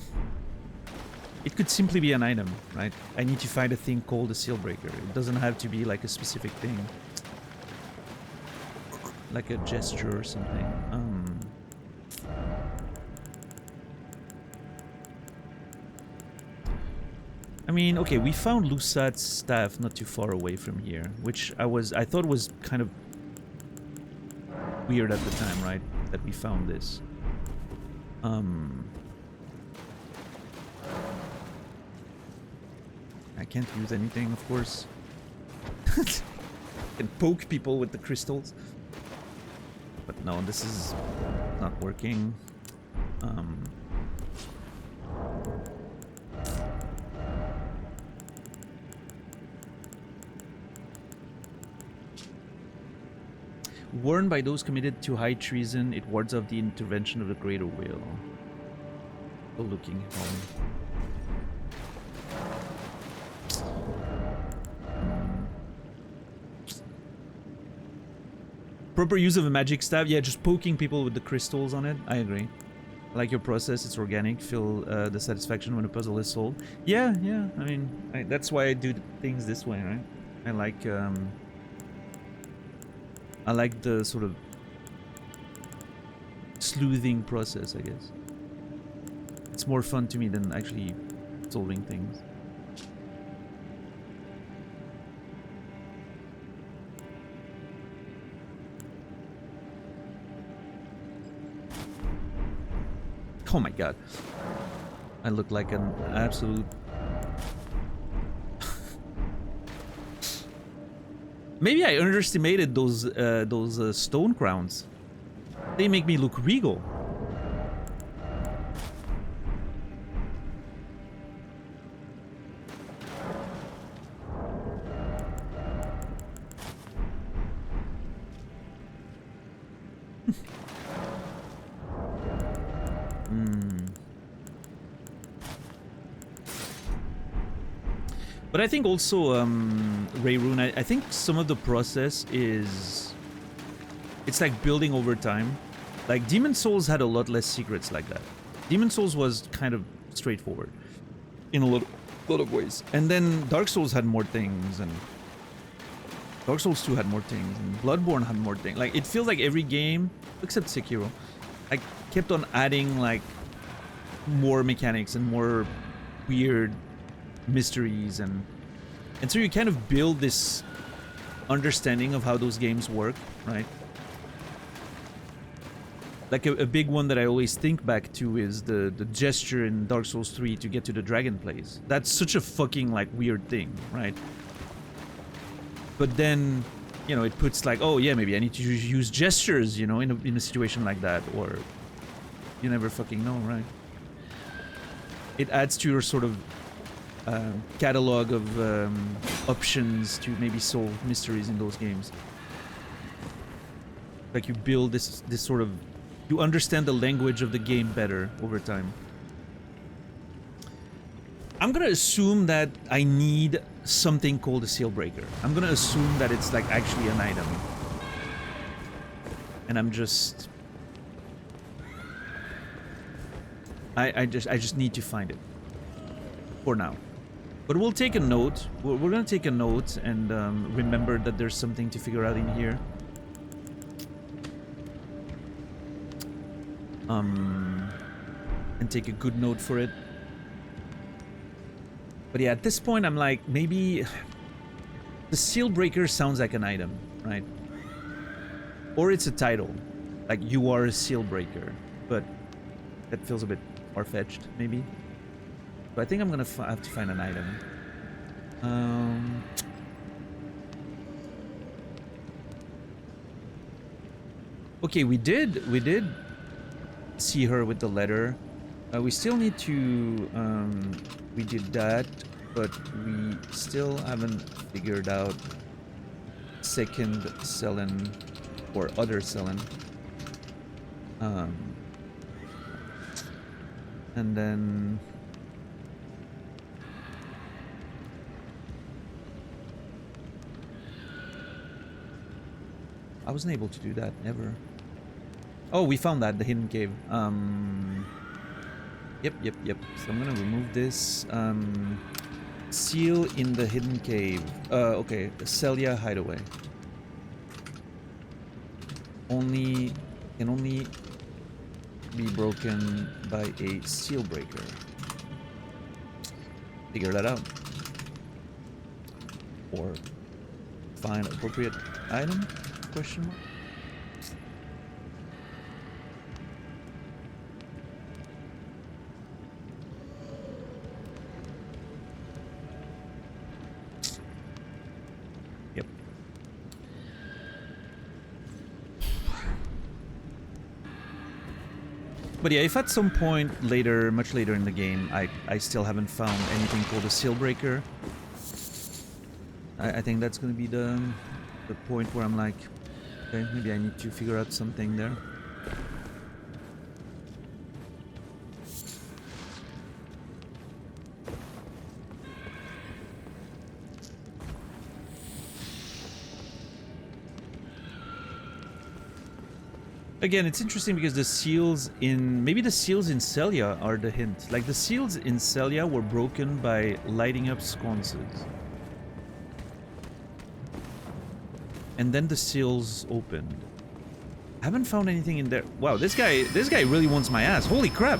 It could simply be an item, right? I need to find a thing called a seal breaker. It doesn't have to be like a specific thing. Like a gesture or something. I mean, okay, we found Lusat's staff not too far away from here, which I thought was kind of weird at the time, right? That we found this. I can't use anything, of course. Can poke people with the crystals. But no, this is not working. Warned by those committed to high treason, it wards off the intervention of the greater will. Go looking home. Proper use of a magic staff, yeah, just poking people with the crystals on it. I agree. I like your process, it's organic. Feel the satisfaction when a puzzle is solved. Yeah, yeah. I mean, that's why I do things this way, right? I like the sort of sleuthing process, I guess. It's more fun to me than actually solving things. Oh my god. I look like an absolute... Maybe I underestimated those stone crowns. They make me look regal. But I think also, Rayroon, I think some of the process is... It's like building over time. Like, Demon Souls had a lot less secrets like that. Demon Souls was kind of straightforward in a lot of ways. And then Dark Souls had more things, and Dark Souls 2 had more things, and Bloodborne had more things. Like, it feels like every game, except Sekiro, I kept on adding, like, more mechanics and more weird mysteries, and so you kind of build this understanding of how those games work, right? Like a big one that I always think back to is the gesture in Dark Souls 3 to get to the dragon place. That's such a fucking like weird thing, right? But then, you know, it puts like, oh yeah, maybe I need to use gestures, you know, in a situation like that, or you never fucking know, right? It adds to your sort of catalog of options to maybe solve mysteries in those games. Like you build this sort of, you understand the language of the game better over time. I'm gonna assume that I need something called a seal breaker. I'm gonna assume that it's like actually an item, and I'm just I just need to find it for now. But we'll take a note. We're gonna take a note and remember that there's something to figure out in here. And take a good note for it. But yeah, at this point I'm like, maybe the seal breaker sounds like an item, right? Or it's a title, like you are a seal breaker, but that feels a bit far-fetched, maybe. So I think I'm gonna have to find an item. Okay, we did see her with the letter. We still need to, we did that, but we still haven't figured out second Selene or other Selene. And then I wasn't able to do that, never. Oh, we found that, the hidden cave. Yep. So I'm gonna remove this. Seal in the hidden cave. Okay. Celia hideaway. Can only be broken by a seal breaker. Figure that out. Or find appropriate item? Question mark. Yep. But yeah, if at some point later, much later in the game, I still haven't found anything called a seal breaker, I think that's gonna be the point where I'm like, okay, maybe I need to figure out something there. Again, it's interesting because the seals in... Maybe the seals in Celia are the hint. Like, the seals in Celia were broken by lighting up sconces. And then the seals opened. I haven't found anything in there. Wow, this guy really wants my ass. Holy crap!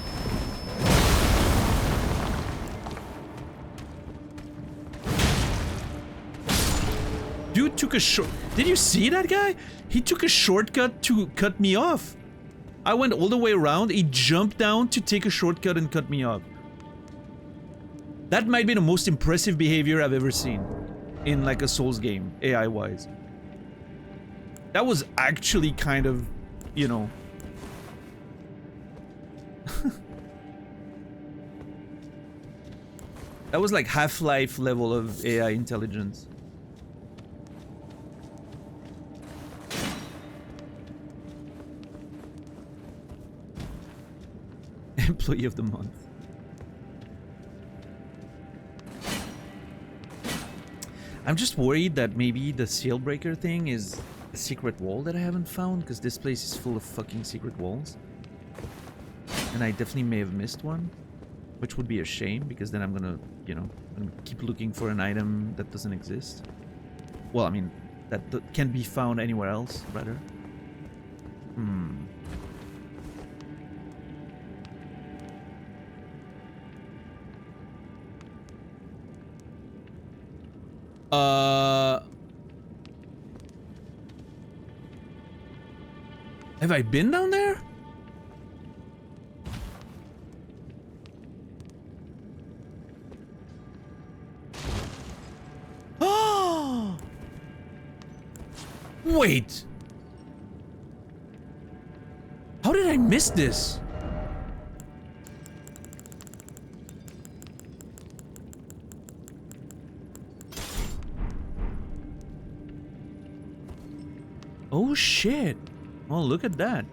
Dude took a short... Did you see that guy? He took a shortcut to cut me off. I went all the way around. He jumped down to take a shortcut and cut me off. That might be the most impressive behavior I've ever seen in like a Souls game, AI-wise. That was actually kind of, you know... That was like Half-Life level of AI intelligence. Employee of the month. I'm just worried that maybe the seal breaker thing is a secret wall that I haven't found, because this place is full of fucking secret walls. And I definitely may have missed one, which would be a shame, because then I'm gonna, you know, I'm gonna keep looking for an item that doesn't exist. Well, I mean, that can be found anywhere else, rather. Have I been down there? Oh! Wait! How did I miss this? Oh shit. Oh, look at that.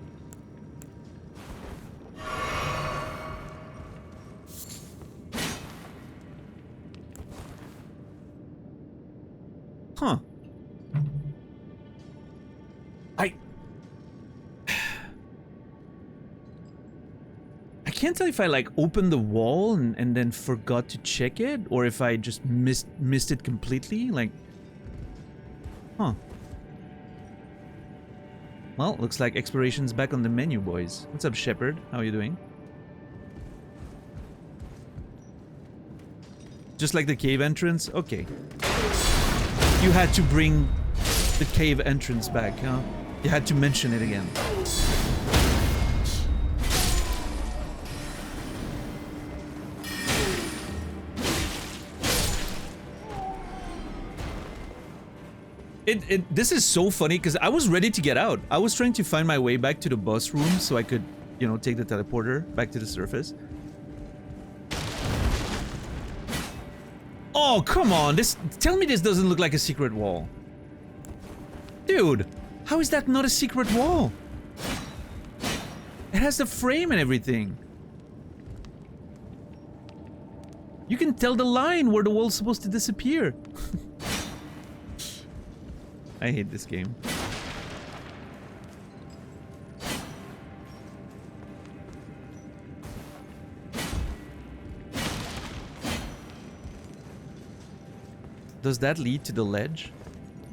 Huh. I can't tell if I like opened the wall and then forgot to check it, or if I just missed it completely. Like, huh. Well, looks like exploration's back on the menu, boys. What's up, Shepard? How are you doing? Just like the cave entrance? Okay. You had to bring the cave entrance back, huh? You had to mention it again. This is so funny because I was ready to get out. I was trying to find my way back to the boss room so I could, you know, take the teleporter back to the surface. Oh, come on. Tell me this doesn't look like a secret wall. Dude, how is that not a secret wall? It has the frame and everything. You can tell the line where the wall's supposed to disappear. I hate this game. Does that lead to the ledge?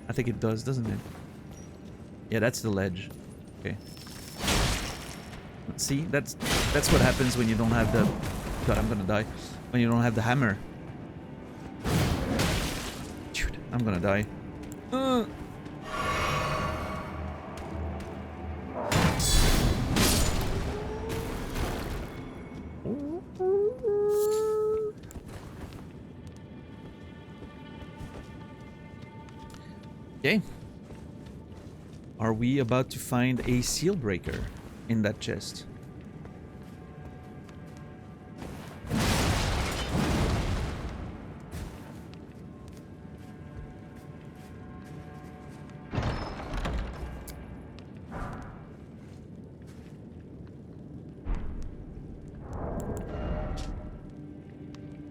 I think it does, doesn't it? Yeah, that's the ledge. Okay. See, that's what happens when you don't have the... God, I'm gonna die. When you don't have the hammer. Dude, I'm gonna die. Okay. Are we about to find a seal breaker in that chest?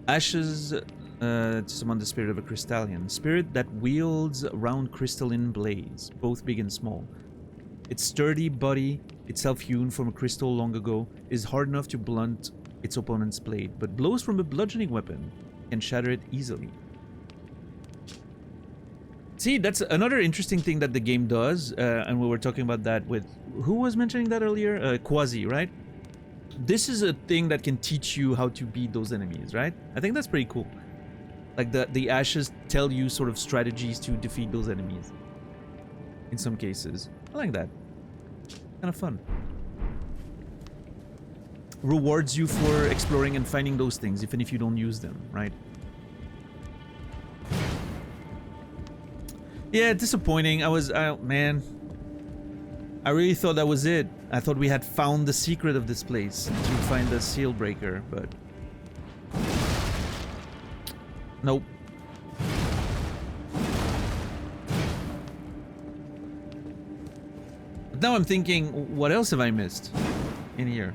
Ashes to summon the spirit of a crystallion. Spirit that wields round crystalline blades, both big and small. Its sturdy body, itself hewn from a crystal long ago, is hard enough to blunt its opponent's blade, but blows from a bludgeoning weapon can shatter it easily. See, that's another interesting thing that the game does, and we were talking about that with... Who was mentioning that earlier? Quasi, right? This is a thing that can teach you how to beat those enemies, right? I think that's pretty cool. Like the ashes tell you sort of strategies to defeat those enemies. In some cases. I like that. Kind of fun. Rewards you for exploring and finding those things, even if you don't use them, right? Yeah, disappointing. Man. I really thought that was it. I thought we had found the secret of this place to find the seal breaker, but... Nope. But now I'm thinking, what else have I missed in here?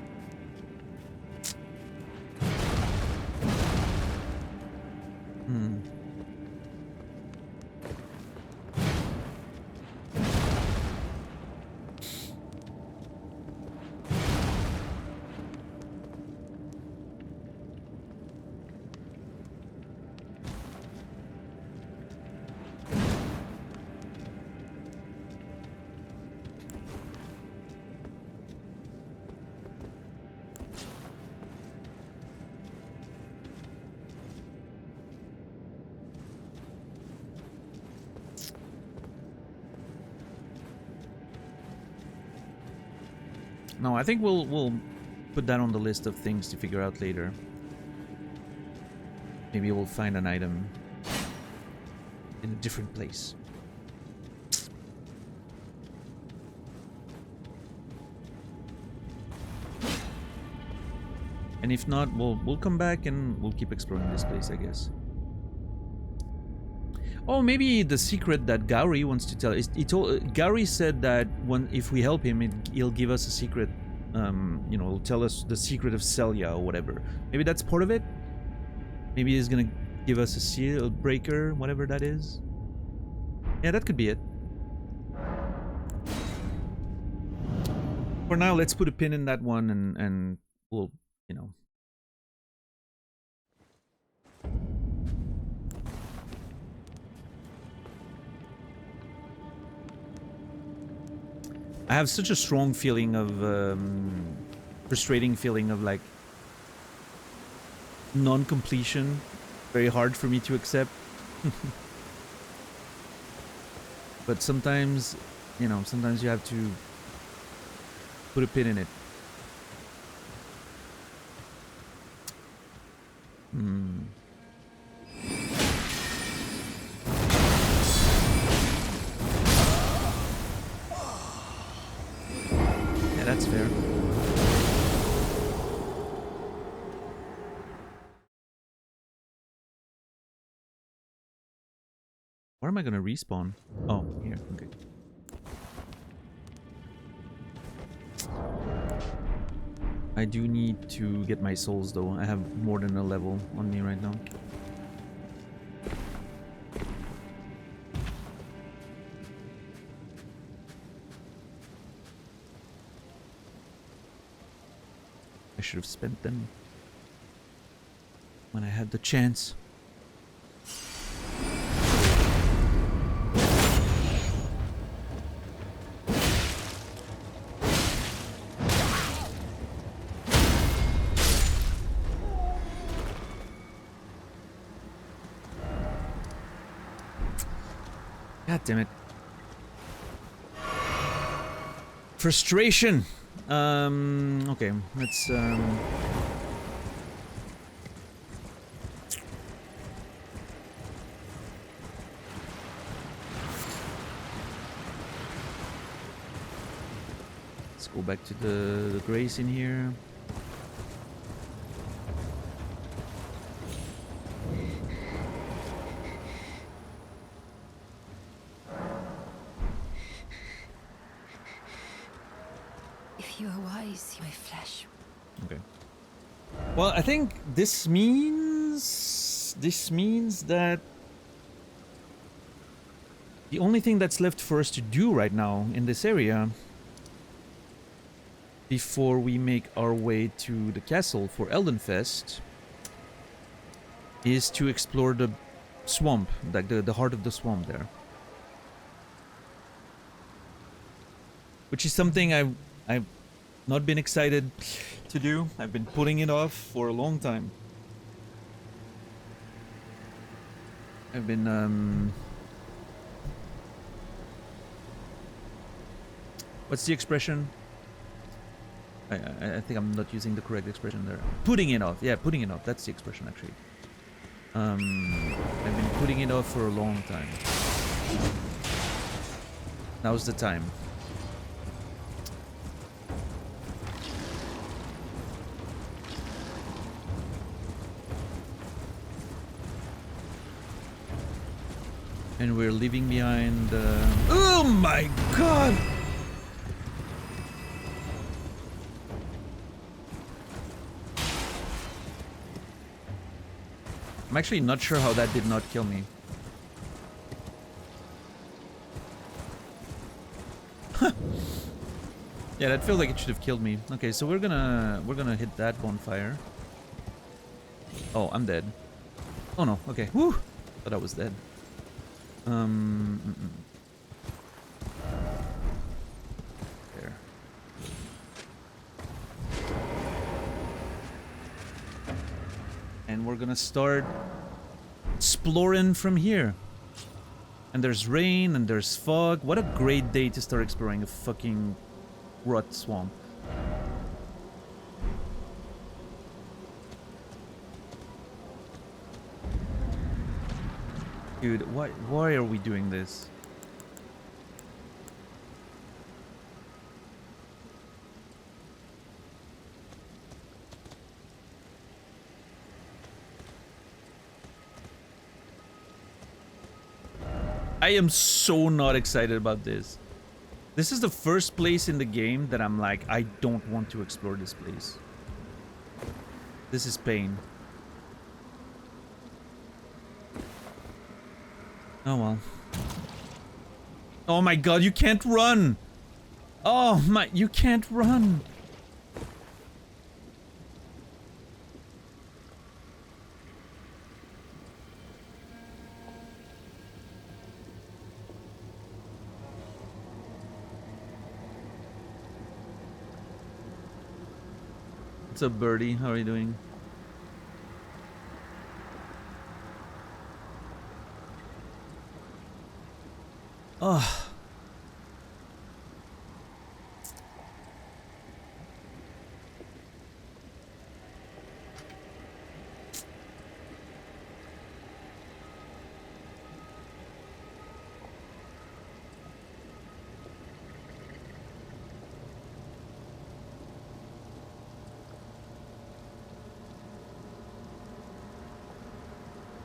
No, I think we'll put that on the list of things to figure out later. Maybe we'll find an item in a different place. And if not, we'll come back and we'll keep exploring this place, I guess. Oh, maybe the secret that Gary wants to tell. Gary said that if we help him, he'll give us a secret. You know, he'll tell us the secret of Celia or whatever. Maybe that's part of it. Maybe he's gonna give us a seal breaker, whatever that is. Yeah, that could be it. For now, let's put a pin in that one, and we'll, you know. I have such a strong feeling of, frustrating feeling of like non-completion. Very hard for me to accept. But sometimes, you know, sometimes you have to put a pin in it. That's fair. Where am I gonna respawn? Oh, here. Okay. I do need to get my souls though. I have more than a level on me right now. I should have spent them when I had the chance. God damn it. Frustration. Okay, let's go back to the grace in here. If you are wise, my flesh. Okay. Well, I think this means that the only thing that's left for us to do right now in this area before we make our way to the castle for Eldenfest is to explore the swamp, like the heart of the swamp there. Which is something I've not been excited to do. I've been putting it off for a long time. I've been what's the expression? I think I'm not using the correct expression there. Putting it off. Yeah, putting it off. That's the expression, actually. I've been putting it off for a long time. Now's the time. And we're leaving behind... Oh my god! I'm actually not sure how that did not kill me. Yeah, that feels like it should have killed me. Okay, so we're gonna hit that bonfire. Oh, I'm dead. Oh no, okay. Woo! Thought I was dead. There. And we're gonna start exploring from here. And there's rain and there's fog. What a great day to start exploring a fucking rot swamp. Dude, why are we doing this? I am so not excited about this. This is the first place in the game that I'm like, I don't want to explore this place. This is pain. Oh well. Oh my god, you can't run! Oh my, you can't run! What's up, Birdie? How are you doing? Oh.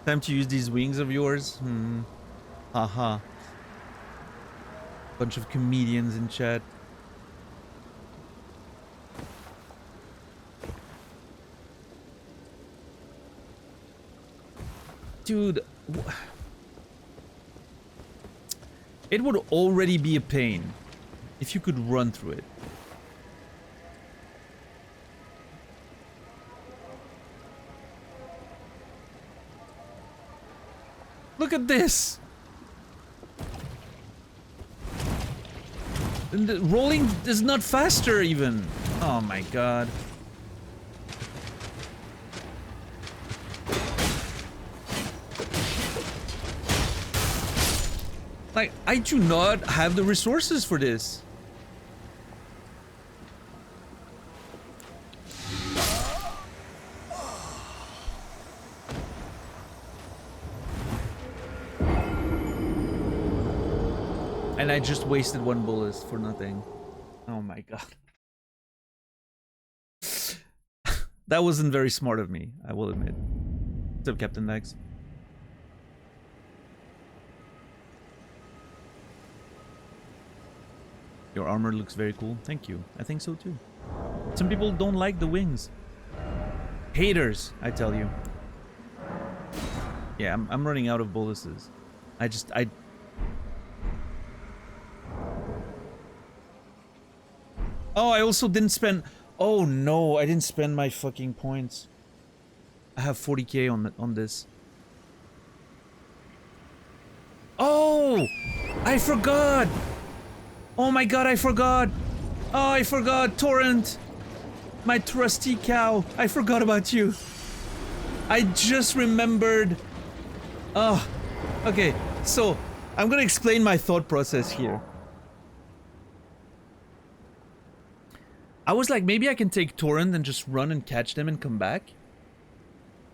Time to use these wings of yours? Haha. Bunch of comedians in chat. Dude, it would already be a pain if you could run through it. Look at this! And the rolling is not faster even. Oh my god. Like, I do not have the resources for this. And I just wasted one bullet for nothing. Oh my god. That wasn't very smart of me, I will admit. What's up, Captain Max? Your armor looks very cool. Thank you. I think so too. Some people don't like the wings. Haters, I tell you. Yeah, I'm running out of boluses. I... Oh, I also didn't spend... Oh no, I didn't spend my fucking points. I have 40k on this. Oh! I forgot! Oh my god, I forgot! Oh, I forgot! Torrent! My trusty cow! I forgot about you! I just remembered... Oh, okay, so I'm gonna explain my thought process here. I was like, maybe I can take Torrent and just run and catch them and come back.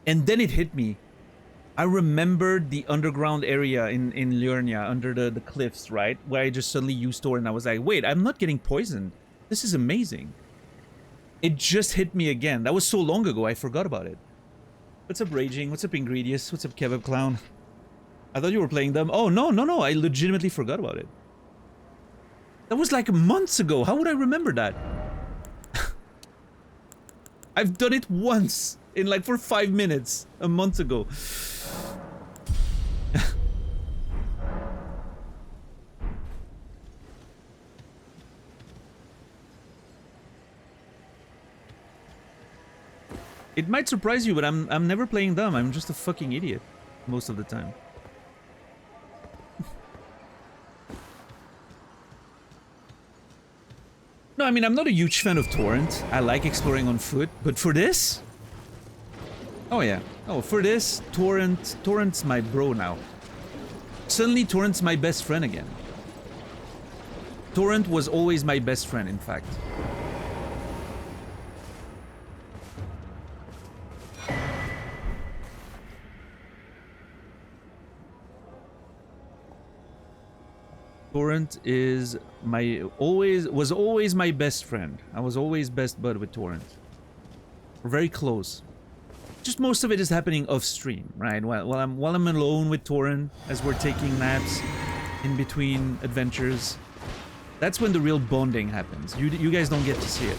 And then it hit me. I remembered the underground area in Liurnia under the cliffs, right? Where I just suddenly used Torrent and I was like, wait, I'm not getting poisoned. This is amazing. It just hit me again. That was so long ago, I forgot about it. What's up, Raging? What's up, Ingredius? What's up, Kebab Clown? I thought you were playing them. Oh, no, no, no. I legitimately forgot about it. That was like months ago. How would I remember that? I've done it once in like for 5 minutes a month ago. It might surprise you, but I'm never playing dumb. I'm just a fucking idiot most of the time. No, I mean, I'm not a huge fan of Torrent. I like exploring on foot, but for this? Oh yeah. Oh, for this, Torrent's my bro now. Suddenly, Torrent's my best friend again. Torrent was always my best friend, in fact. Torrent is was always my best friend. I was always best bud with Torrent. We're very close. Just most of it is happening off stream, right? While I'm alone with Torrent, as we're taking naps in between adventures. That's when the real bonding happens. You guys don't get to see it.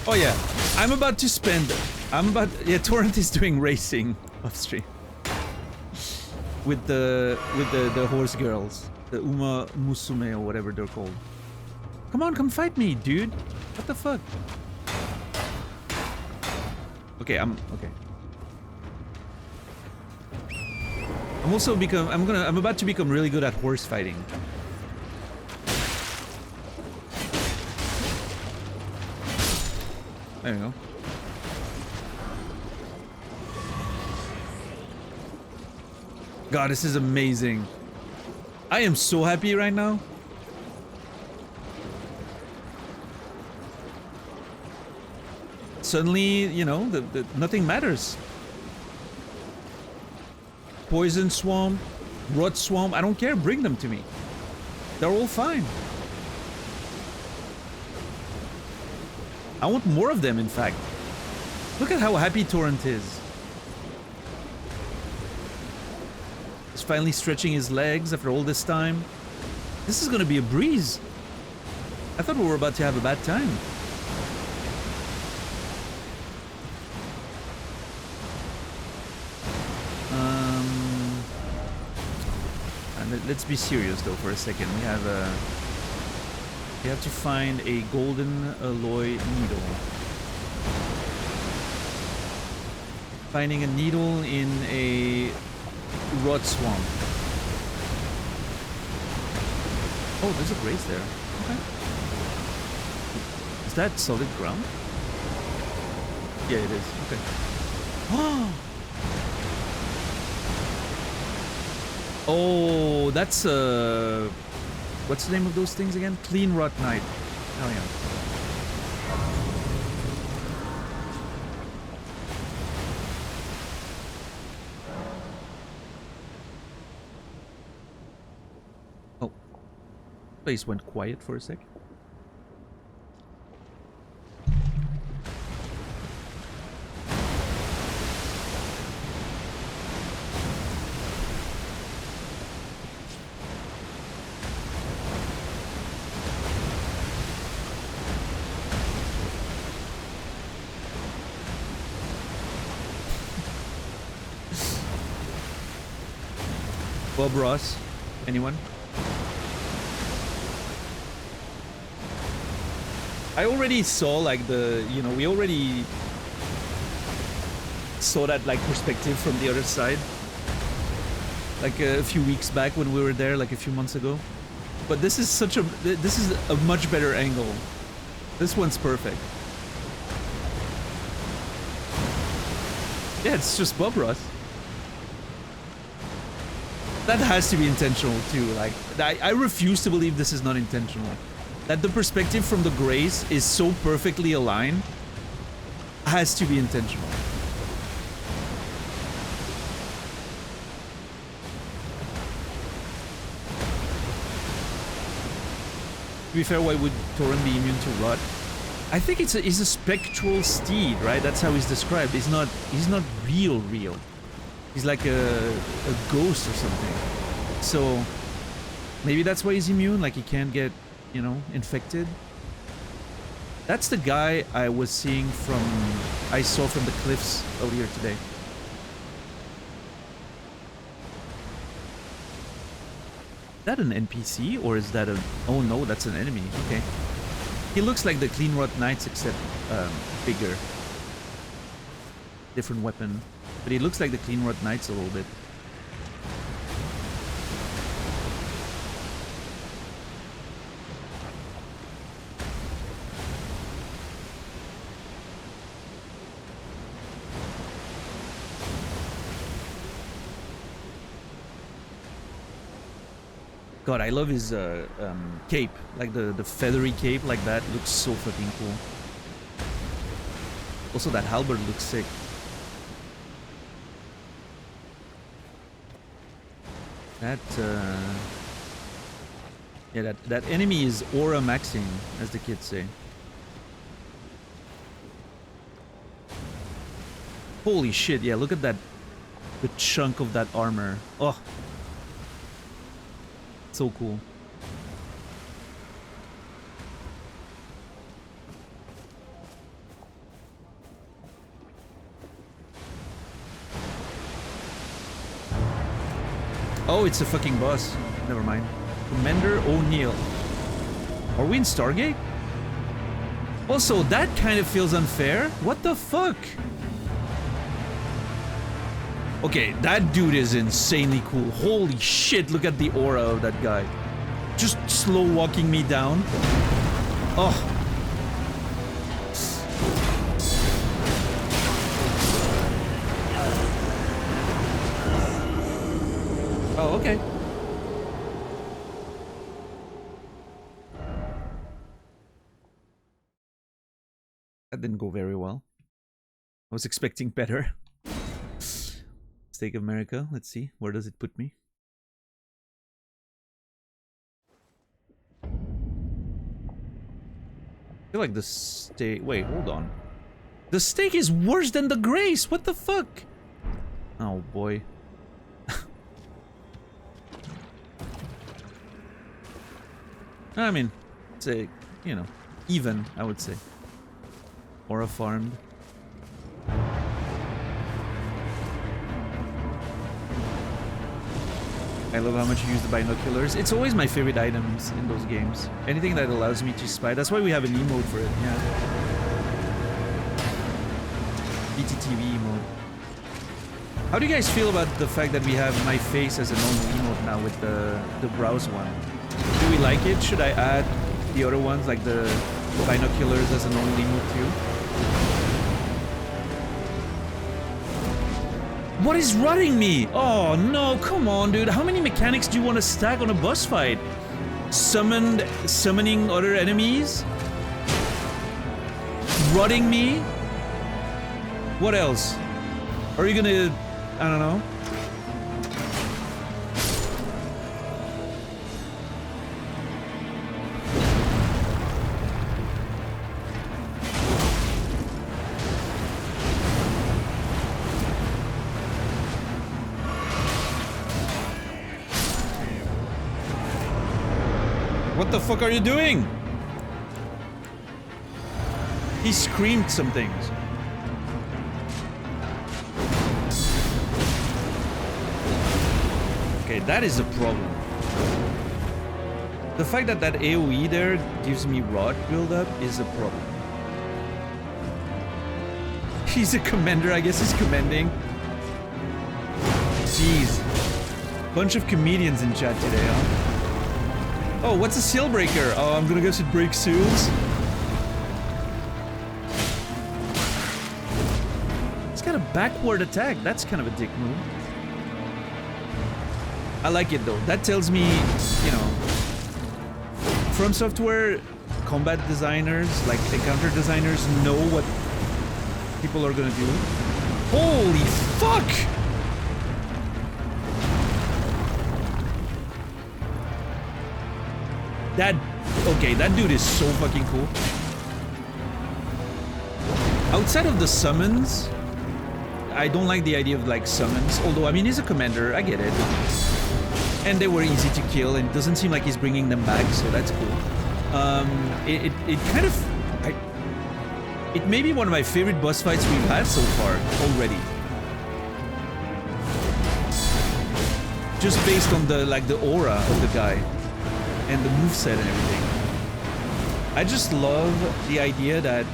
Oh yeah. Yeah, Torrent is doing racing off stream. with the horse girls. The Uma Musume or whatever they're called. Come on, come fight me, dude. What the fuck? Okay, okay. I'm about to become really good at horse fighting. There you go. God, this is amazing. I am so happy right now. Suddenly, you know, nothing matters. Poison swamp, rot swamp, I don't care, bring them to me. They're all fine. I want more of them, in fact. Look at how happy Torrent is. He's finally stretching his legs after all this time. This is gonna be a breeze. I thought we were about to have a bad time. And let's be serious though for a second. We have to find a golden alloy needle. Finding a needle in a rot swamp. Oh, there's a grace there. Okay. Is that solid ground? Yeah, it is. Okay. Oh, that's what's the name of those things again? Clean Rot Knight. Oh yeah. Oh, place went quiet for a sec. Bob Ross, anyone? I already saw like the, you know, we already saw that like perspective from the other side. Like a few weeks back when we were there, like a few months ago. But this is this is a much better angle. This one's perfect. Yeah, it's just Bob Ross. That has to be intentional too. Like, I refuse to believe this is not intentional. That the perspective from the Greys is so perfectly aligned has to be intentional. To be fair, why would Torin be immune to rot? I think he's a spectral steed, right? That's how he's described. He's not real. He's like a ghost or something. So maybe that's why he's immune, like he can't get, you know, infected. That's the guy I saw from the cliffs earlier today. Is that an NPC or is that a... Oh no, that's an enemy. Okay. He looks like the Clean Rot Knights except bigger. Different weapon. But he looks like the Clean Rot Knights a little bit. God, I love his cape. Like the feathery cape like that looks so fucking cool. Also, that halberd looks sick. That, yeah, that enemy is aura maxing, as the kids say. Holy shit, yeah, look at that, the chunk of that armor. Oh. So cool. Oh, it's a fucking boss. Never mind. Commander O'Neill. Are we in Stargate? Also, that kind of feels unfair. What the fuck? Okay, that dude is insanely cool. Holy shit, look at the aura of that guy. Just slow walking me down. Oh. Oh, okay. That didn't go very well. I was expecting better. Stake of America. Let's see. Where does it put me? I feel like the stake... Wait, hold on. The stake is worse than the grace. What the fuck? Oh, boy. I mean, it's a, you know, even, I would say. Aura farmed. I love how much you use the binoculars. It's always my favorite items in those games. Anything that allows me to spy. That's why we have an emote for it, yeah. BTTV emote. How do you guys feel about the fact that we have my face as a normal emote now with the browse one? Do we like it? Should I add the other ones, like the binoculars as a normal emote too? What is rutting me? Oh no, come on, dude. How many mechanics do you want to stack on a boss fight? Summoning other enemies? Rutting me? What else? Are you gonna... I don't know. What the fuck are you doing? He screamed some things. Okay, that is a problem. The fact that that AoE there gives me rot buildup is a problem. He's a commander, I guess he's commending. Jeez. Bunch of comedians in chat today, huh? Oh, what's a seal breaker? Oh, I'm gonna guess it breaks seals. It's got a backward attack. That's kind of a dick move. I like it though. That tells me, you know, From Software combat designers, like encounter designers, know what people are gonna do. Holy fuck! Okay, that dude is so fucking cool. Outside of the summons, I don't like the idea of like summons, although I mean he's a commander, I get it. And they were easy to kill and it doesn't seem like he's bringing them back, so that's cool. It kind of... it may be one of my favorite boss fights we've had so far, already. Just based on the, like, the aura of the guy. And the moveset and everything. I just love the idea that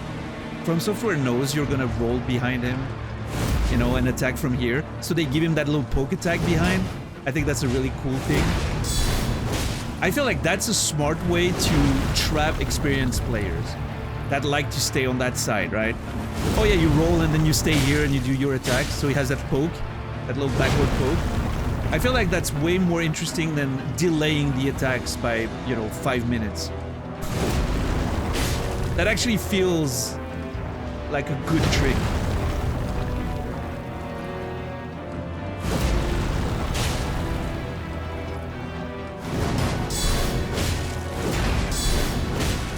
From Software knows you're gonna roll behind him, you know, and attack from here. So they give him that little poke attack behind. I think that's a really cool thing. I feel like that's a smart way to trap experienced players that like to stay on that side, right? Oh yeah, you roll and then you stay here and you do your attack. So he has that poke, that little backward poke. I feel like that's way more interesting than delaying the attacks by, you know, 5 minutes. That actually feels like a good trick.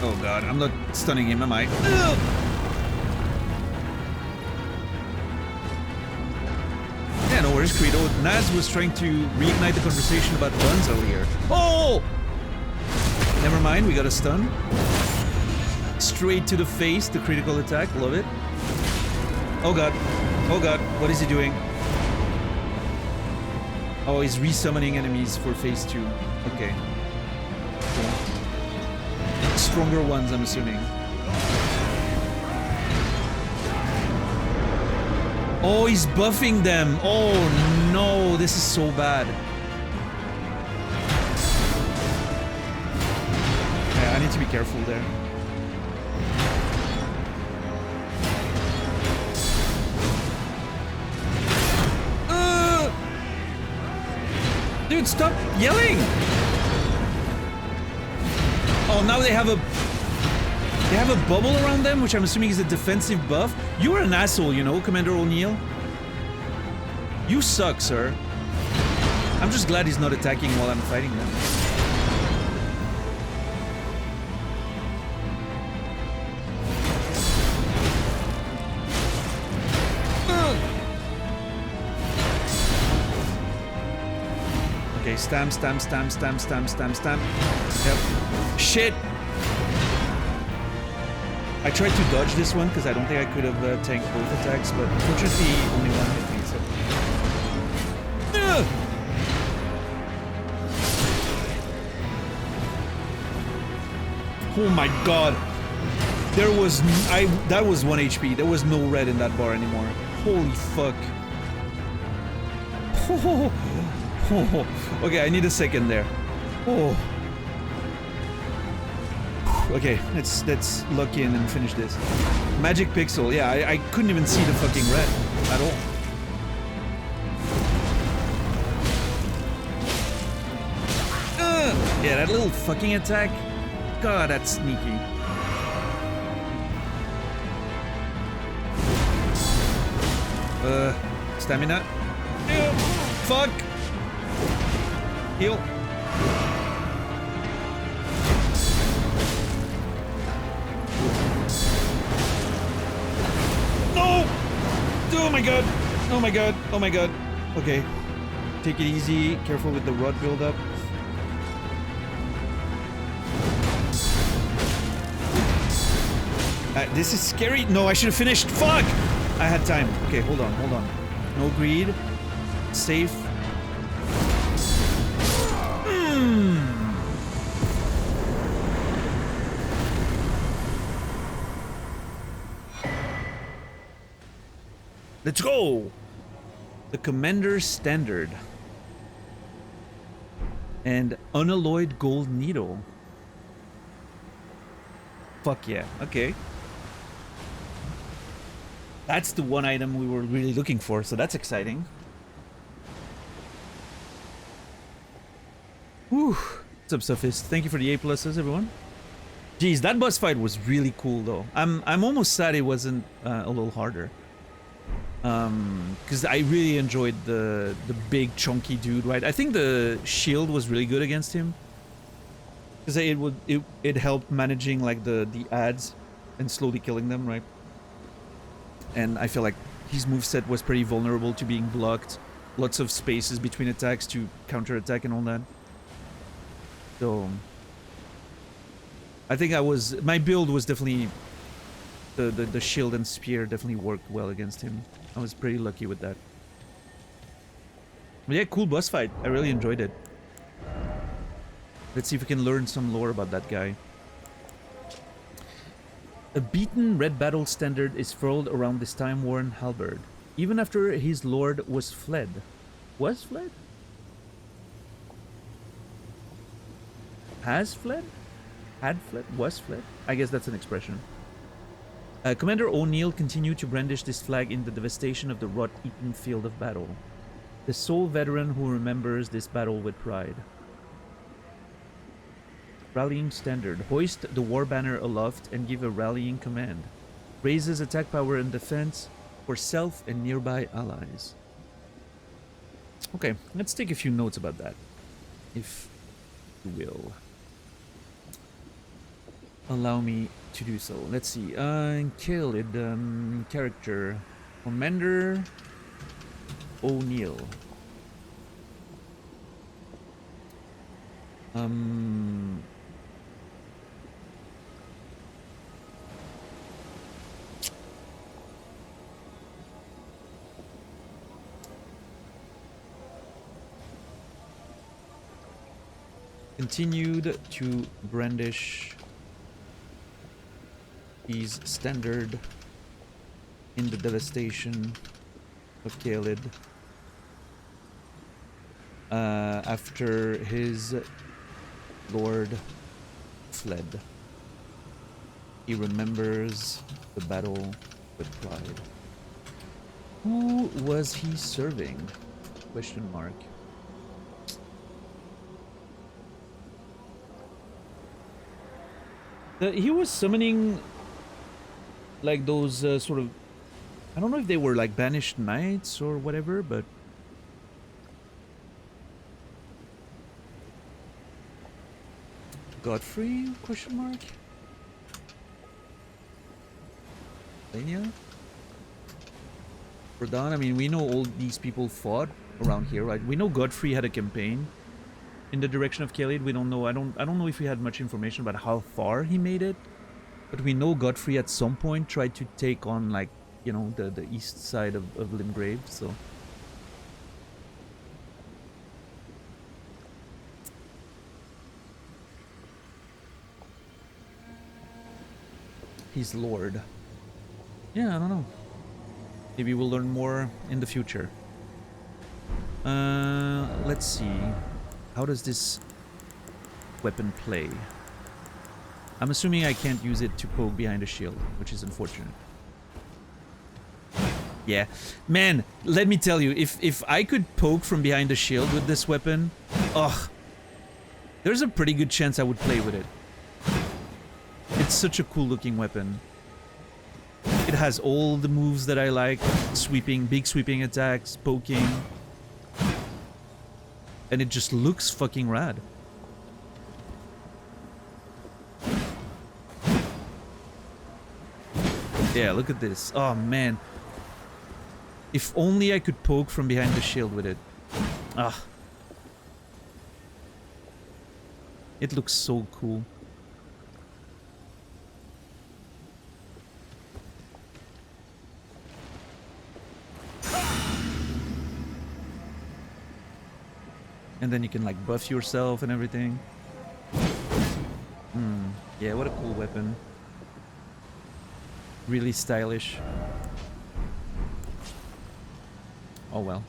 Oh god, I'm not stunning him, am I? Ugh! Yeah, no worries, Credo. Naz was trying to reignite the conversation about guns earlier. Oh! Never mind, we got a stun. Straight to the face, the critical attack. Love it. Oh god. Oh god, what is he doing? Oh, he's resummoning enemies for phase 2. Okay. Cool. Stronger ones, I'm assuming. Oh, he's buffing them. Oh no, this is so bad. Yeah, I need to be careful there. Dude, stop yelling! Oh, now they have a bubble around them, which I'm assuming is a defensive buff. You are an asshole, you know, Commander O'Neill. You suck, sir. I'm just glad he's not attacking while I'm fighting them. Okay, stamp. Yep. Shit! I tried to dodge this one because I don't think I could have tanked both attacks, but unfortunately only one hit me, so... Oh my god! That was 1 HP. There was no red in that bar anymore. Holy fuck. Okay, I need a second there. Oh. Okay, let's lock in and finish this. Magic Pixel, yeah, I couldn't even see the fucking red at all. Yeah, that little fucking attack. God, that's sneaky. Stamina. Ew, fuck. Heal. No! Oh my god. Oh my god. Oh my god. Okay. Take it easy. Careful with the rod buildup. This is scary. No, I should have finished. Fuck! I had time. Okay, hold on, hold on. No greed. Safe. Let's go! The Commander's Standard. And unalloyed gold needle. Fuck yeah. Okay. That's the one item we were really looking for, so that's exciting. Whew. What's up, Sophist? Thank you for the A+, everyone. Jeez, that boss fight was really cool, though. I'm almost sad it wasn't a little harder. Because I really enjoyed the big chunky dude, right? I think the shield was really good against him. Because it helped managing like the ads and slowly killing them, right? And I feel like his moveset was pretty vulnerable to being blocked. Lots of spaces between attacks to counter-attack and all that. So I think my build was definitely the shield and spear definitely worked well against him. I was pretty lucky with that. But yeah, cool boss fight. I really enjoyed it. Let's see if we can learn some lore about that guy. A beaten red battle standard is furled around this time-worn halberd, even after his lord was fled. Was fled? Has fled? Had fled? Was fled? I guess that's an expression. Commander O'Neill continued to brandish this flag in the devastation of the rot-eaten field of battle. The sole veteran who remembers this battle with pride. Rallying standard. Hoist the war banner aloft and give a rallying command. Raises attack power and defense for self and nearby allies. Okay, let's take a few notes about that, if you will. Allow me to do so. Let's see. Khalid, character. Commander O'Neill. Continued to brandish his standard in the devastation of Khalid after his lord fled. He remembers the battle with pride. Who was he serving? Question mark. He was summoning like those sort of, I don't know if they were like banished knights or whatever, but Godfrey? Question mark. Lania? Radon, I mean, we know all these people fought around here, right? We know Godfrey had a campaign in the direction of Khalid. We don't know. I don't know if we had much information about how far he made it, but we know Godfrey at some point tried to take on, like, you know, the east side of Limgrave. So he's Lord. Yeah, I don't know. Maybe we'll learn more in the future. Let's see. How does this weapon play? I'm assuming I can't use it to poke behind a shield, which is unfortunate. Yeah. Man, let me tell you, if I could poke from behind a shield with this weapon, ugh. There's a pretty good chance I would play with it. It's such a cool looking weapon. It has all the moves that I like. Sweeping, big sweeping attacks, poking. And it just looks fucking rad. Yeah, look at this. Oh man. If only I could poke from behind the shield with it. Ah. It looks so cool. And then you can like buff yourself and everything. Yeah, what a cool weapon. Really stylish. Oh well.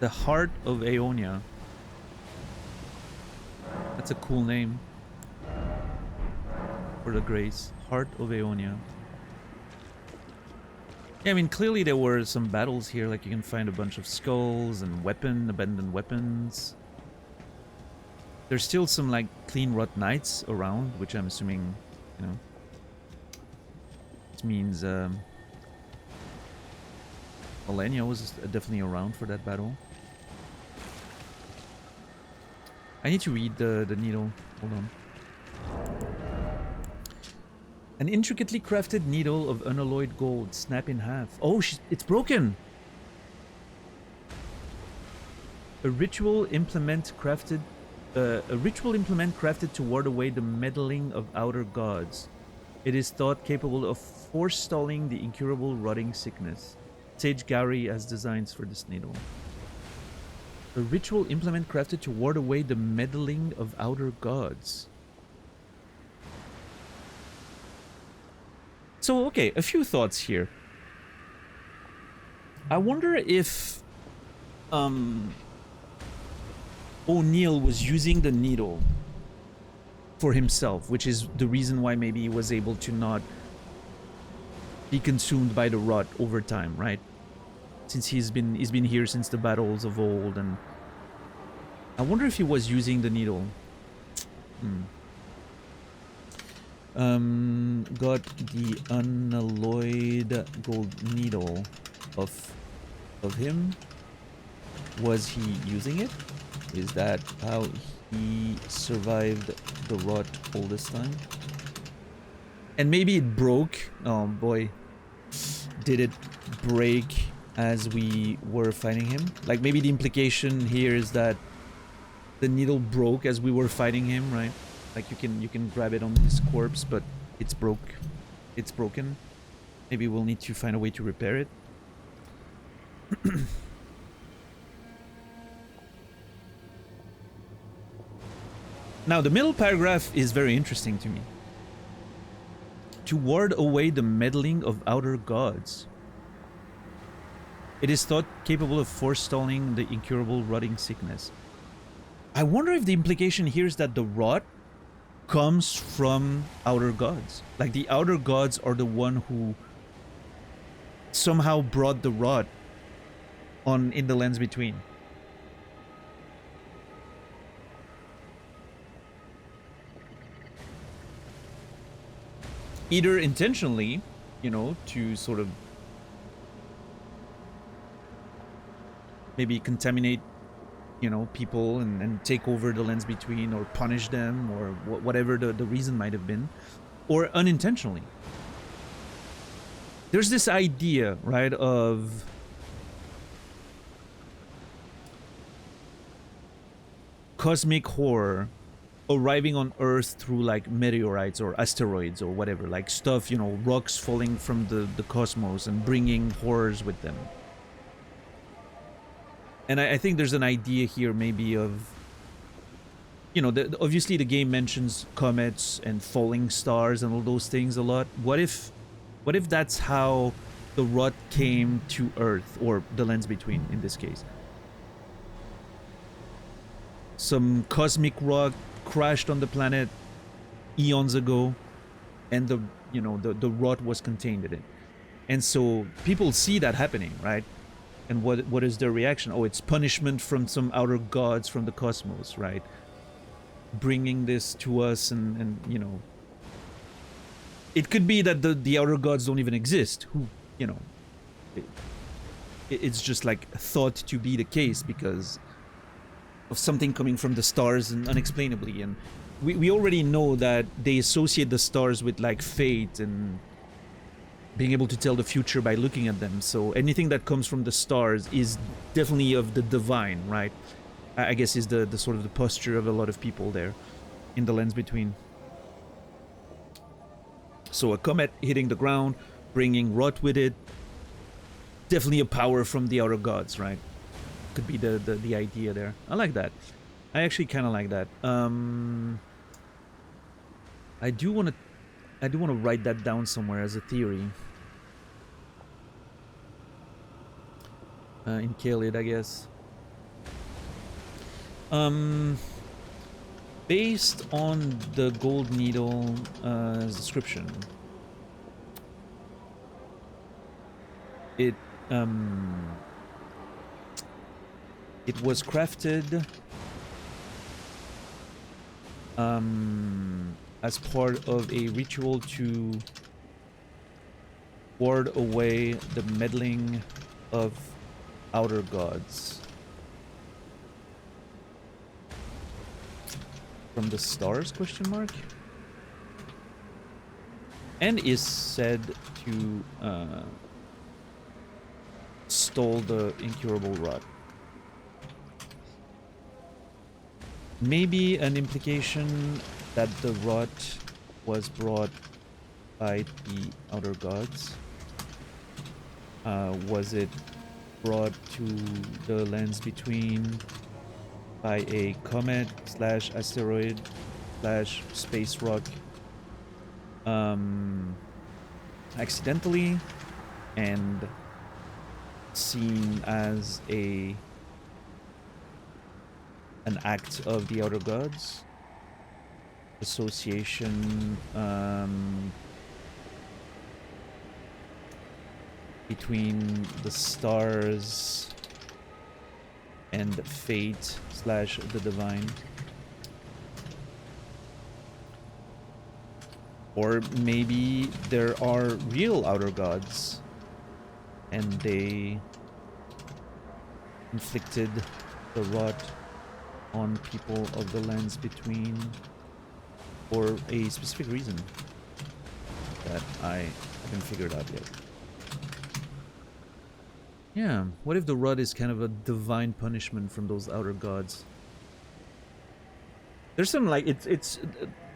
The Heart of Aeonia. That's a cool name for the Grace. Heart of Aeonia. Yeah, I mean, clearly there were some battles here. Like, you can find a bunch of skulls and abandoned weapons. There's still some, like, clean rot knights around, which I'm assuming, you know, it means, Malenia was definitely around for that battle. I need to read the needle. Hold on. An intricately crafted needle of unalloyed gold. Snap in half. Oh, it's broken! A ritual implement crafted to ward away the meddling of outer gods. It is thought capable of forestalling the incurable rotting sickness. Sage Gary has designs for this needle. A ritual implement crafted to ward away the meddling of outer gods. So, okay, a few thoughts here. I wonder if O'Neill was using the needle for himself, which is the reason why maybe he was able to not be consumed by the rot over time, right? Since he's been here since the battles of old, and I wonder if he was using the needle. Got the unalloyed gold needle of him. Was he using it? Is that how he survived the rot all this time? And maybe it broke. Oh boy, did it break as we were fighting him? Like, maybe the implication here is that the needle broke as we were fighting him, right? Like, you can grab it on his corpse, but it's broken. Maybe we'll need to find a way to repair it. Now, the middle paragraph is very interesting to me. To ward away the meddling of outer gods. It is thought capable of forestalling the incurable rotting sickness. I wonder if the implication here is that the rot comes from outer gods. Like, the outer gods are the one who somehow brought the rot on in the lands between. Either intentionally, you know, to sort of maybe contaminate, you know, people and take over the lands between, or punish them, or whatever the reason might have been, or unintentionally. There's this idea, right, of cosmic horror arriving on Earth through, like, meteorites or asteroids or whatever, like stuff, you know, rocks falling from the cosmos and bringing horrors with them. And I think there's an idea here maybe of, you know, obviously the game mentions comets and falling stars and all those things a lot. What if that's how the rot came to Earth, or the lands between in this case? Some cosmic rock crashed on the planet eons ago, and the rot was contained in it. And so people see that happening, right? And what is their reaction? Oh, it's punishment from some outer gods from the cosmos, right? Bringing this to us, and you know, it could be that the outer gods don't even exist. Who, you know, it's just like thought to be the case because of something coming from the stars and unexplainably. And we already know that they associate the stars with like fate and being able to tell the future by looking at them. So anything that comes from the stars is definitely of the divine, right? I guess is the sort of the posture of a lot of people there in the lands between. So a comet hitting the ground, bringing rot with it, definitely a power from the outer gods, right? Could be the idea there. I like that. I actually kind of like that. I do want to write that down somewhere as a theory. In Kaled, I guess. Based on the gold needle description, it was crafted as part of a ritual to ward away the meddling of outer gods from the stars, question mark, and is said to stole the incurable rot. Maybe an implication that the rot was brought by the outer gods. Was it brought to the lands between by a comet slash asteroid slash space rock accidentally and seen as an act of the outer gods? Association between the stars and fate slash the divine. Or maybe there are real outer gods and they inflicted the rot on people of the lands between for a specific reason that I haven't figured out yet. Yeah, what if the rot is kind of a divine punishment from those outer gods? There's some like it's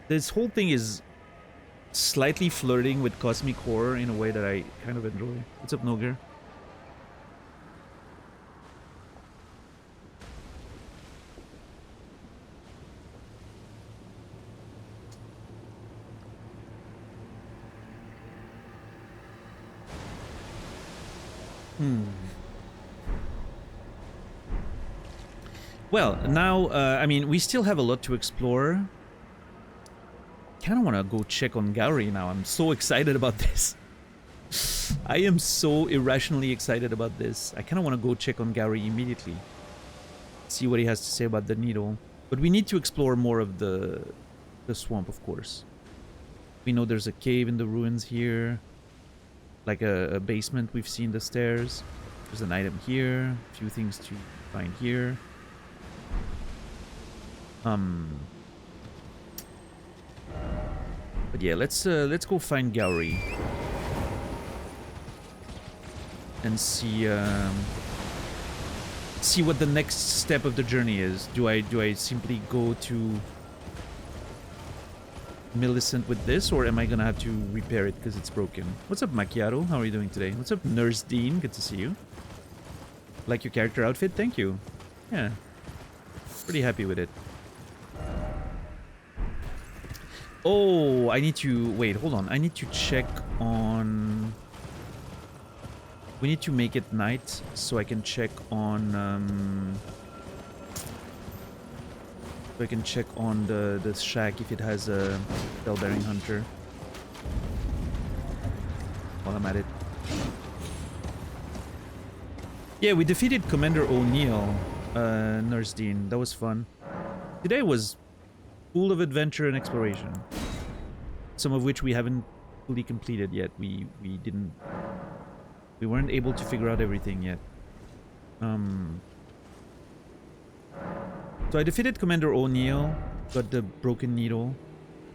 this whole thing is slightly flirting with cosmic horror in a way that I kind of enjoy. What's up, Noger? Well, now, I mean, we still have a lot to explore. Kind of want to go check on Gowry now. I'm so excited about this. I am so irrationally excited about this. I kind of want to go check on Gowry immediately. See what he has to say about the needle. But we need to explore more of the swamp, of course. We know there's a cave in the ruins here. Like a basement. We've seen the stairs. There's an item here. A few things to find here. But yeah, let's go find Gowry and see what the next step of the journey is. Do I simply go to Millicent with this, or am I gonna have to repair it because it's broken? What's up, Macchiato? How are you doing today? What's up, Nurse Dean? Good to see you. Like your character outfit? Thank you. Yeah, pretty happy with it. Oh, I need to... Wait, hold on. I need to check on... We need to make it night so I can check on... So I can check on the shack if it has a bell-bearing hunter. While I'm at it. Yeah, we defeated Commander O'Neill, Nurse Dean. That was fun. Today was full of adventure and exploration. Some of which we haven't fully completed yet. We weren't able to figure out everything yet. So I defeated Commander O'Neill, got the broken needle.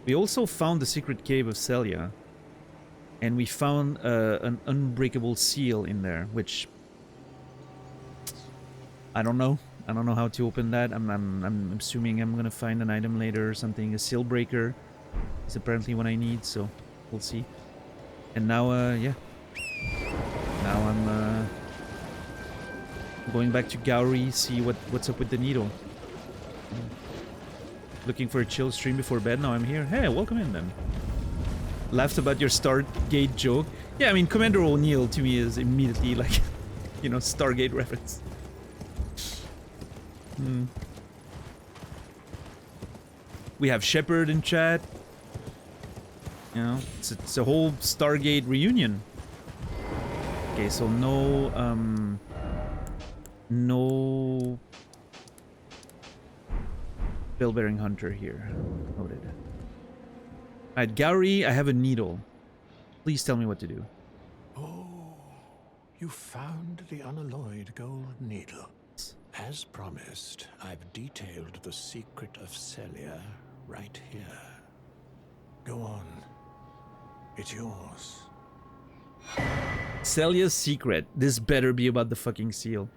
We also found the secret cave of Celia. And we found an unbreakable seal in there, which I don't know. I don't know how to open that. I'm assuming I'm gonna find an item later or something. A seal breaker is apparently what I need, so we'll see. And now, yeah. Now I'm going back to Gowrie, see what's up with the needle. Looking for a chill stream before bed. Now I'm here. Hey, welcome in then. Laughed about your Stargate joke. Yeah, I mean, Commander O'Neill to me is immediately like, you know, Stargate reference. We have Shepard in chat. You know, it's a whole Stargate reunion. Okay, so no Bell-bearing hunter here. Noted. Alright, Gowrie, I have a needle. Please tell me what to do. Oh, you found the unalloyed gold needle. As promised, I've detailed the secret of Celia right here. Go on. It's yours. Celia's secret. This better be about the fucking seal.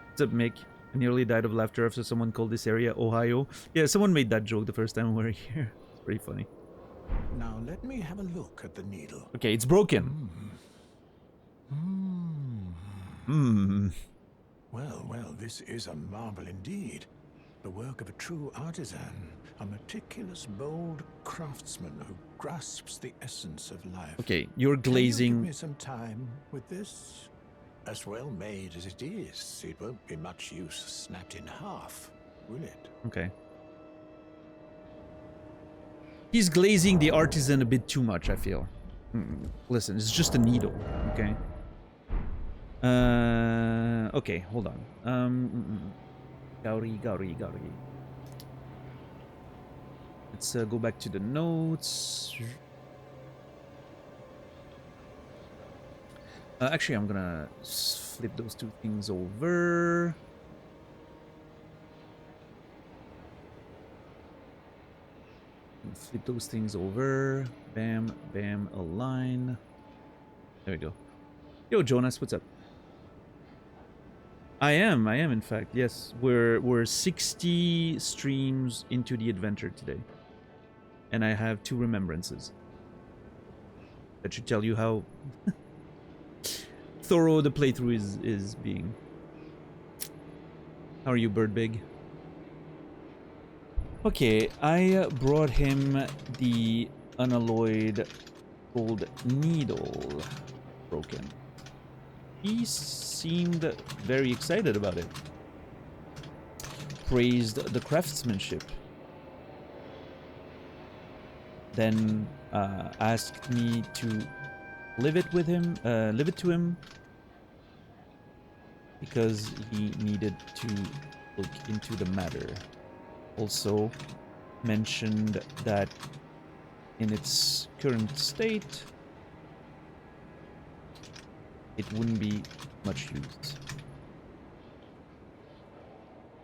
What's up, Mick? I nearly died of laughter after someone called this area Ohio. Yeah, someone made that joke the first time we were here. It's pretty funny. Now let me have a look at the needle. Okay, it's broken. Well, this is a marvel indeed. The work of a true artisan, a meticulous, bold craftsman who grasps the essence of life. Okay, you're glazing. Can you give me some time with this? As well made as it is, it won't be much use snapped in half, will it? Okay. He's glazing the artisan a bit too much, I feel. Listen, it's just a needle, okay? Okay, hold on. Gowrie. Let's go back to the notes. Actually, I'm gonna flip those two things over. Flip those things over. Bam, bam, align. There we go. Yo, Jonas, what's up? I am in fact, yes. We're 60 streams into the adventure today. And I have 2 remembrances. That should tell you how thorough the playthrough is being. How are you, Birdbig? Okay, I brought him the unalloyed gold needle. Broken. He seemed very excited about it. Praised the craftsmanship. Then asked me to leave it to him because he needed to look into the matter. Also mentioned that in its current state it wouldn't be much used.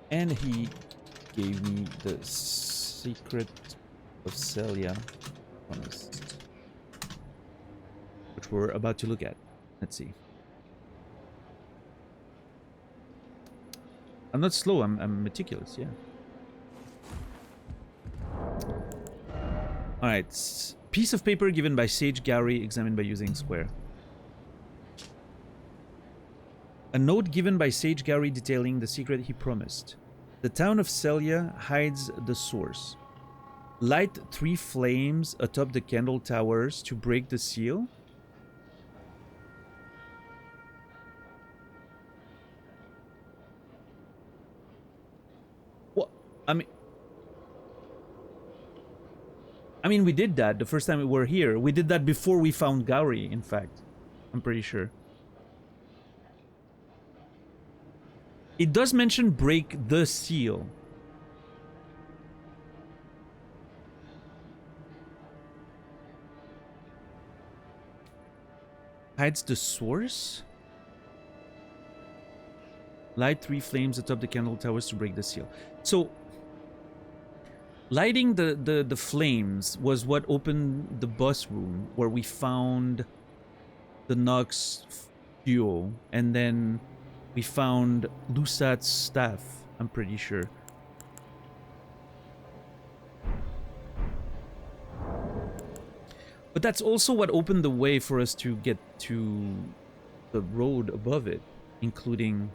And he gave me the secret of Celia, honest, which we're about to look at. Let's see. I'm not slow, I'm meticulous, yeah. Alright, piece of paper given by Sage Gowrie, examined by using square. A note given by Sage Gowrie detailing the secret he promised. The town of Celia hides the source. Light 3 flames atop the candle towers to break the seal. What? I mean, we did that the first time we were here. We did that before we found Gowrie, in fact. I'm pretty sure. It does mention break the seal. Hides the source? Light 3 flames atop the candle towers to break the seal. So, lighting the flames was what opened the bus room where we found the Nox fuel, and then we found Lusat's staff, I'm pretty sure. But that's also what opened the way for us to get to the road above it, including...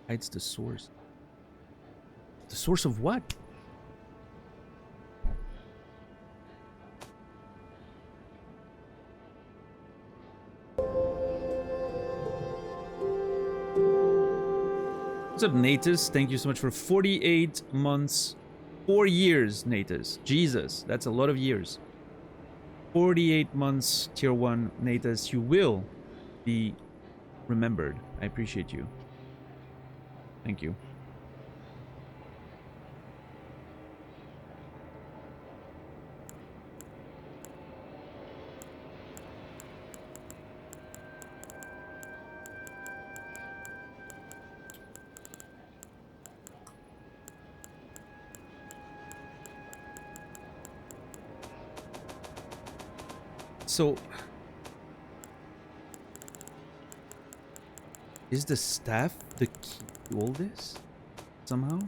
Hides the source. The source of what? What's up, Natus? Thank you so much for 48 months. 4 years, Natus. Jesus, that's a lot of years. 48 months, tier 1, Natus. You will be remembered. I appreciate you. Thank you. So, is the staff the key to all this? Somehow?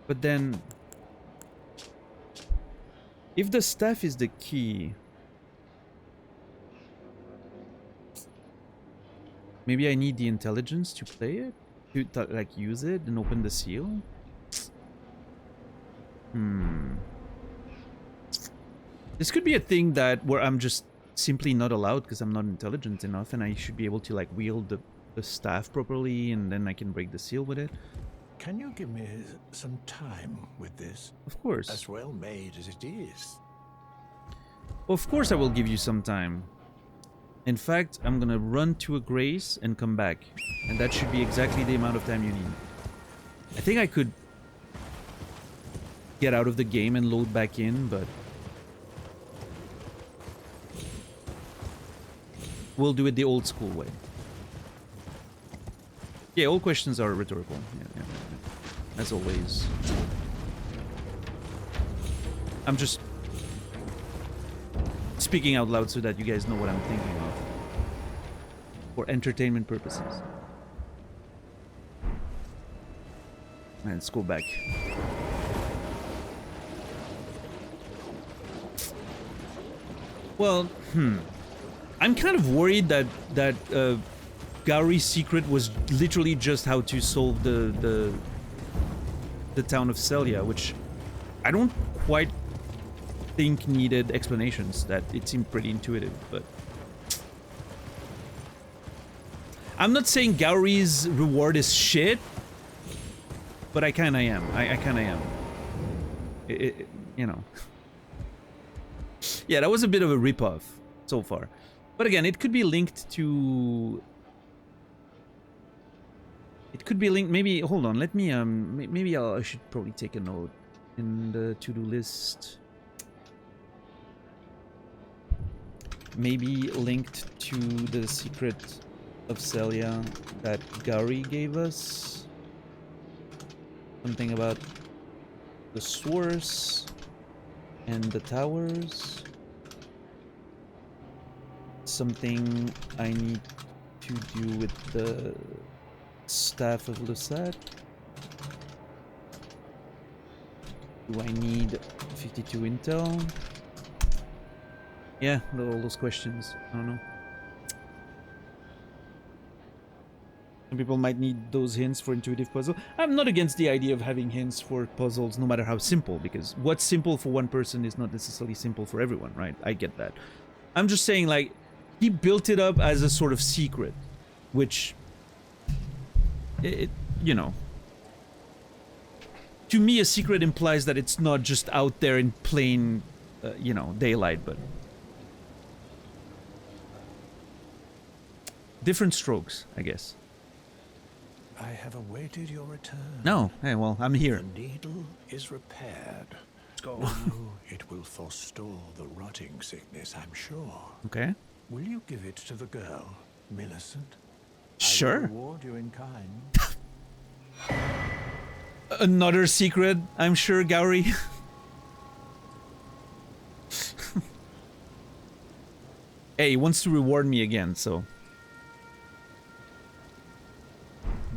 But then, if the staff is the key, maybe I need the intelligence to play it? To, like, use it and open the seal? This could be a thing that where I'm just simply not allowed because I'm not intelligent enough, and I should be able to like wield the staff properly, and then I can break the seal with it. Can you give me some time with this? Of course. As well made as it is. Of course I will give you some time. In fact, I'm gonna run to a grace and come back, and that should be exactly the amount of time you need. I think I could get out of the game and load back in, but we'll do it the old school way. Yeah, all questions are rhetorical. Yeah. As always. I'm just speaking out loud so that you guys know what I'm thinking of. For entertainment purposes. And let's go back. Well, I'm kind of worried that Gauri's secret was literally just how to solve the town of Celia, which I don't quite think needed explanations. That it seemed pretty intuitive, but I'm not saying Gauri's reward is shit, but I kinda am. I kinda am. You know. Yeah, that was a bit of a ripoff so far. But again, it could be linked to... It could be linked... Maybe... Hold on, let me... Maybe I should probably take a note in the to-do list. Maybe linked to the secret of Celia that Gauri gave us. Something about the source and the towers. Something I need to do with the staff of Lusat. Do I need 52 intel? Yeah, all those questions. I don't know. Some people might need those hints for intuitive puzzle. I'm not against the idea of having hints for puzzles, no matter how simple, because what's simple for one person is not necessarily simple for everyone, right? I get that. I'm just saying, like, he built it up as a sort of secret, which, you know, to me, a secret implies that it's not just out there in plain, you know, daylight, but different strokes, I guess. I have awaited your return. No, hey, well, I'm here. The needle is repaired. Let's go. Now it will forestall the rotting sickness, I'm sure. Okay. Will you give it to the girl, Millicent? I Sure. will reward you in kind. Another secret, I'm sure, Gowry. Hey, he wants to reward me again, so.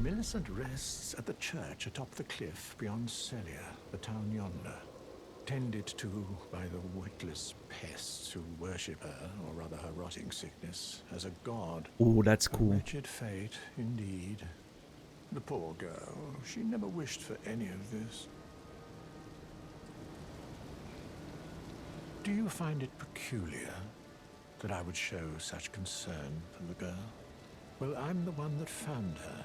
Millicent rests at the church atop the cliff beyond Celia, the town yonder, tended to by the witless pests who worship her, or rather her rotting sickness, as a god. Oh, that's A cool. wretched fate, indeed. The poor girl, she never wished for any of this. Do you find it peculiar that I would show such concern for the girl? Well, I'm the one that found her.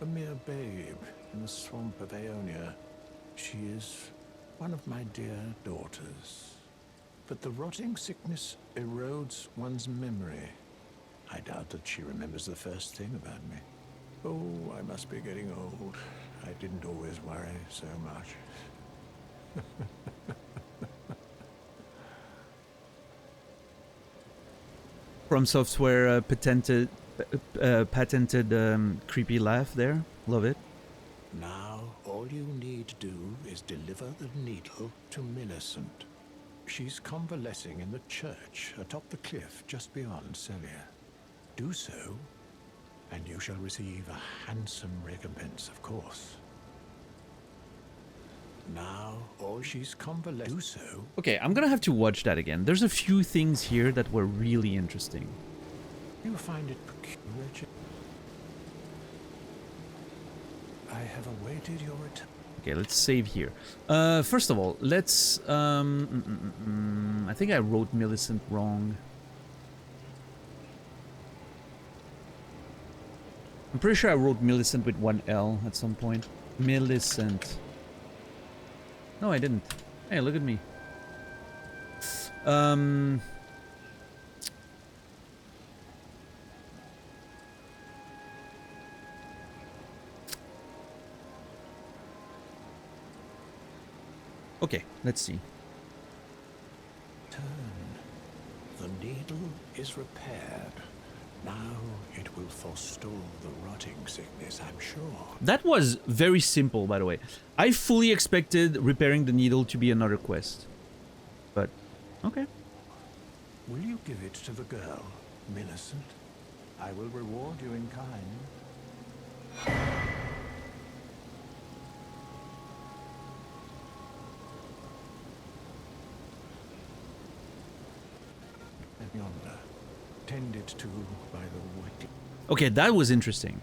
A mere babe in the swamp of Aeonia. She is one of my dear daughters. But the rotting sickness erodes one's memory. I doubt that she remembers the first thing about me. Oh, I must be getting old. I didn't always worry so much. From Software patented creepy laugh there. Love it. Now, all you need to do is deliver the needle to Millicent. She's convalescing in the church atop the cliff just beyond Celia. Do so, and you shall receive a handsome recompense, of course. Now, all she's convalescing. Do so. Okay, I'm gonna have to watch that again. There's a few things here that were really interesting. You find it peculiar. I have awaited your return. Okay, let's save here. First of all, let's... I think I wrote Millicent wrong. I'm pretty sure I wrote Millicent with one L at some point. Millicent. No, I didn't. Hey, look at me. Okay, let's see. Turn. The needle is repaired. Now it will forestall the rotting sickness, I'm sure. That was very simple, by the way. I fully expected repairing the needle to be another quest. But, okay. Will you give it to the girl, Millicent? I will reward you in kind. Yonder, tended to by the wicked. Okay, that was interesting.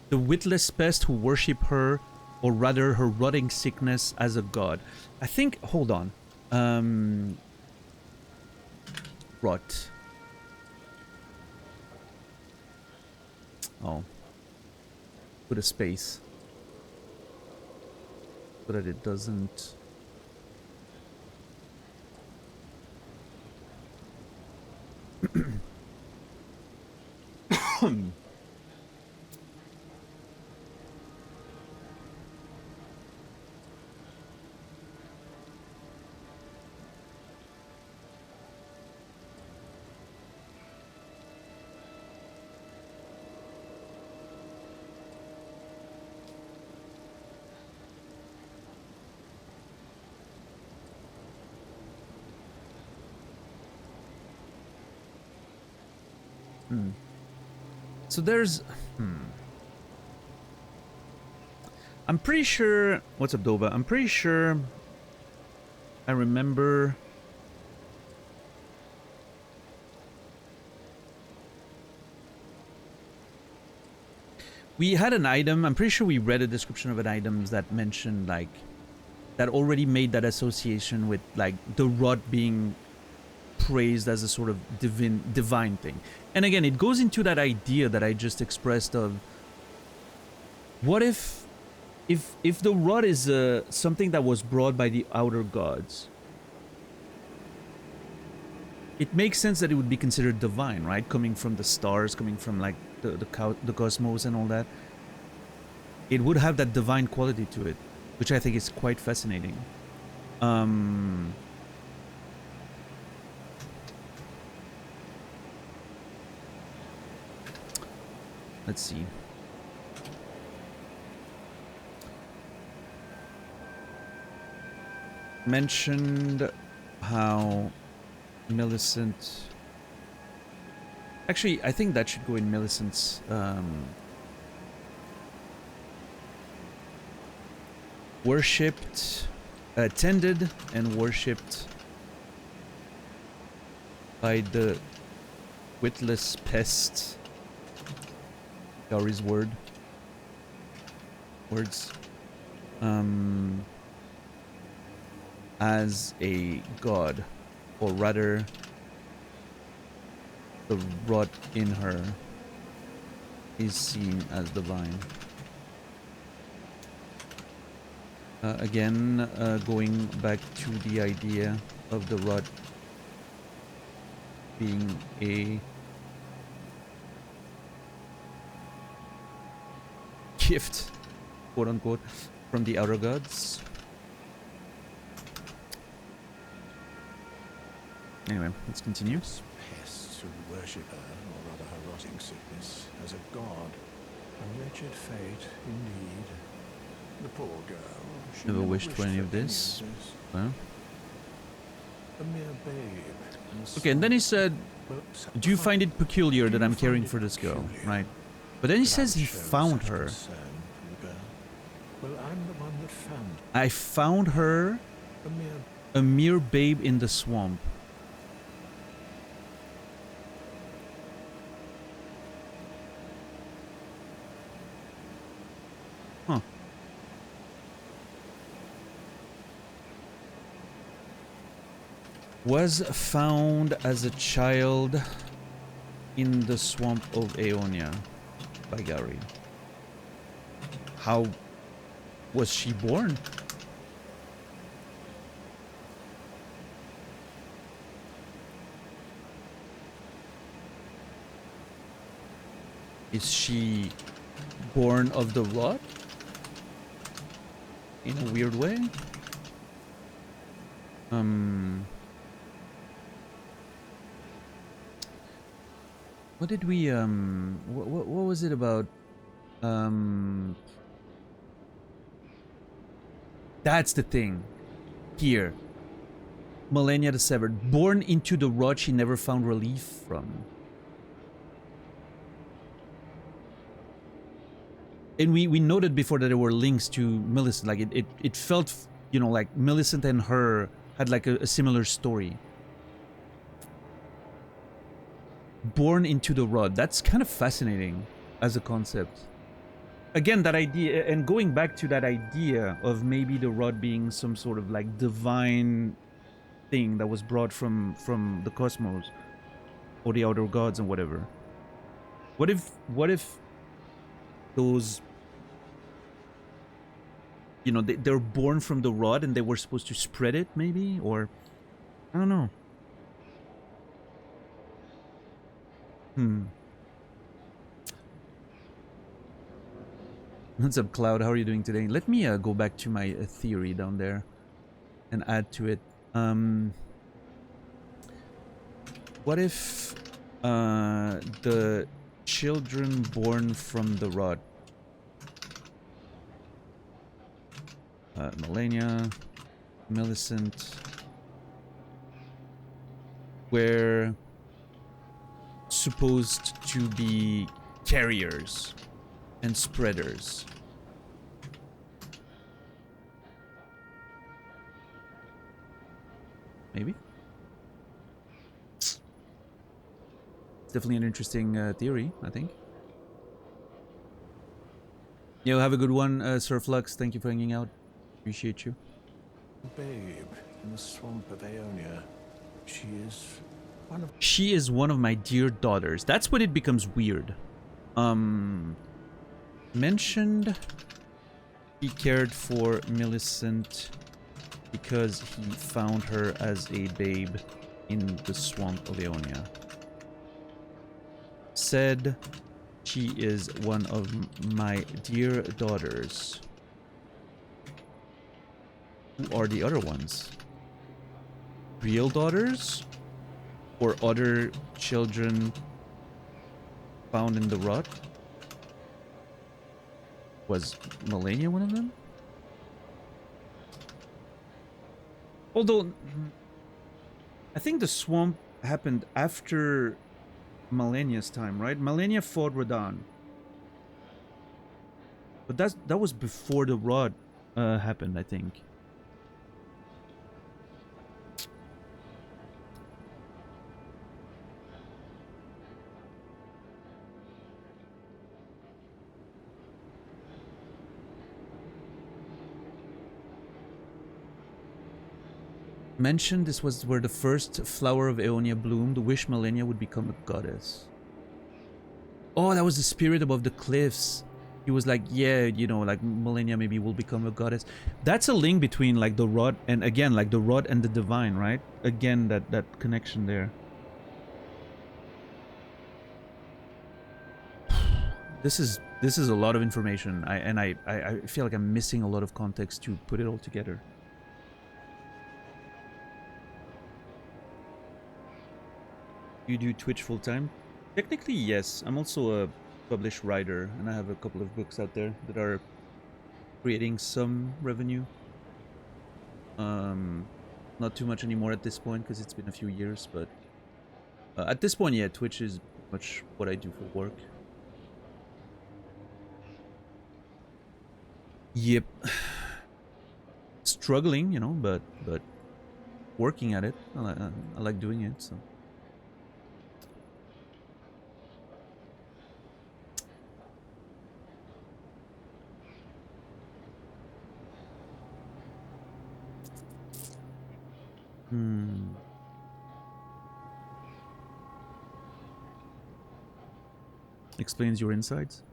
The witless pest who worship her, or rather her rotting sickness as a god. I think, hold on. Rot. Oh. Put a space. So that it doesn't... So there's... I'm pretty sure... What's up, Dova? I'm pretty sure... I remember... We had an item, I'm pretty sure we read a description of an item that mentioned, like... That already made that association with, like, the rot being praised as a sort of divine thing. And again, it goes into that idea that I just expressed of... What if if the rod is something that was brought by the outer gods, it makes sense that it would be considered divine, right? Coming from the stars, coming from like the cosmos and all that. It would have that divine quality to it, which I think is quite fascinating. Let's see. Mentioned how Millicent... Actually, I think that should go in Millicent's... worshipped, tended and worshipped by the witless pest. Gary's words. As a god, or rather, the rot in her is seen as divine. Again, going back to the idea of the rot being a gift, quote unquote, from the outer gods. Anyway, let's continue. Pests who worship her, or rather her rotting sickness, as a god. A wretched fate, indeed. The poor girl. She Never wished for any of this. Well. A mere babe. Okay, and then he said, do you find it peculiar that I'm caring for this girl? Right. But then he says he found her. Well, I'm the one that found her. I found her, a mere babe in the swamp. Huh. Was found as a child in the swamp of Aeonia by Gary. How was she born? Is she born of the rot? In a weird way? What did we, what was it about, that's the thing, here, Malenia the Severed, born into the rot she never found relief from. And we noted before that there were links to Millicent, like it felt, you know, like Millicent and her had like a similar story. Born into the rod. That's kind of fascinating as a concept. Again, that idea, and going back to that idea of maybe the rod being some sort of like divine thing that was brought from the cosmos or the outer gods and whatever. What if those, you know, they're born from the rod and they were supposed to spread it, maybe? Or I don't know. What's up, Cloud? How are you doing today? Let me go back to my theory down there and add to it. What if the children born from the rod, Malenia, Millicent, were supposed to be carriers and spreaders? Maybe? It's definitely an interesting theory, I think. Yo, have a good one, Sir Flux. Thank you for hanging out. Appreciate you. Babe in the swamp of Aeonia. She is one of my dear daughters. That's when it becomes weird. Mentioned He cared for Millicent because he found her as a babe in the swamp of Aeonia. Said she is one of my dear daughters. Who are the other ones? Real daughters? Or other children found in the rot? Was Melania one of them? Although, I think the swamp happened after Melania's time, right? Melania fought Radahn. But that was before the rot happened, I think. Mentioned this was where the first flower of Aeonia bloomed. Wish Melania would become a goddess. Oh, that was the spirit above the cliffs. He was like, yeah, you know, like Melania maybe will become a goddess. That's a link between like the rod and again, like the rod and the divine, right? Again, that connection there. This is a lot of information. I feel like I'm missing a lot of context to put it all together. You do Twitch full time? Technically, yes. I'm also a published writer, and I have a couple of books out there that are creating some revenue. Not too much anymore at this point because it's been a few years, but at this point, yeah, Twitch is much what I do for work. Yep. Struggling, you know, but working at it. I like doing it, so. Explains your insights.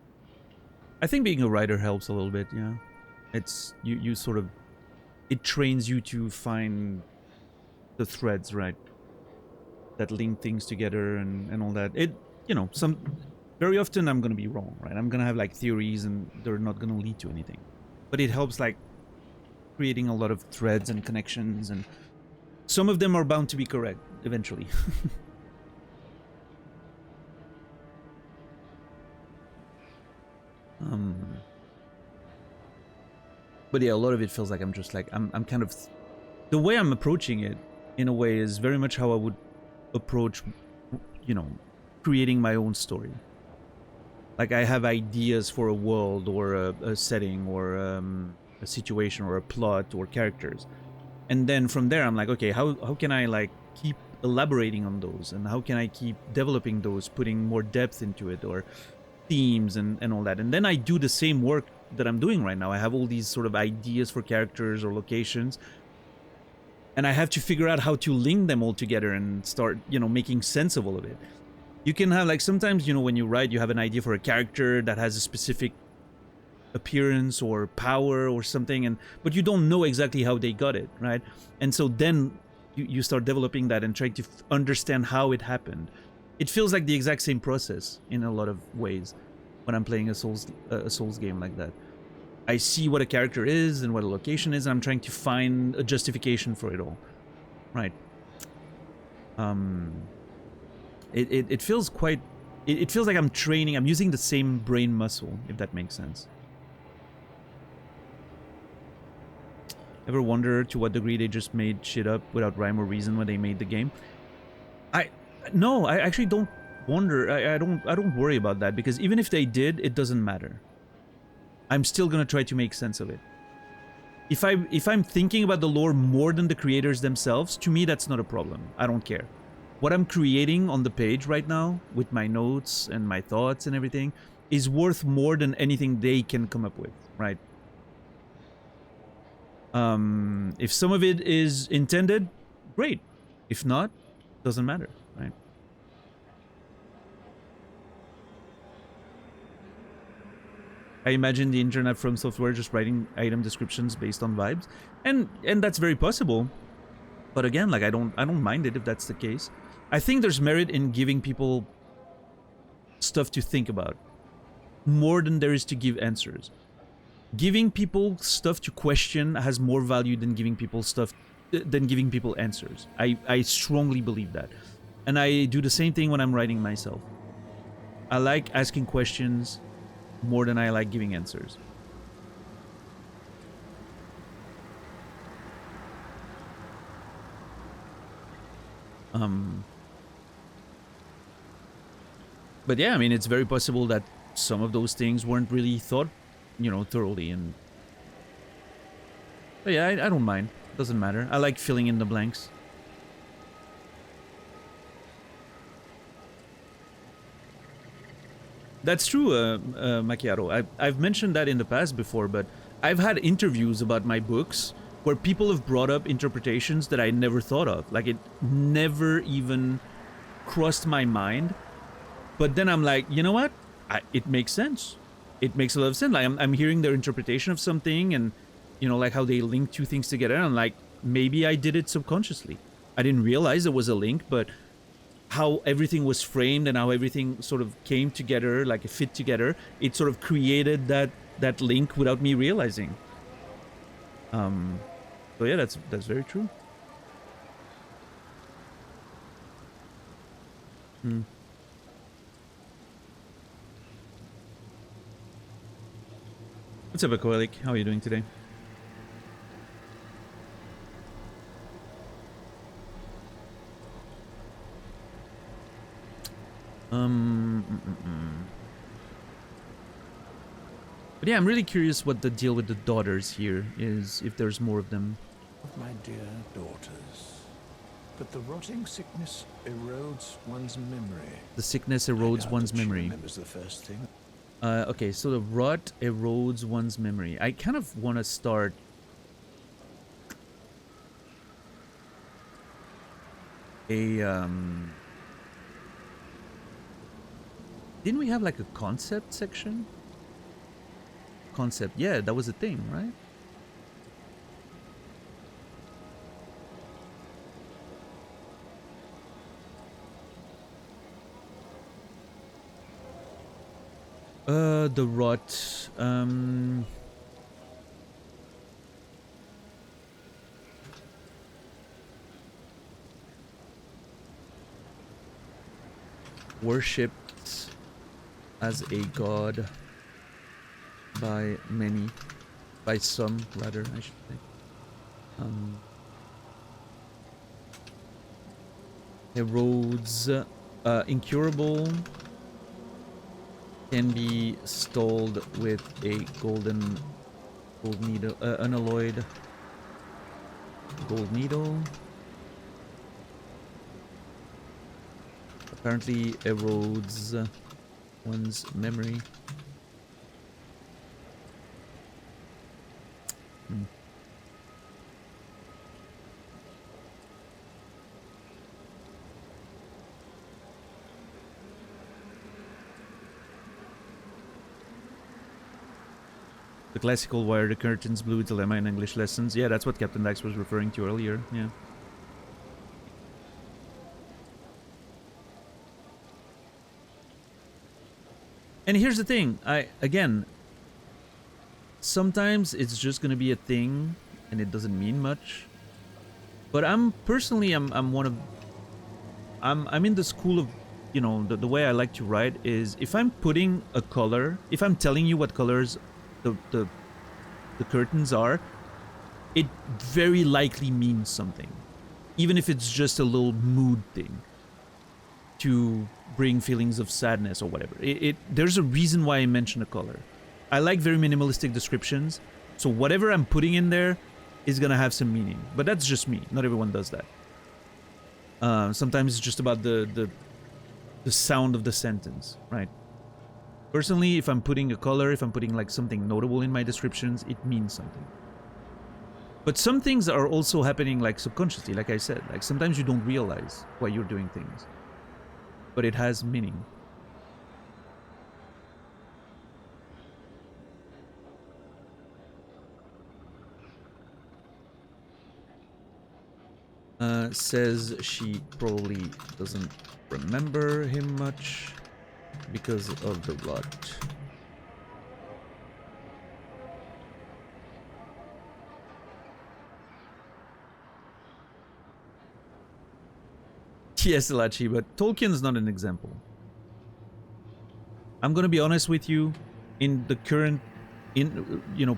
I think being a writer helps a little bit, yeah. It's you sort of, it trains you to find the threads, right, that link things together and all that. It, you know, very often I'm gonna be wrong, right? I'm gonna have like theories and they're not gonna lead to anything, but it helps like creating a lot of threads and connections, and some of them are bound to be correct eventually. But yeah, a lot of it feels like I'm just like, I'm kind of, the way I'm approaching it in a way is very much how I would approach, you know, creating my own story. Like I have ideas for a world or a setting or a situation or a plot or characters. And then from there, I'm like, okay, how can I like keep elaborating on those, and how can I keep developing those, putting more depth into it, or themes and all that. And then I do the same work that I'm doing right now. I have all these sort of ideas for characters or locations, and I have to figure out how to link them all together and start, you know, making sense of all of it. You can have like, sometimes, you know, when you write, you have an idea for a character that has a specific appearance or power or something, but you don't know exactly how they got it, right? And so then you start developing that and trying to understand how it happened. It feels like the exact same process in a lot of ways when I'm playing a Souls game like that. I see what a character is and what a location is, and I'm trying to find a justification for it all, right? It feels quite, it feels like I'm training, I'm using the same brain muscle, if that makes sense. Ever wonder to what degree they just made shit up without rhyme or reason when they made the game? No, I actually don't wonder. I don't worry about that, because even if they did, it doesn't matter. I'm still gonna try to make sense of it. If I'm thinking about the lore more than the creators themselves, to me that's not a problem. I don't care. What I'm creating on the page right now, with my notes and my thoughts and everything, is worth more than anything they can come up with, right? If some of it is intended, great. If not, doesn't matter, right? I imagine the internet from software just writing item descriptions based on vibes, and that's very possible. But again, like I don't mind it if that's the case. I think there's merit in giving people stuff to think about more than there is to give answers. Giving people stuff to question has more value than giving people answers. I strongly believe that. And I do the same thing when I'm writing myself. I like asking questions more than I like giving answers. But yeah, I mean, it's very possible that some of those things weren't really thought, thoroughly. But yeah, I don't mind. Doesn't matter. I like filling in the blanks. That's true, Macchiato. I've mentioned that in the past before, but I've had interviews about my books where people have brought up interpretations that I never thought of. Like, it never even crossed my mind. But then I'm like, you know what? It makes sense. It makes a lot of sense. Like, I'm hearing their interpretation of something and, like how they link two things together. And I'm like, maybe I did it subconsciously. I didn't realize there was a link, but how everything was framed and how everything sort of came together, like it fit together, it sort of created that link without me realizing. So yeah, that's very true. What's up, Akoelik? How are you doing today? But yeah, I'm really curious what the deal with the daughters here is, if there's more of them. My dear daughters, but the rotting sickness erodes one's memory. The sickness erodes one's memory. Remembers the first thing. Okay, so the rot erodes one's memory. I kind of want to start a didn't we have like a concept section? Concept, yeah, that was a thing, right? The rot, worshipped as a god by many, by some rather, I should say. Erodes, incurable, can be stalled with a gold needle, unalloyed gold needle. Apparently erodes one's memory. The classical wire the curtains blue dilemma in English lessons. Yeah, that's what Captain Dax was referring to earlier. Yeah. And here's the thing. Again, sometimes it's just gonna be a thing and it doesn't mean much. But I'm in the school of, the way I like to write is, if I'm putting a color, if I'm telling you what colors the curtains are, it very likely means something, even if it's just a little mood thing to bring feelings of sadness or whatever. There's a reason why I mention a color. I like very minimalistic descriptions, so whatever I'm putting in there is gonna have some meaning. But that's just me. Not everyone does that. Sometimes it's just about the sound of the sentence, right? Personally, if I'm putting a color, if I'm putting like something notable in my descriptions, it means something. But some things are also happening like subconsciously, like I said. Like sometimes you don't realize why you're doing things, but it has meaning. says she probably doesn't remember him much because of the rot. Yes, Lachi, but Tolkien's not an example. I'm gonna be honest with you. In the current,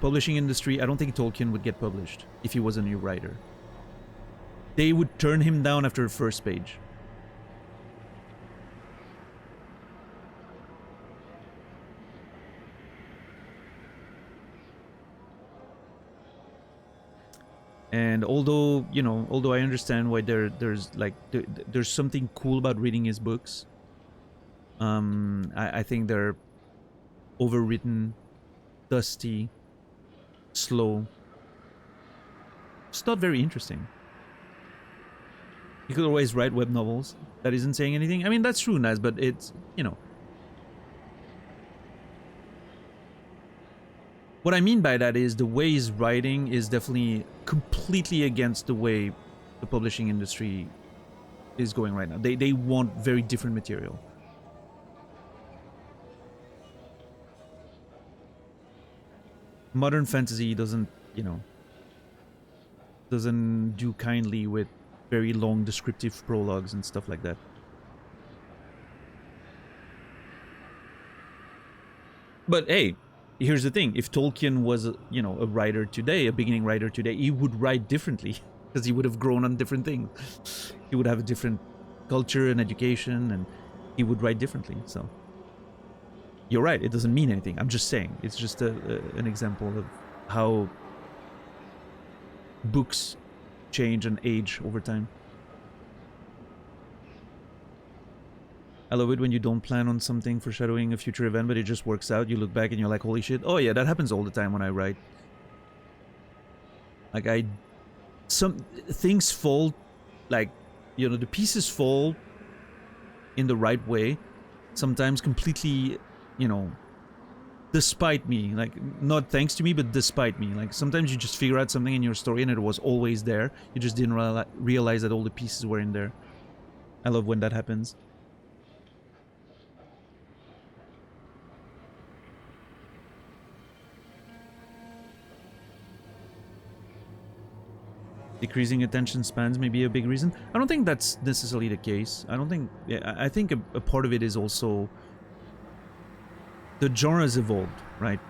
publishing industry, I don't think Tolkien would get published if he was a new writer. They would turn him down after the first page. And although I understand why there's something cool about reading his books, I think they're overwritten, dusty, slow. It's not very interesting. You could always write web novels. That isn't saying anything. I mean, that's true, Naz, but it's, What I mean by that is the way he's writing is definitely completely against the way the publishing industry is going right now. They want very different material. Modern fantasy doesn't do kindly with very long descriptive prologues and stuff like that. But hey, here's the thing. If Tolkien was, a writer today, a beginning writer today, he would write differently because he would have grown on different things. He would have a different culture and education, and he would write differently. So you're right. It doesn't mean anything. I'm just saying. It's just an example of how books change and age over time. I love it when you don't plan on something foreshadowing a future event, but it just works out. You look back and you're like, holy shit. Oh yeah, that happens all the time when I write. Like some things fall, like, the pieces fall in the right way. Sometimes completely, despite me. Like, not thanks to me, but despite me. Like, sometimes you just figure out something in your story and it was always there. You just didn't realize that all the pieces were in there. I love when that happens. Decreasing attention spans may be a big reason. I don't think that's necessarily the case. I don't think... I think a part of it is also... the genre has evolved, right?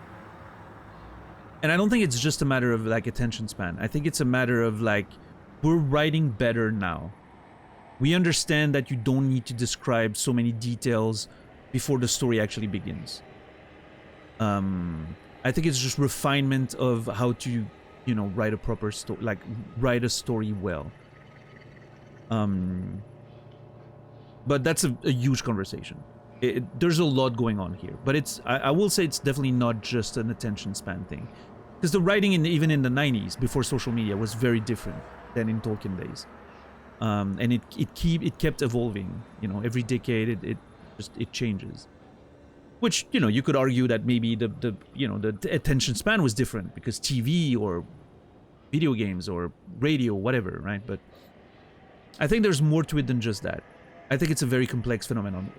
And I don't think it's just a matter of, like, attention span. I think it's a matter of, like, we're writing better now. We understand that you don't need to describe so many details before the story actually begins. I think it's just refinement of how to... write a proper story, like, write a story well. But that's a huge conversation. There's a lot going on here, but I will say it's definitely not just an attention span thing. Because the writing, even in the 90s, before social media, was very different than in Tolkien days. And it kept evolving. Every decade it changes. Which, you could argue that maybe the attention span was different because TV or video games or radio, whatever, right? But I think there's more to it than just that. I think it's a very complex phenomenon,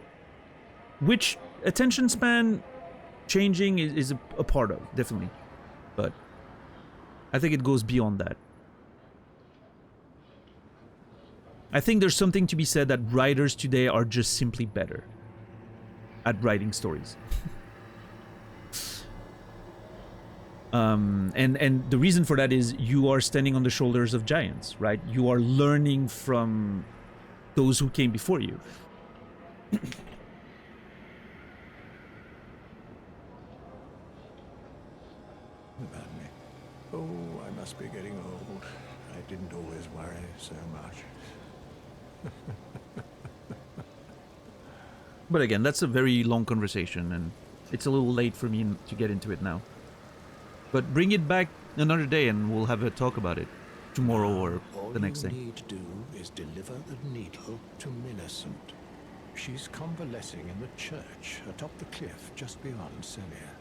which attention span changing is a part of, definitely. But I think it goes beyond that. I think there's something to be said that writers today are just simply better at writing stories. And the reason for that is you are standing on the shoulders of giants, right? You are learning from those who came before you. About me. Oh, I must be getting old. I didn't always worry so much. But again, that's a very long conversation, and it's a little late for me to get into it now. But bring it back another day, and we'll have a talk about it tomorrow or the next day. All you need to do is deliver the needle to Millicent. She's convalescing in the church atop the cliff just beyond Celia.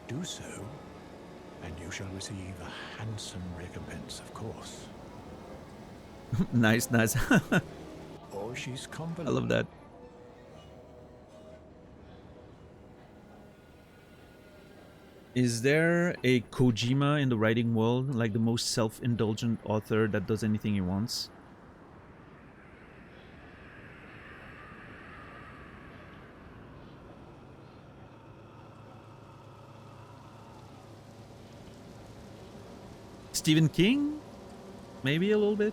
Do so, and you shall receive a handsome recompense, of course. Nice, nice. or she's I convoluted. love that. Is there a Kojima in the writing world, like the most self-indulgent author that does anything he wants? Stephen King? Maybe a little bit.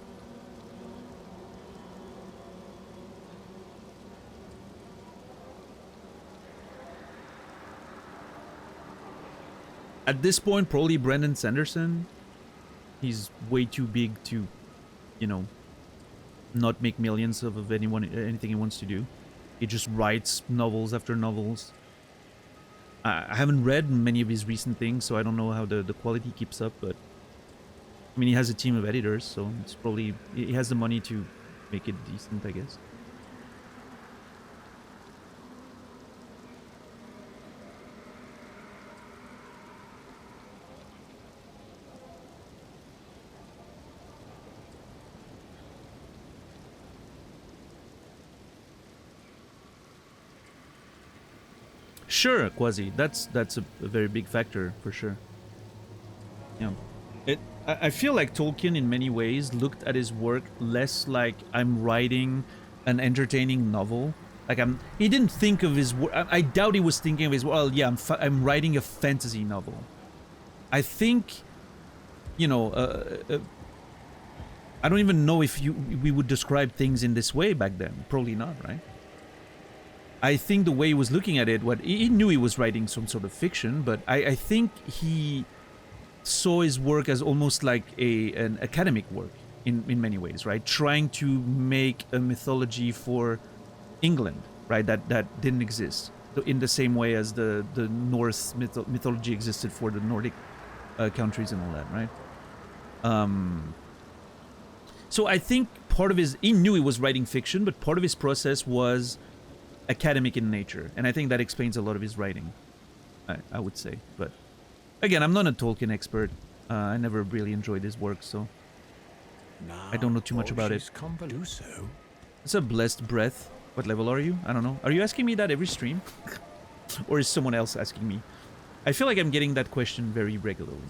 At this point, probably Brandon Sanderson. He's way too big to, you know, not make millions of anything he wants to do. He just writes novels after novels. I haven't read many of his recent things, so I don't know how the quality keeps up, but I mean, he has a team of editors, so it's probably, he has the money to make it decent, I guess. Sure, Quasi. That's a very big factor for sure. Yeah. I feel like Tolkien in many ways looked at his work less like I'm writing an entertaining novel. Like he didn't think of his work. I doubt he was thinking of his. Well, yeah, I'm writing a fantasy novel. I think, you know, I don't even know if we would describe things in this way back then. Probably not, right? I think the way he was looking at it, he knew he was writing some sort of fiction, but I think he saw his work as almost like an academic work in many ways, right? Trying to make a mythology for England, right? That didn't exist in the same way as the Norse mythology existed for the Nordic countries and all that, right? So I think part of he knew he was writing fiction, but part of his process was academic in nature, and I think that explains a lot of his writing, I would say. But again, I'm not a Tolkien expert. I never really enjoyed his work, so I don't know too much about it. It's a blessed breath. What level are you? I don't know. Are you asking me that every stream? Or is someone else asking me? I feel like I'm getting that question very regularly.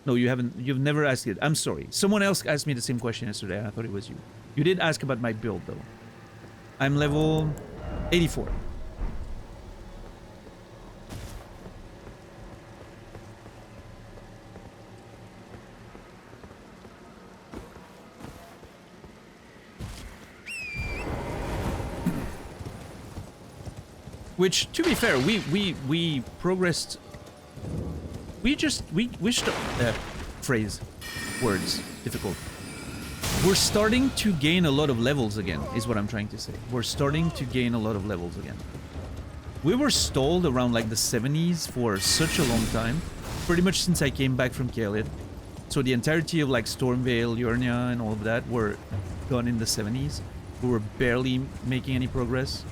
No, you haven't. You've never asked it. I'm sorry. Someone else asked me the same question yesterday, and I thought it was you. You did ask about my build, though. I'm level 84. Which, to be fair, we progressed. We wished phrase, words, difficult. We're starting to gain a lot of levels again, is what I'm trying to say. We're starting to gain a lot of levels again. We were stalled around like the 70s for such a long time, pretty much since I came back from Caelid. So the entirety of like Stormvale, Liurnia, and all of that were done in the 70s. We were barely making any progress.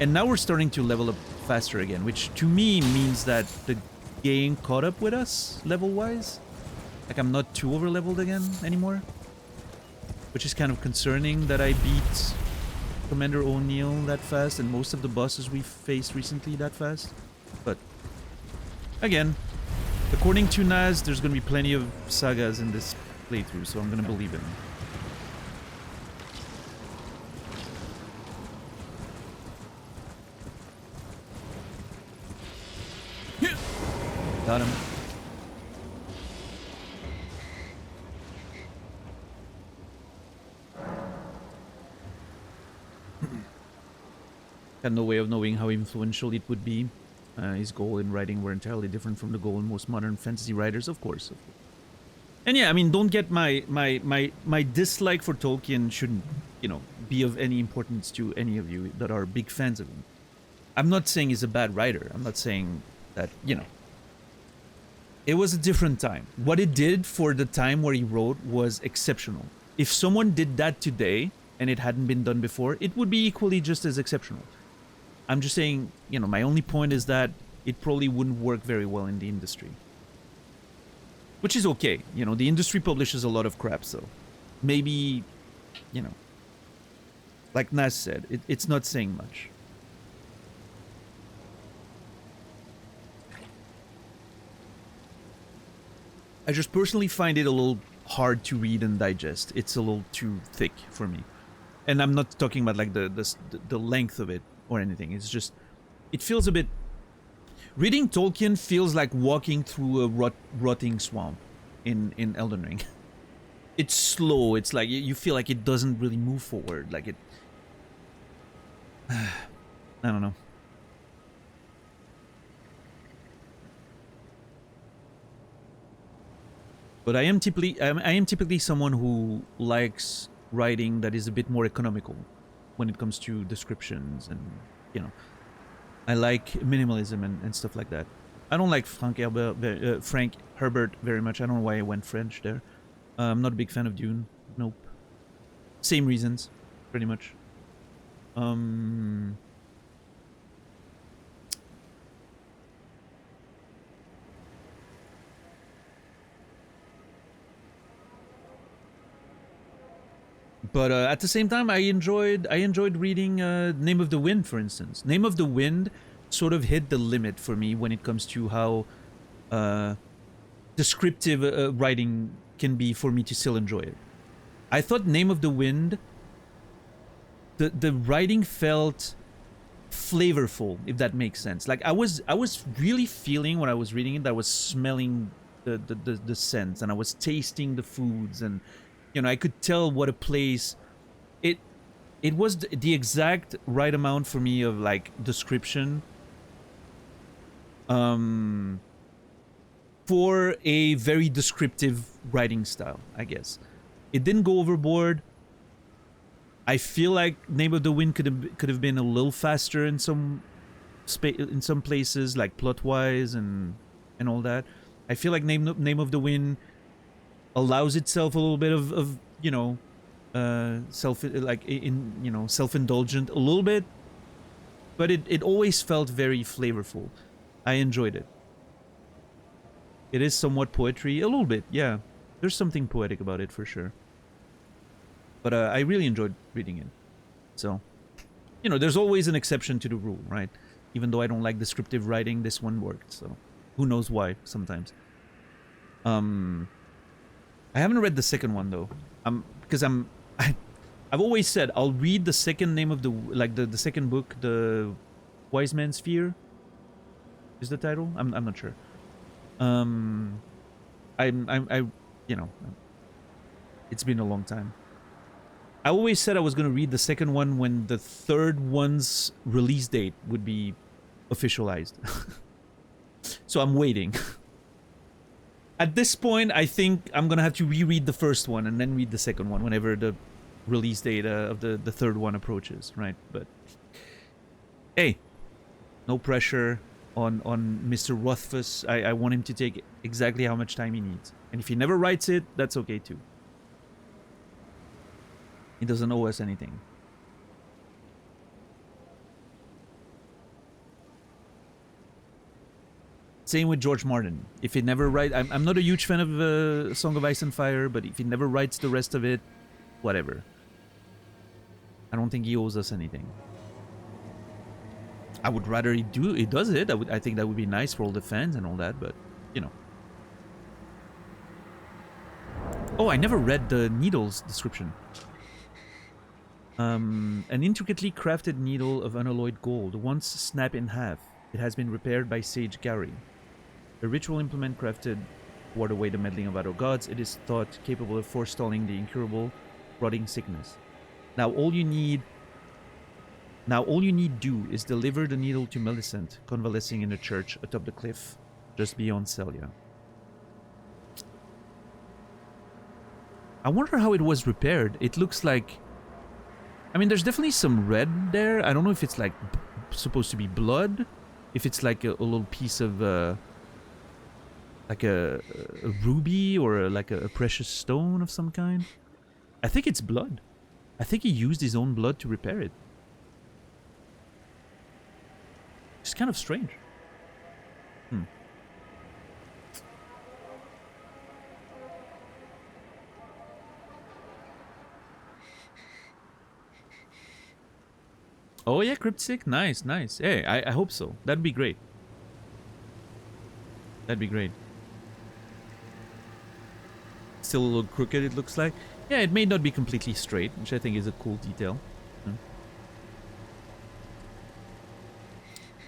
And now we're starting to level up faster again, which to me means that the game caught up with us level-wise. Like I'm not too over-leveled again anymore. Which is kind of concerning that I beat Commander O'Neill that fast and most of the bosses we've faced recently that fast. But again, according to Naz, there's going to be plenty of sagas in this playthrough, so I'm going to believe him. Got him. Had no way of knowing how influential it would be. His goal in writing were entirely different from the goal in most modern fantasy writers, of course. And yeah, I mean, don't get my dislike for Tolkien shouldn't, you know, be of any importance to any of you that are big fans of him. I'm not saying he's a bad writer. I'm not saying that, you know. It was a different time. What it did for the time where he wrote was exceptional. If someone did that today and it hadn't been done before, it would be equally just as exceptional. I'm just saying, you know, my only point is that it probably wouldn't work very well in the industry. which is okay. You know, the industry publishes a lot of crap, so maybe, you know, like Nas said, it's not saying much. I just personally find it a little hard to read and digest. It's a little too thick for me. And I'm not talking about like the length of it or anything. It's just, it feels a bit... Reading Tolkien feels like walking through a rotting swamp in Elden Ring. It's slow. It's like you feel like it doesn't really move forward. Like it... I don't know. But I am typically someone who likes writing that is a bit more economical when it comes to descriptions, and you know, I like minimalism and stuff like that. I don't like Frank Herbert very much. I don't know why I went French there. I'm not a big fan of Dune. Nope. Same reasons, pretty much. But at the same time, I enjoyed reading Name of the Wind, for instance. Name of the Wind sort of hit the limit for me when it comes to how descriptive writing can be for me to still enjoy it. I thought Name of the Wind, the writing felt flavorful, if that makes sense. Like I was really feeling when I was reading it that I was smelling the scents, and I was tasting the foods, and you know, I could tell what a place it was the exact right amount for me of like description for a very descriptive writing style, I guess. It didn't go overboard. I feel like Name of the Wind could have been a little faster in some places, like plot wise and all that. I feel like Name of the Wind allows itself a little bit of you know, self-indulgent a little bit, but it always felt very flavorful. I enjoyed it. It is somewhat poetry, a little bit, yeah. There's something poetic about it for sure. But I really enjoyed reading it. So, you know, there's always an exception to the rule, right? Even though I don't like descriptive writing, this one worked. So, who knows why? Sometimes. I haven't read the second one though. Because I've always said I'll read the second Name of the the second book, the Wise Man's Fear. Is the title? I'm not sure. I you know, it's been a long time. I always said I was gonna read the second one when the third one's release date would be officialized. So I'm waiting. At this point, I think I'm gonna have to reread the first one and then read the second one whenever the release date of the third one approaches, right? But hey, no pressure on Mr. Rothfuss. I want him to take exactly how much time he needs. And if he never writes it, that's okay too. He doesn't owe us anything. Same with George Martin. If he never writes... I'm not a huge fan of Song of Ice and Fire, but if he never writes the rest of it, whatever. I don't think he owes us anything. I would rather he does it. I think that would be nice for all the fans and all that, but, you know. Oh, I never read the needle's description. An intricately crafted needle of unalloyed gold, once snapped in half. It has been repaired by Sage Gary. A ritual implement crafted to ward away the meddling of other gods, it is thought capable of forestalling the incurable, rotting sickness. Now all you need do is deliver the needle to Millicent, convalescing in a church atop the cliff, just beyond Celia. I wonder how it was repaired. It looks like... I mean, there's definitely some red there. I don't know if it's like supposed to be blood. If it's like a little piece of like a ruby or like a precious stone of some kind. I think it's blood. I think he used his own blood to repair it. It's kind of strange. Oh yeah, Cryptic. Nice, nice. Hey, I hope so. That'd be great. That'd be great. Still a little crooked, it looks like. Yeah, it may not be completely straight, which I think is a cool detail.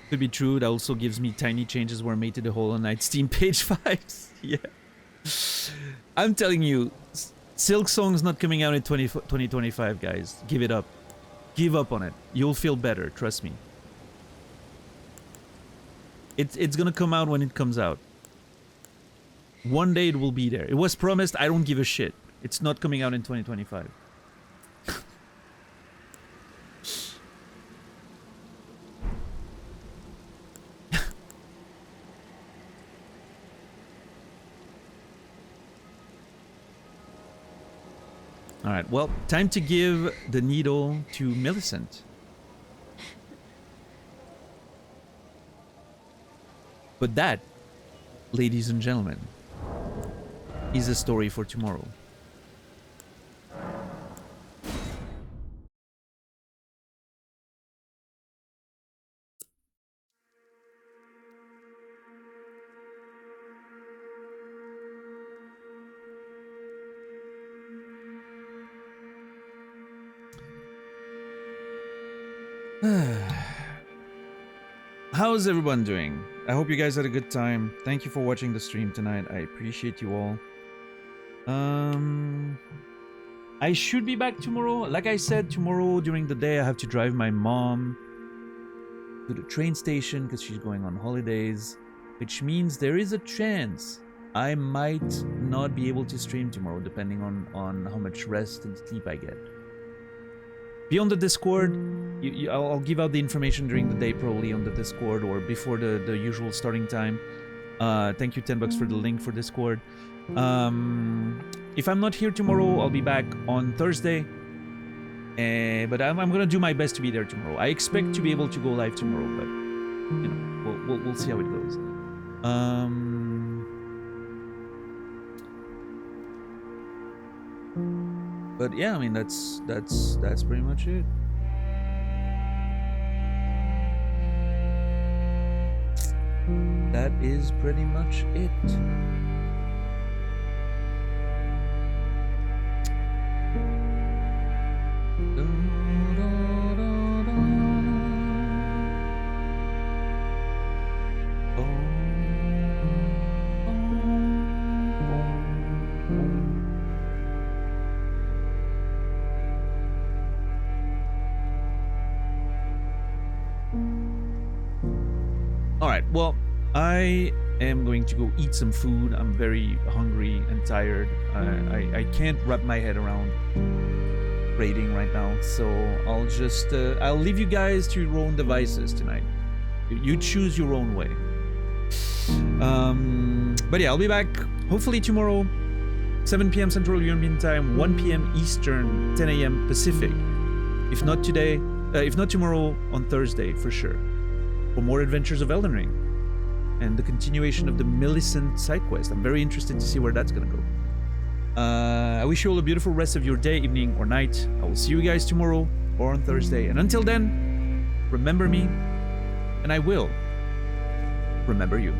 Could be true. That also gives me tiny changes were made to the Hollow Knight Steam page vibes. Yeah. I'm telling you, Silk Song's not coming out in 2025, guys. Give it up. Give up on it. You'll feel better, trust me. It's gonna come out when it comes out. One day it will be there. It was promised, I don't give a shit. It's not coming out in 2025. Alright, well, time to give the needle to Millicent. But that, ladies and gentlemen, is a story for tomorrow. How's everyone doing? I hope you guys had a good time. Thank you for watching the stream tonight. I appreciate you all. I should be back tomorrow. Like I said, tomorrow during the day I have to drive my mom to the train station because she's going on holidays, which means there is a chance I might not be able to stream tomorrow depending on how much rest and sleep I get. Be on the Discord. I'll give out the information during the day, probably on the Discord or before the usual starting time. Thank you, $10 for the link for Discord. If I'm not here tomorrow, I'll be back on Thursday. But I'm gonna do my best to be there tomorrow. I expect to be able to go live tomorrow, but you know, we'll see how it goes. But yeah, I mean that's pretty much it. That is pretty much it. Alright, well, I am going to go eat some food. I'm very hungry and tired. I can't wrap my head around raiding right now, so I'll just I'll leave you guys to your own devices tonight. You choose your own way. But yeah, I'll be back hopefully tomorrow, 7 p.m. Central European Time, 1 p.m. Eastern, 10 a.m. Pacific. If not today, if not tomorrow, on Thursday for sure, for more adventures of Elden Ring and the continuation of the Millicent side quest. I'm very interested to see where that's gonna go. I wish you all a beautiful rest of your day, evening, or night. I will see you guys tomorrow or on Thursday. And until then, remember me, and I will remember you.